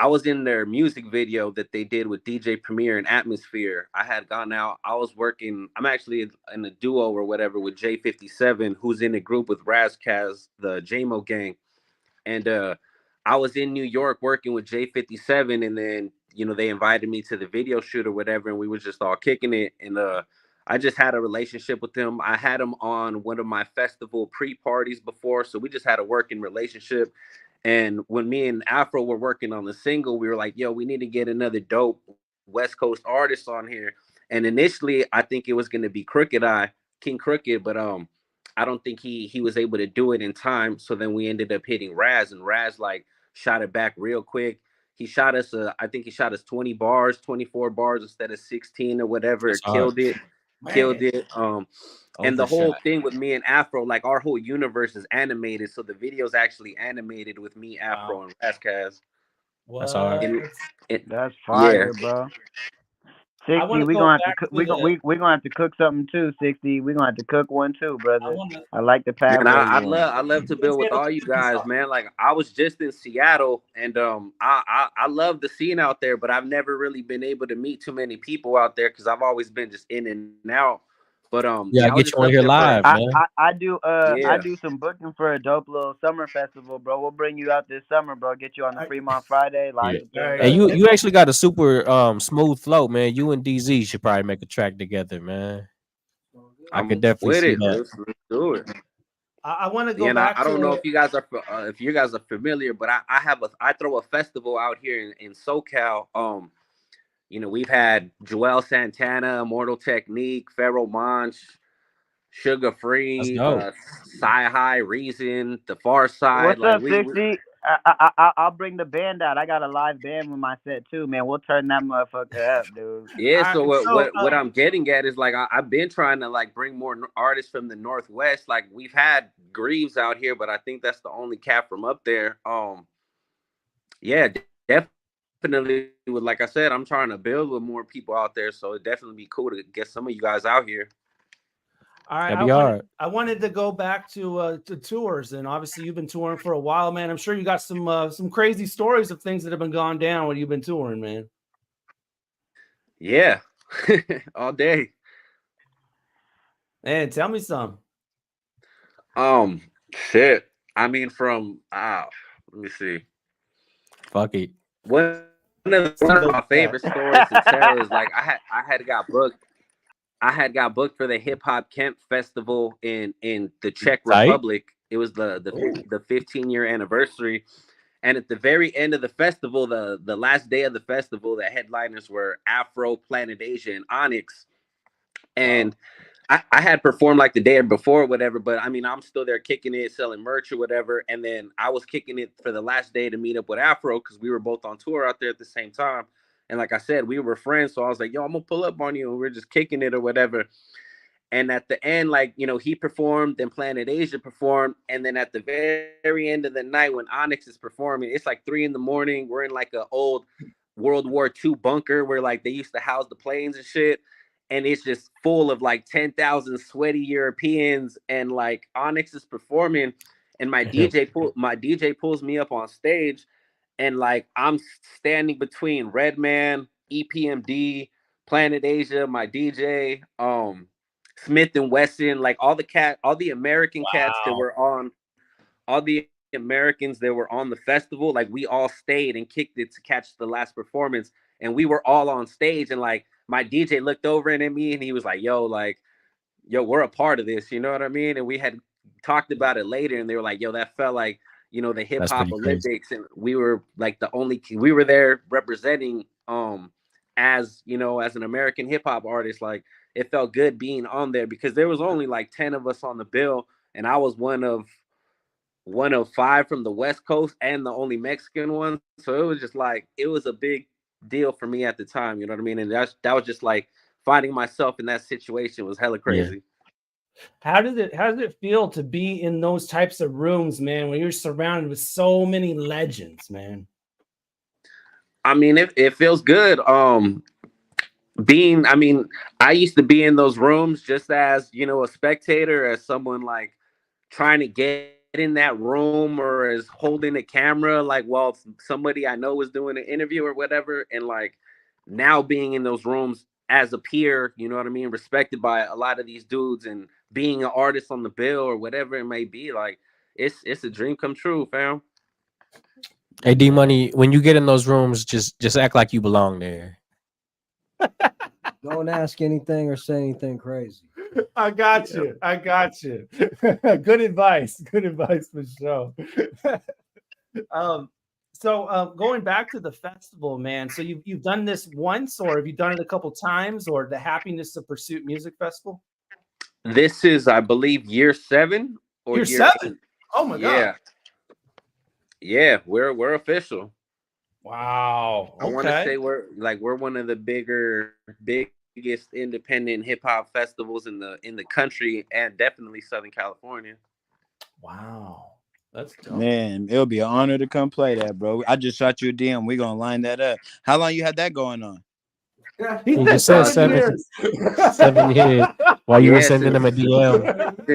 was in their music video that they did with DJ Premier and Atmosphere. I had gone out. I was working. I'm actually in a duo or whatever with J57, who's in a group with Ras Kass, the JMO gang, and I was in New York working with J57, and then, they invited me to the video shoot or whatever, and we was just all kicking it. And I just had a relationship with him. I had him on one of my festival pre-parties before, so we just had a working relationship. And when me and Afro were working on the single, we were like, yo, we need to get another dope West Coast artist on here. And initially, I think it was going to be King Crooked, but I don't think he was able to do it in time. So then we ended up hitting Raz, and Raz like shot it back real quick. He shot us, I think he shot us 20 bars, 24 bars instead of 16 or whatever. It killed it. And the whole thing with me and Afro, like our whole universe is animated. So the video's actually animated with me, Afro, and Ras Kass. That's hard. That's fire, bro. 60, we're gonna have to cook something too. 60, we're gonna have to cook one too, brother. I like the path. I love to build with all you guys, man. Like I was just in Seattle, and I love the scene out there, but I've never really been able to meet too many people out there because I've always been just in and out. But I get you on here live, man. I do some booking for a dope little summer festival, bro. We'll bring you out this summer, bro. Get you on the Fremont Friday. And you actually got a super smooth flow, man. You and DZ should probably make a track together, man. I could definitely see that. Let's do it. I want to go back. back. I don't know if you guys are familiar, but I throw a festival out here in SoCal. We've had Joel Santana, Immortal Technique, Pharoah Monch, Sugar Free, Sci-Hi, Reason, The Far Side. What's up, 60? I'll bring the band out. I got a live band with my set too, man. We'll turn that motherfucker up, dude. Yeah. So what I'm getting at is like I've been trying to like bring more artists from the Northwest. Like we've had Greaves out here, but I think that's the only cat from up there. Yeah, definitely. Like I said, I'm trying to build with more people out there, so it'd definitely be cool to get some of you guys out here. All right, I wanted to go back to tours, and obviously you've been touring for a while, man. I'm sure you got some crazy stories of things that have been gone down when you've been touring, man. Yeah, all day. Man, tell me some. Shit. I mean, let me see. Fuck it. One of my favorite stories to tell is like I had got booked. I had got booked for the Hip Hop Camp Festival in the Czech Republic. It was the 15-year anniversary. And at the very end of the festival, the last day of the festival, the headliners were Afro, Planet Asia, and Onyx. And I had performed like the day before or whatever, but I mean, I'm still there kicking it, selling merch or whatever. And then I was kicking it for the last day to meet up with Afro because we were both on tour out there at the same time. And like I said, we were friends. So I was like, yo, I'm going to pull up on you. And we're just kicking it or whatever. And at the end, like, he performed, then Planet Asia performed. And then at the very end of the night when Onyx is performing, it's like 3 a.m. We're in like an old World War II bunker where like they used to house the planes and shit. And it's just full of like 10,000 sweaty Europeans. And like Onyx is performing. And my DJ pulls me up on stage. And like I'm standing between Redman, EPMD, Planet Asia, my DJ, Smith and Wesson, like all the American cats that were on, all the Americans that were on the festival, like we all stayed and kicked it to catch the last performance. And we were all on stage, and like my DJ looked over at me and he was like, yo, we're a part of this, you know what I mean? And we had talked about it later, and they were like, yo, that felt like, the hip hop Olympics, crazy. And we were like we were there representing as an American hip hop artist. Like it felt good being on there because there was only like 10 of us on the bill, and I was one of 5 from the West Coast and the only Mexican one. So it was just like it was a big deal for me at the time, you know what I mean? And that was just like finding myself in that situation was hella crazy. Yeah. How does it feel to be in those types of rooms, man, when you're surrounded with so many legends, man? I mean, it feels good. I used to be in those rooms just as, a spectator, as someone like trying to get in that room or as holding a camera, like while somebody I know was doing an interview or whatever. And like now being in those rooms as a peer, you know what I mean, respected by a lot of these dudes and being an artist on the bill or whatever it may be, like it's a dream come true, fam. Hey, D Money, when you get in those rooms, just act like you belong there. Don't ask anything or say anything crazy. I got you. Good advice for sure. So going back to the festival, man. So you've done this once, or have you done it a couple times, or the Happiness of Pursuit Music Festival? This is, I believe, year 7 or year 7. 8. Oh my god! Yeah, we're official. Wow. I want to say we're one of the biggest independent hip hop festivals in the country, and definitely Southern California. Wow, that's dope. Man, it'll be an honor to come play that, bro. I just shot you a DM. We're gonna line that up. How long you had that going on? He just said 7 years. 7 years. While you were sending them a DM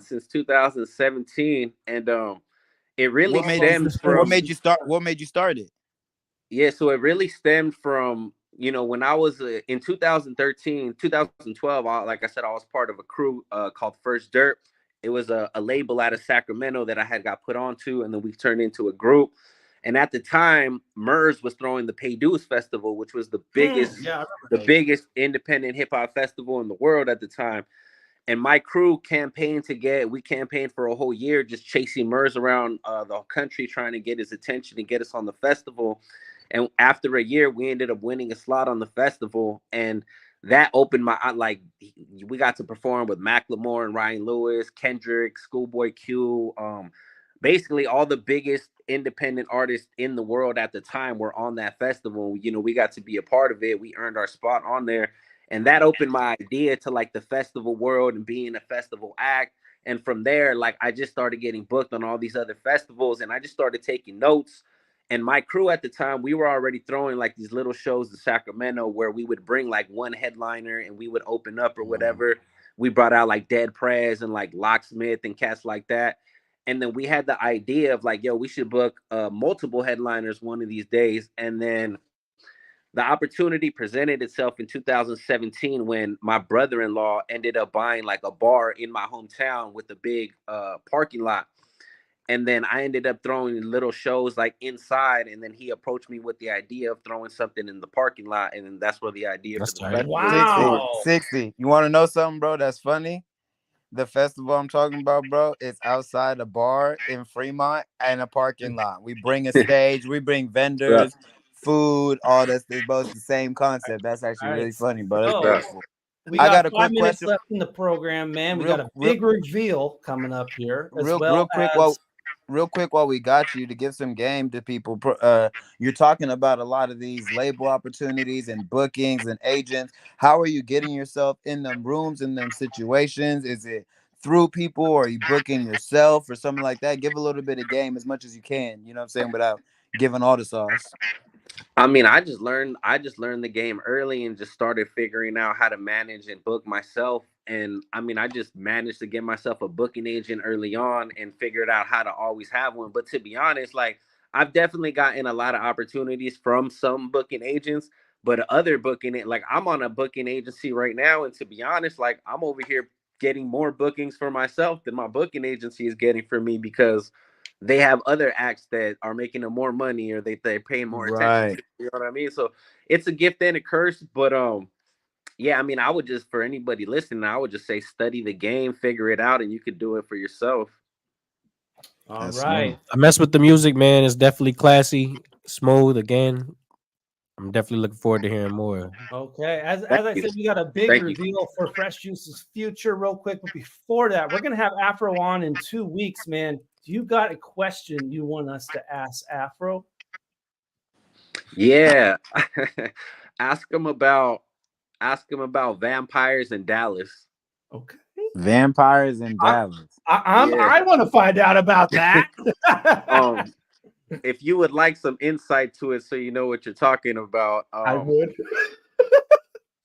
since 2017, and it really stems from what made you start it? Yeah, so it really stemmed from when I was in 2013, 2012. Like I said, I was part of a crew called First Dirt. It was a label out of Sacramento that I had got put onto, and then we turned into a group. And at the time, MERS was throwing the Pay Dues Festival, which was the biggest, biggest independent hip hop festival in the world at the time. And my crew campaigned for a whole year, just chasing MERS around the country, trying to get his attention and get us on the festival. And after a year, we ended up winning a slot on the festival. And that opened my eye. Like, we got to perform with Macklemore and Ryan Lewis, Kendrick, Schoolboy Q. Basically, all the biggest independent artists in the world at the time were on that festival. You know, we got to be a part of it. We earned our spot on there. And that opened my idea to like the festival world and being a festival act. And from there, like, I just started getting booked on all these other festivals, and I just started taking notes. And my crew at the time, we were already throwing like these little shows in Sacramento where we would bring like one headliner and we would open up or whatever. We brought out like Dead Prez and like Locksmith and cats like that. And then we had the idea of like, yo, we should book multiple headliners one of these days. And then the opportunity presented itself in 2017 when my brother-in-law ended up buying like a bar in my hometown with a big parking lot. And then I ended up throwing little shows like inside, and then he approached me with the idea of throwing something in the parking lot, and then that's where the idea for the festival. Wow. 60. You want to know something, bro? That's funny. The festival I'm talking about, bro, is outside a bar in Fremont and a parking lot. We bring a stage, we bring vendors, food, all this. It's both the same concept. That's actually really funny, bro. That's beautiful. We got a 5 minutes left in the program, man. We got a big reveal coming up here. Real quick while we got you, to give some game to people. You're talking about a lot of these label opportunities and bookings and agents. How are you getting yourself in them rooms, in them situations? Is it through people, or are you booking yourself or something like that? Give a little bit of game as much as you can, you know what I'm saying, without giving all the sauce. I mean, I just learned the game early and just started figuring out how to manage and book myself. And I mean, I just managed to get myself a booking agent early on and figured out how to always have one. But to be honest, like, I've definitely gotten a lot of opportunities from some booking agents, but other booking it, like, I'm on a booking agency right now. And to be honest, like, I'm over here getting more bookings for myself than my booking agency is getting for me, because they have other acts that are making them more money, or they're paying more attention to, you know what I mean? So it's a gift and a curse, but yeah, I mean, I would just, for anybody listening, I would just say study the game, figure it out, and you could do it for yourself. All right. I mess with the music, man. It's definitely classy, smooth. Again, I'm definitely looking forward to hearing more. Okay. As I said, we got a big reveal for Fresh Juice's future real quick. But before that, we're going to have Afro on in 2 weeks, man. Do you got a question you want us to ask Afro? Yeah. Ask him about vampires in Dallas. Okay. Vampires in Dallas. I want to find out about that. If you would like some insight to it, so you know what you're talking about. I would.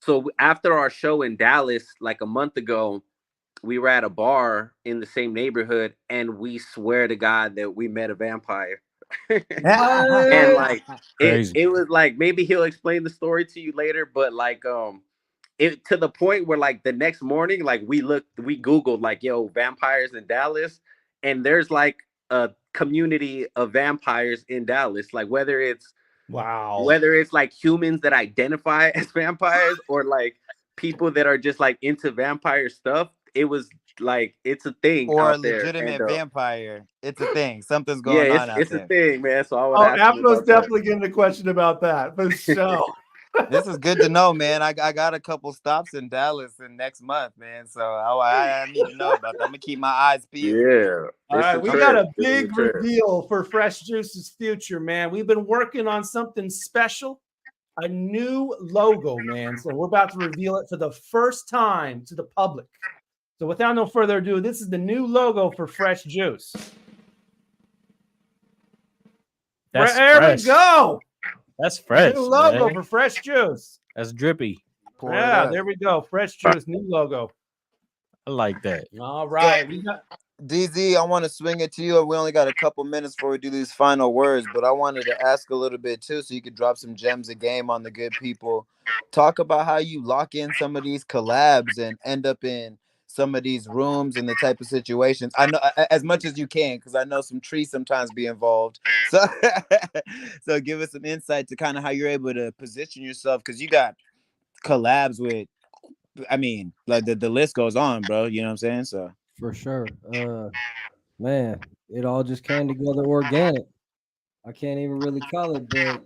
So after our show in Dallas, like a month ago, we were at a bar in the same neighborhood, and we swear to God that we met a vampire. And like it was like, maybe he'll explain the story to you later, but like it to the point where like the next morning, like we Googled like, yo, vampires in Dallas, and there's like a community of vampires in Dallas, like whether it's like humans that identify as vampires or like people that are just like into vampire stuff. It was like, it's a thing, or out a there. legitimate vampire. It's a thing. Something's Yeah, going on out it's there. a thing, man. So I would ask you Afro's about that. definitely getting a question about that for sure. This is good to know, man. I got a couple stops in Dallas in next month, man. So I need to know about that. I'm gonna keep my eyes peeled. Yeah. All right, we got a big reveal for Fresh Juice's future, man. We've been working on something special, a new logo, man. So we're about to reveal it for the first time to the public. So without no further ado, this is the new logo for Fresh Juice. There we go. That's fresh. New logo man. for Fresh Juice. That's drippy. Yeah, there we go. Fresh Juice, new logo. I like that. All right. We got DZ, I want to swing it to you. We only got a couple minutes before we do these final words, but I wanted to ask a little bit too, so you could drop some gems of game on the good people. Talk about how you lock in some of these collabs and end up in some of these rooms and the type of situations. I know as much as you can, because I know some trees sometimes be involved. So, so give us some insight to kind of how you're able to position yourself, because you got collabs with, I mean, like the list goes on, bro. You know what I'm saying? So for sure, man, it all just came together organic. I can't even really call it, but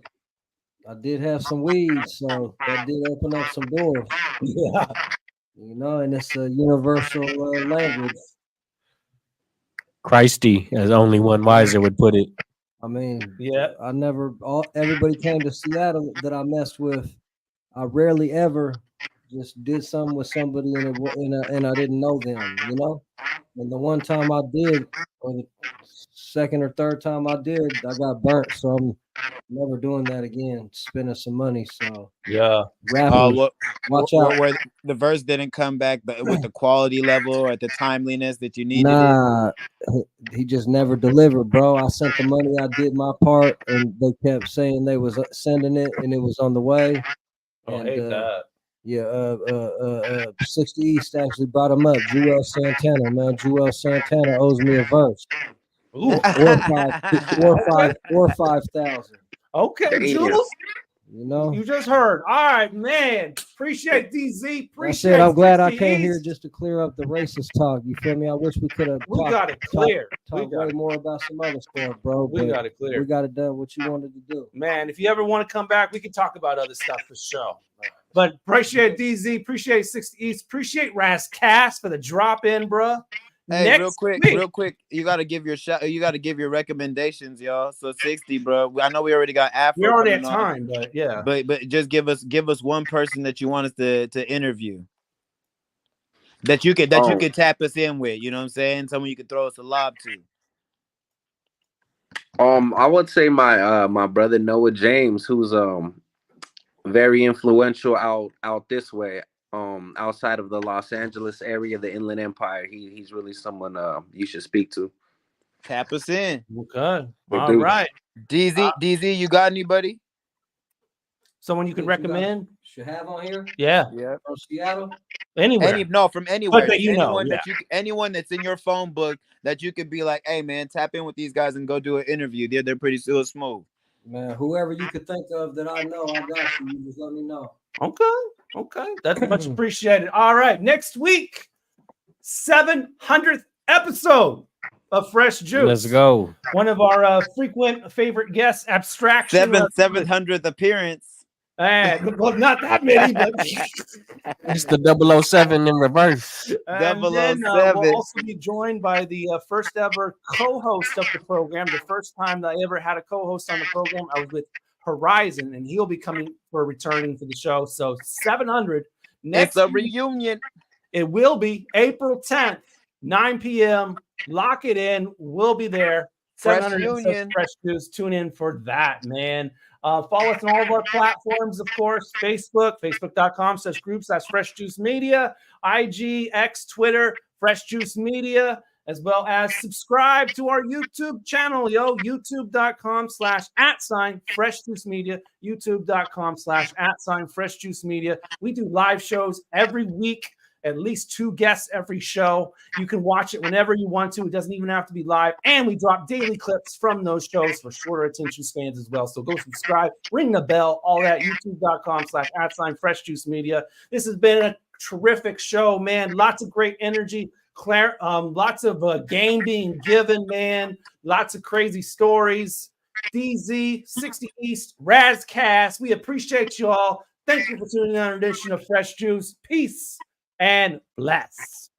I did have some weeds, so that did open up some doors. Yeah, you know, and it's a universal language. Christy, as only one wiser would put it. I mean, yeah, everybody came to Seattle that I messed with. I rarely ever just did something with somebody and I didn't know them, you know. And the one time I did, or the second or third time I did, I got burnt. So I'm never doing that again. Spending some money. So yeah, rappers, watch out. Where the verse didn't come back, but with the quality level or at the timeliness that you needed. Nah, he just never delivered, bro. I sent the money, I did my part, and they kept saying they was sending it, and it was on the way. Oh, And, hate that. Yeah, 60 East actually brought him up. Jewel Santana, man. Jewel Santana owes me a verse. Ooh. or 5,000. Okay, Jules. You know, you just heard. All right, man. Appreciate DZ. Appreciate. That's it. I'm glad I came here just to clear up the racist talk. You feel me? I wish we could have. We got it clear. Talk way more about some other stuff, bro. We got it clear. We got it done. What you wanted to do, man. If you ever want to come back, we can talk about other stuff for sure. But appreciate DZ. Appreciate 60 East. Appreciate Ras Kass for the drop in, bro. Hey, real quick, you gotta give your you gotta give your recommendations, y'all. So 60, bro. I know we already got Afro. We already at time, but yeah. But just give us one person that you want us to interview. That you could tap us in with, you know what I'm saying? Someone you could throw us a lob to. I would say my brother Noah James, who's very influential out this way. Outside of the Los Angeles area, the Inland Empire, he's really someone you should speak to. Tap us in. Okay. All right. DZ, you got anybody? Someone you could recommend? Should have on here? Yeah. From Seattle? Anywhere. From anywhere. But anyone that's in your phone book that you could be like, hey man, tap in with these guys and go do an interview. They're pretty smooth. Man, whoever you could think of that I know, I got you. You just let me know. Okay. That's much appreciated. All right. Next week, 700th episode of Fresh Juice. Let's go. One of our frequent favorite guests, Abstraction. 700th appearance. Well, not that many, but it's the 007 in reverse. And then, we'll also be joined by the first ever co-host of the program. The first time that I ever had a co-host on the program, I was with Horizon, and he'll be returning for the show. So 700 next. It's a reunion. It will be April 10th, 9 p.m. Lock it in. We'll be there. Fresh Union. Fresh Juice. Tune in for that, man. Follow us on all of our platforms, of course. Facebook.com/group/Fresh Juice Media, IG, X, Twitter, Fresh Juice Media, as well as subscribe to our YouTube channel, youtube.com/@Fresh Juice Media, youtube.com/@Fresh Juice Media. We do live shows every week. At least 2 guests every show. You can watch it whenever you want to. It doesn't even have to be live. And we drop daily clips from those shows for shorter attention spans as well. So go subscribe, ring the bell, all that. YouTube.com/@Fresh Juice Media. This has been a terrific show, man. Lots of great energy. Lots of game being given, man. Lots of crazy stories. DZ, 60 East, Ras Kass. We appreciate you all. Thank you for tuning in on an edition of Fresh Juice. Peace and bless.